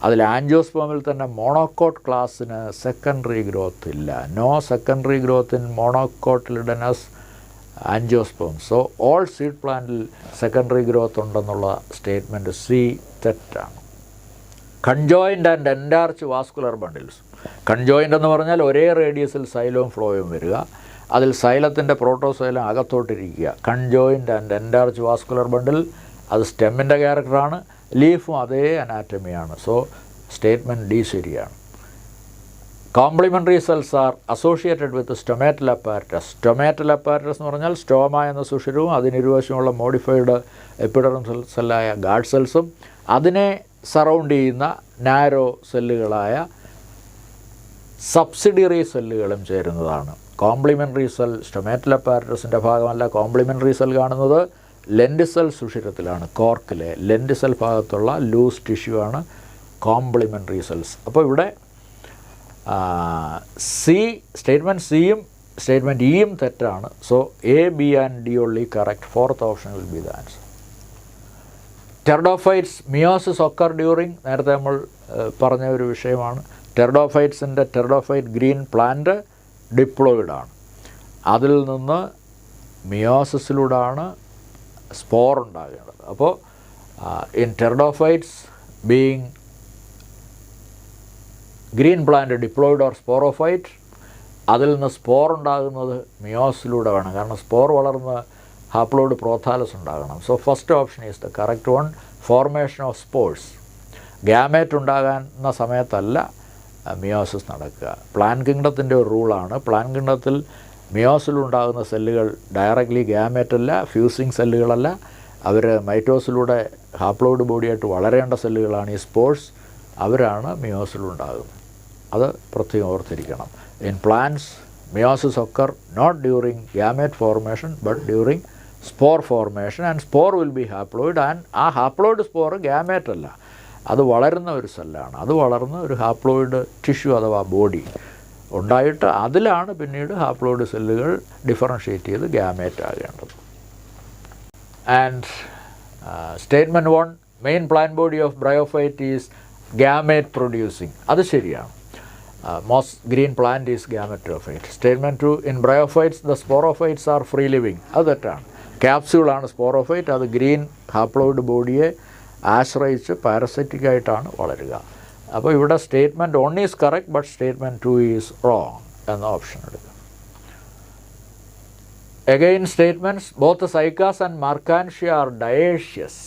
അതിൽ ആൻജിയോസ്പമിൽ തന്നെ monocot ക്ലാസ്സിന് secondary growth ഇല്ല. No secondary growth in monocotyledonous angiosperm. So all seed പ്ലാന്റിൽ secondary growth ഉണ്ടെന്നുള്ള statement C തെറ്റാണ്. Conjoint and endarch vascular bundles. Conjoint എന്ന് പറഞ്ഞാൽ ഒരേ റേഡിയസിൽ സൈലവും ഫ്ലോയും വരിക, അതിൽ സൈലത്തിൻ്റെ പ്രോട്ടോസൈലം അകത്തോട്ടിരിക്കുക. Conjoint and endarch vascular bundle അത് സ്റ്റെമ്മിൻ്റെ ക്യാരക്ടറാണ്, ലീഫും അതേ അനാറ്റമിയാണ്. സോ സ്റ്റേറ്റ്മെൻറ്റ് ഡി ശരിയാണ്. Complementary cells are associated with stomatal apparatus. Stomatal apparatus എന്ന് പറഞ്ഞാൽ സ്റ്റോമ എന്ന സുഷിരവും അതിനിരുവശമുള്ള മോഡിഫൈഡ് എപ്പിഡെർമൽ സെല്ലായ ഗാർഡ് സെൽസും അതിനെ സറൗണ്ട് ചെയ്യുന്ന നാരോ സെല്ലുകളായ സബ്സിഡിയറി സെല്ലുകളും ചേരുന്നതാണ്. കോംപ്ലിമെൻ്ററി സെൽ സ്റ്റൊമാറ്റൽ അപ്പാരറ്റസിൻ്റെ ഭാഗമല്ല. കോംപ്ലിമെൻ്ററി സെൽ കാണുന്നത് ലെൻഡിസെൽ സുഷിരത്തിലാണ്. കോർക്കിലെ ലെൻഡിസെൽ ഭാഗത്തുള്ള ലൂസ് ടിഷ്യൂ ആണ് കോംപ്ലിമെൻ്ററി സെൽസ്. അപ്പോൾ ഇവിടെ സി സ്റ്റേറ്റ്മെൻറ്റ് സിയും സ്റ്റേറ്റ്മെൻറ്റ് ഇയും തെറ്റാണ്. So A, B and D only correct. Fourth option will be the answer. Pteridophytes meiosis occur during. നേരത്തെ നമ്മൾ പറഞ്ഞ ഒരു വിഷയമാണ്. ടെർഡോഫൈറ്റ്സിൻ്റെ ടെർഡോഫൈറ്റ് ഗ്രീൻ പ്ലാന്റ് ഡിപ്ലോയിഡാണ്. അതിൽ നിന്ന് മിയോസിസിലൂടെയാണ് സ്പോർ ഉണ്ടാകേണ്ടത്. അപ്പോൾ in pteridophytes being green plant diploid or sporophyte, അതിൽ നിന്ന് സ്പോർ ഉണ്ടാകുന്നത് മിയോസിലൂടെ വേണം. കാരണം സ്പോർ വളർന്ന് ഹാപ്ലോയിഡ് പ്രോഥാലസ് ഉണ്ടാകണം. So first option is the correct one. Formation of spores. Gamete ഉണ്ടാകുന്ന സമയത്തല്ല മിയോസിസ് നടക്കുക. പ്ലാൻ കിങ്ഡത്തിൻ്റെ ഒരു റൂളാണ്. പ്ലാൻ കിങ്ഡത്തിൽ മിയോസിലുണ്ടാകുന്ന സെല്ലുകൾ ഡയറക്റ്റ്ലി ഗ്യാമേറ്റല്ല, ഫ്യൂസിങ് സെല്ലുകളല്ല. അവർ മൈറ്റോസിലൂടെ ഹാപ്ലോയിഡ് ബോഡിയായിട്ട് വളരേണ്ട സെല്ലുകളാണ് ഈ സ്പോർസ്. അവരാണ് മിയോസിലുണ്ടാകുന്നത്. അത് പ്രത്യേകം ഓർത്തിരിക്കണം. In plants meiosis occur not during gamete formation but during spore formation and spore will be haploid. And ആ ഹാപ്ലോയിഡ് സ്പോർ ഗ്യാമേറ്റ് അല്ല, അത് വളരുന്ന ഒരു സെല്ലാണ്. അത് വളർന്ന് ഒരു ഹാപ്ലോയിഡ് ടിഷ്യൂ അഥവാ ബോഡി ഉണ്ടായിട്ട് അതിലാണ് പിന്നീട് ഹാപ്ലോയിഡ് സെല്ലുകൾ ഡിഫറൻഷ്യേറ്റ് ചെയ്ത് ഗ്യാമേറ്റ് ആകേണ്ടത്. And statement 1, main plant body of bryophyte is gamete producing. അത് ശരിയാണ്. Most green plant is gametophyte. Statement 2, in bryophytes the sporophytes are free living. അത് തെറ്റാണ്. ക്യാപ്സ്യൂളാണ് സ്പോറോഫൈറ്റ്. അത് ഗ്രീൻ ഹാപ്ലോയിഡ് ബോഡിയെ ആശ്രയിച്ച് പാരസൈറ്റിക്കായിട്ടാണ് വളരുക. അപ്പോൾ ഇവിടെ statement 1 is correct but statement 2 is wrong എന്ന ഓപ്ഷൻ എടുക്കുക. Again statements both Cycas and Marchantia are dioecious.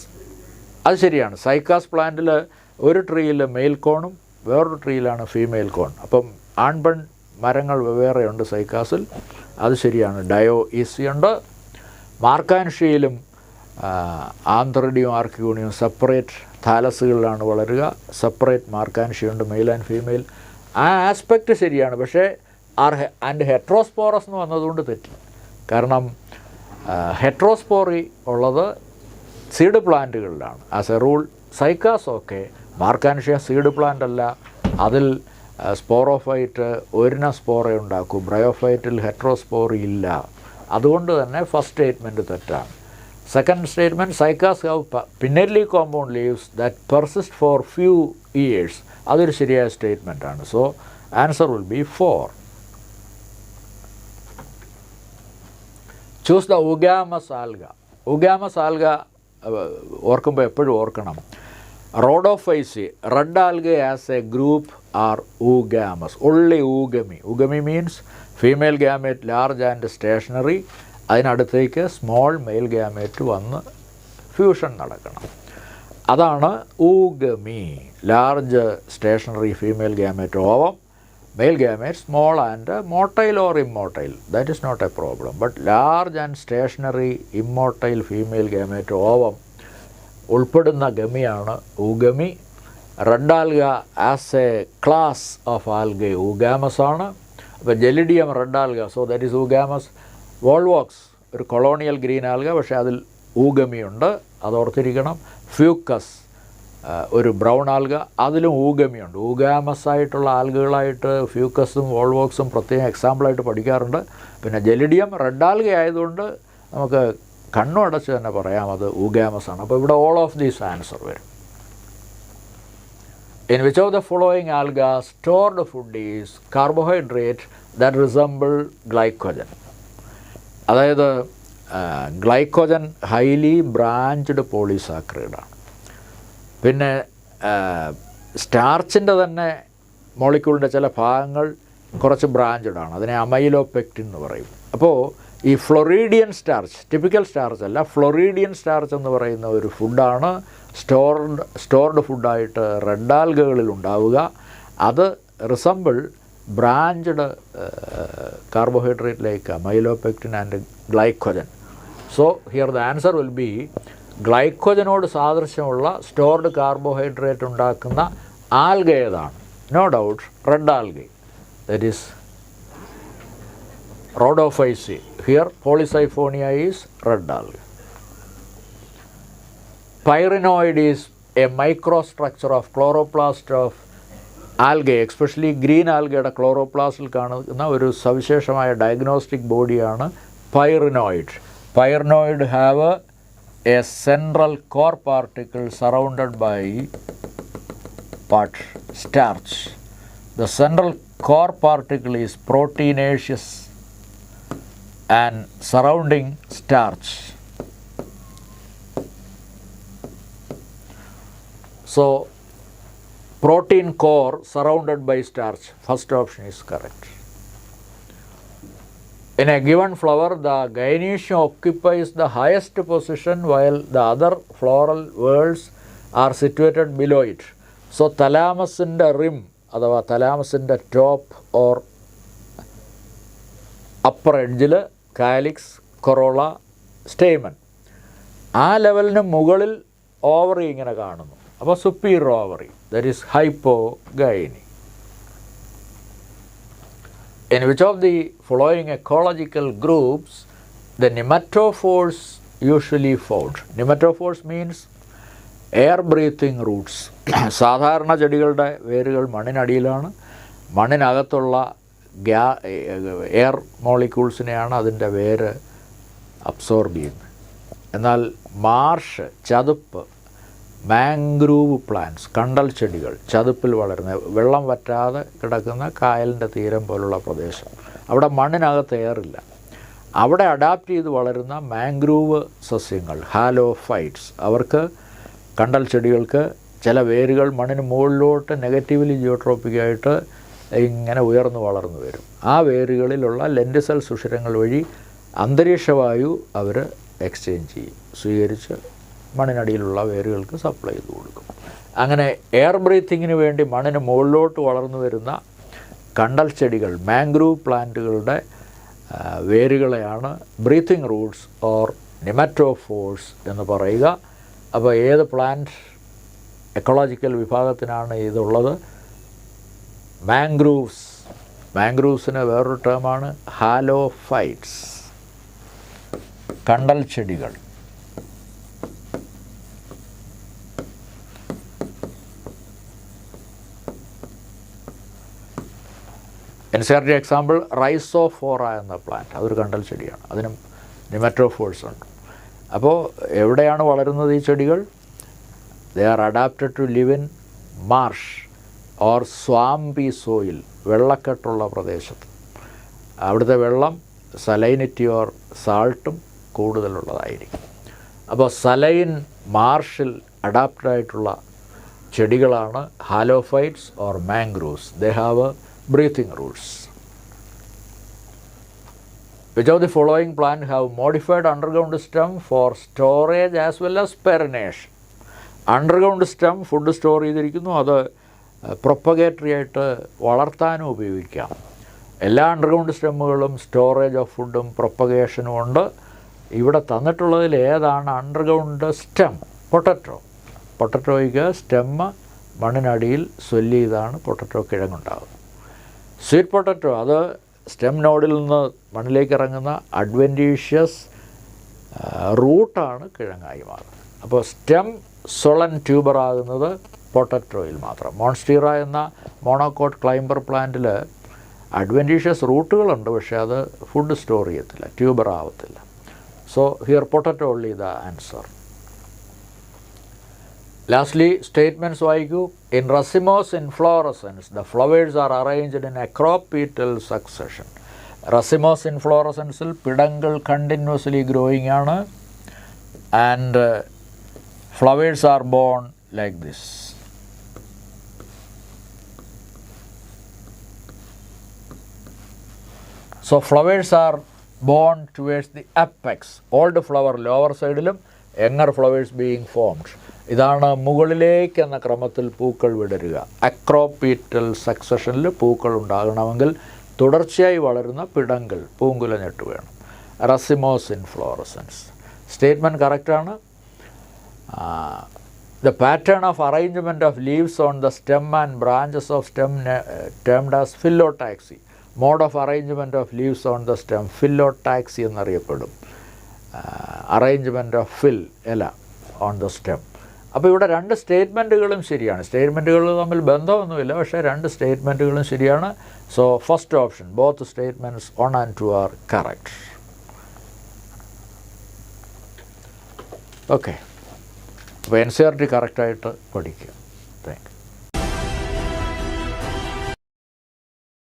അത് ശരിയാണ്. സൈക്കാസ് പ്ലാന്റിൽ ഒരു ട്രീയിൽ മെയിൽ കോണും വേറൊരു ട്രീയിലാണ് ഫീമെയിൽ കോൺ. അപ്പം ആൺപെൺ മരങ്ങൾ വെവ്വേറെയുണ്ട് സൈക്കാസിൽ. അത് ശരിയാണ്. ഡയോ ഈസിയുണ്ട്. മാർക്കാൻഷ്യയിലും ആന്ത്രഡിയും ആർക്കിഗോണിയും സെപ്പറേറ്റ് താലസുകളിലാണ് വളരുക. സെപ്പറേറ്റ് മാർക്കാൻഷ്യയുണ്ട്, മെയിൽ ആൻഡ് ഫീമെയിൽ. ആ ആസ്പെക്റ്റ് ശരിയാണ്. പക്ഷേ ആൻഡ് ഹെട്രോസ്പോറസ് എന്ന് വന്നതുകൊണ്ട് തെറ്റി. കാരണം ഹെട്രോസ്പോറി ഉള്ളത് സീഡ് പ്ലാന്റുകളിലാണ്. As a rule Cycas okay, Marchantia seed plant അല്ല, അതിൽ സ്പോറോഫൈറ്റ് ഒരിന സ്പോറ ഉണ്ടാക്കും, ബ്രയോഫൈറ്റിൽ ഹെട്രോസ്പോറി ഇല്ല. അതുകൊണ്ട് തന്നെ ഫസ്റ്റ് സ്റ്റേറ്റ്മെൻറ്റ് തെറ്റാണ്. Second statement, Cycas have pinnately compound leaves that persist for few years, അതൊരു ശരിയായ സ്റ്റേറ്റ്മെൻറ്റാണ്. So answer will be 4. Choose the oogamous alga. Oogamous alga ഓർക്കുമ്പോൾ എപ്പോഴും ഓർക്കണം, Rhodophyceae, red alga as a group are oogamous, only oogamy. Oogamy means female gamete large and stationary, അതിനടുത്തേക്ക് small male gamete വന്ന് fusion നടക്കണം. അതാണ് oogamy. Large stationary female gamete ovum, male gamete small and motile or immotile, that is not a problem. But large and stationary immotile female gamete ovum ഉൾപ്പെടുന്ന ഗമിയാണ് oogamy. Red alga as a class of alga oogamous ആണ്. അപ്പോൾ Gelidium red alga, so that is oogamous. Volvox ഒരു colonial green alga, പക്ഷേ അതിൽ ഊഗമിയുണ്ട്, അതോർത്തിരിക്കണം. Fucus ഒരു ബ്രൗൺ ആൽഗ, അതിലും ഊഗമിയുണ്ട്. ഊഗാമസ് ആയിട്ടുള്ള ആൽഗകളായിട്ട് ഫ്യൂക്കസും വോൾവോക്സും പ്രത്യേകം എക്സാമ്പിളായിട്ട് പഠിക്കാറുണ്ട്. പിന്നെ ജെലിഡിയം റെഡ് ആൽഗ ആയതുകൊണ്ട് നമുക്ക് കണ്ണും അടച്ച് തന്നെ പറയാം അത് ഊഗാമസ് ആണ്. അപ്പോൾ ഇവിടെ ഓൾ ഓഫ് ദീസ് ആൻസർ വരും. In which of the following alga stored food is carbohydrate that resemble glycogen? അതായത് ഗ്ലൈക്കോജൻ ഹൈലി ബ്രാഞ്ച്ഡ് പോളിസാക്കറൈഡാണ്. പിന്നെ സ്റ്റാർച്ചിൻ്റെ തന്നെ മോളിക്യൂളിൻ്റെ ചില ഭാഗങ്ങൾ കുറച്ച് ബ്രാഞ്ച്ഡ് ആണ്, അതിനെ അമൈലോപെക്റ്റിൻ എന്ന് പറയും. അപ്പോൾ ഈ ഫ്ലോറീഡിയൻ സ്റ്റാർച്ച്, ടിപ്പിക്കൽ സ്റ്റാർച്ച് അല്ല, ഫ്ലോറീഡിയൻ സ്റ്റാർച്ച് എന്ന് പറയുന്ന ഒരു ഫുഡാണ് സ്റ്റോർഡ് ഫുഡായിട്ട് റെഡ് ആൽഗകളിൽ ഉണ്ടാവുക. അത് resemble branched carbohydrate like amylopectin and glycogen. So here the answer will be ഗ്ലൈക്കോജനോട് സാദൃശ്യമുള്ള സ്റ്റോർഡ് കാർബോഹൈഡ്രേറ്റ് ഉണ്ടാക്കുന്ന ആൽഗ ഏതാണ്? No doubt red alga, that is Rhodophyceae. Here Polysiphonia is red alga. Pyrenoid is a microstructure of chloroplast of algae, especially green algae ക്ലോറോപ്ലാസ്റ്റിൽ കാണുന്ന ഒരു സവിശേഷമായ diagnostic ബോഡിയാണ് pyrenoid. Pyrenoid have a central core particle surrounded by starch. The central core particle is proteinaceous and surrounding starch. So, protein core surrounded by starch, first option is correct. In a given flower, the gynoecium occupies the highest position while the other floral whorls are situated below it. So, thalamusinte rim, അഥവാ thalamusinte top or upper edge, calyx, corolla, stamen, ആ ലെവലിന് മുകളിൽ ovary ഇങ്ങനെ കാണുന്നു. അപ്പോൾ superior ovary, that is hypogyny. In which of the following ecological groups the nematophores usually found? Nematophores means air breathing Roots. സാധാരണ ചെടികളുടെ വേരുകൾ മണ്ണിനടിയിലാണ്, മണ്ണിനകത്തുള്ള air മോളിക്യൂൾസിനെയാണ് അതിൻ്റെ വേര് അബ്സോർബ് ചെയ്യുന്നത്. എന്നാൽ മാർഷ്, ചതുപ്പ്, മാംഗ്രൂവ് പ്ലാന്റ്സ്, കണ്ടൽ ചെടികൾ, ചതുപ്പിൽ വളരുന്ന വെള്ളം വറ്റാതെ കിടക്കുന്ന കായലിൻ്റെ തീരം പോലുള്ള പ്രദേശം, അവിടെ മണ്ണിനകത്ത് എയറില്ല. അവിടെ അഡാപ്റ്റ് ചെയ്ത് വളരുന്ന മാംഗ്രൂവ് സസ്യങ്ങൾ, ഹാലോഫൈറ്റ്സ്, അവർക്ക് കണ്ടൽ ചെടികൾക്ക് ചില വേരുകൾ മണ്ണിന് മുകളിലോട്ട് നെഗറ്റീവ്ലി ജിയോട്രോപ്പിക്കായിട്ട് ഇങ്ങനെ ഉയർന്നു വളർന്നു വരും. ആ വേരുകളിലുള്ള ലെൻറ്റിസൽ സുഷിരങ്ങൾ വഴി അന്തരീക്ഷവായു അവർ എക്സ്ചേഞ്ച് ചെയ്യും, സ്വീകരിച്ച് മണ്ണിനടിയിലുള്ള വേരുകൾക്ക് സപ്ലൈ ചെയ്ത് കൊടുക്കും. അങ്ങനെ എയർ ബ്രീത്തിങ്ങിന് വേണ്ടി മണ്ണിന് മുകളിലോട്ട് വളർന്നു വരുന്ന കണ്ടൽ ചെടികൾ, മാംഗ്രൂവ് പ്ലാന്റുകളുടെ വേരുകളെയാണ് ബ്രീത്തിങ് റൂട്ട്സ് ഓർ നെമറ്റോഫോഴ്സ് എന്ന് പറയുക. അപ്പോൾ ഏത് പ്ലാന്റ് എക്കോളജിക്കൽ വിഭാഗത്തിനാണ് ഇതുള്ളത്? മാംഗ്രൂവ്സ്. മാംഗ്രൂവ്സിന് വേറൊരു ടേമാണ് ഹാലോഫൈറ്റ്സ്, കണ്ടൽ ചെടികൾ. NCERT എക്സാമ്പിൾ റൈസോഫോറ എന്ന പ്ലാന്റ്, അതൊരു കണ്ടൽ ചെടിയാണ്, അതിനും നിമറ്റോഫോഴ്സ് ഉണ്ട്. അപ്പോൾ എവിടെയാണ് വളരുന്നത് ഈ ചെടികൾ? They are adapted to live in marsh or swampy soil, വെള്ളക്കെട്ടുള്ള പ്രദേശത്ത്. അവിടുത്തെ വെള്ളം സലൈനിറ്റി ഓർ സാൾട്ടും കൂടുതലുള്ളതായിരിക്കും. അപ്പോൾ സലൈൻ മാർഷിൽ അഡാപ്റ്റഡായിട്ടുള്ള ചെടികളാണ് halophytes or mangroves. They have breathing roots. Which of the following plant have modified underground stem for storage as well as perenniation? Underground stem food store ചെയ്തിരിക്കുന്നു, അത് പ്രൊപ്പഗേറ്ററി ആയിട്ട് വളർത്താനും ഉപയോഗിക്കാം. എല്ലാ അണ്ടർഗ്രൗണ്ട് സ്റ്റെമ്മുകളും സ്റ്റോറേജ് ഓഫ് ഫുഡും പ്രൊപ്പഗേഷനും ഉണ്ട്. ഇവിടെ തന്നിട്ടുള്ളതിൽ ഏതാണ് അണ്ടർഗ്രൗണ്ട് സ്റ്റെം? പൊട്ടറ്റോയ്ക്ക് സ്റ്റെമ്മ് മണ്ണിനടിയിൽ സ്വെല്ല് ചെയ്താണ് പൊട്ടറ്റോ കിഴങ്ങുണ്ടാകുന്നത്. സ്വീറ്റ് പൊട്ടറ്റോ അത് സ്റ്റെം നോഡിൽ നിന്ന് മണ്ണിലേക്ക് ഇറങ്ങുന്ന അഡ്വൻറ്റീഷ്യസ് റൂട്ടാണ് കിഴങ്ങായി മാറുന്നത്. അപ്പോൾ സ്റ്റെം സൊളൻ ട്യൂബർ ആകുന്നത് പൊട്ടറ്റോയിൽ മാത്രം. മോൺസ്റ്റീറ എന്ന മോണോകോട്ട് ക്ലൈംബർ പ്ലാന്റിൽ അഡ്വൻറ്റീഷ്യസ് റൂട്ടുകളുണ്ട്, പക്ഷേ അത് ഫുഡ് സ്റ്റോർ ചെയ്യത്തില്ല, ട്യൂബർ ആവത്തില്ല. So here potato only the answer. Lastly statements വായിക്കൂ. In racemose inflorescence the flowers are arranged in acropetal succession. Racemose ഇൻഫ്ലോറസൻസിൽ പിടങ്ങൾ കണ്ടിന്യൂസ്ലി ഗ്രോയിങ് ആണ്. And flowers are borne like this. So flowers are born towards the apex. Old flower lower സൈഡിലും younger flowers being formed. ഇതാണ് മുകളിലേക്ക് എന്ന ക്രമത്തിൽ പൂക്കൾ വിടരുക. അക്രോപീറ്റൽ സക്സഷനിൽ പൂക്കൾ ഉണ്ടാകണമെങ്കിൽ തുടർച്ചയായി വളരുന്ന പിടങ്ങൾ പൂങ്കുലഞ്ഞിട്ട് വേണം. റസിമോസ് ഇൻഫ്ലോറസൻസ്. സ്റ്റേറ്റ്മെൻറ്റ് കറക്റ്റാണ്. The pattern of arrangement of leaves on the stem and branches of stem termed as phyllotaxy. Mode of arrangement of leaves on the stem phyllotaxy എന്നറിയപ്പെടും. അറേഞ്ച്മെൻറ്റ് ഓഫ് ഫിൽ ഇല ഓൺ ദ സ്റ്റെം. അപ്പോൾ ഇവിടെ രണ്ട് സ്റ്റേറ്റ്മെൻറ്റുകളും ശരിയാണ്. സ്റ്റേറ്റ്മെൻറ്റുകൾ തമ്മിൽ ബന്ധമൊന്നുമില്ല, പക്ഷേ രണ്ട് സ്റ്റേറ്റ്മെൻറ്റുകളും ശരിയാണ്. So first option, both statements 1 and 2 are correct. Okay, അപ്പോൾ NCERT കറക്റ്റായിട്ട് പഠിക്കുക.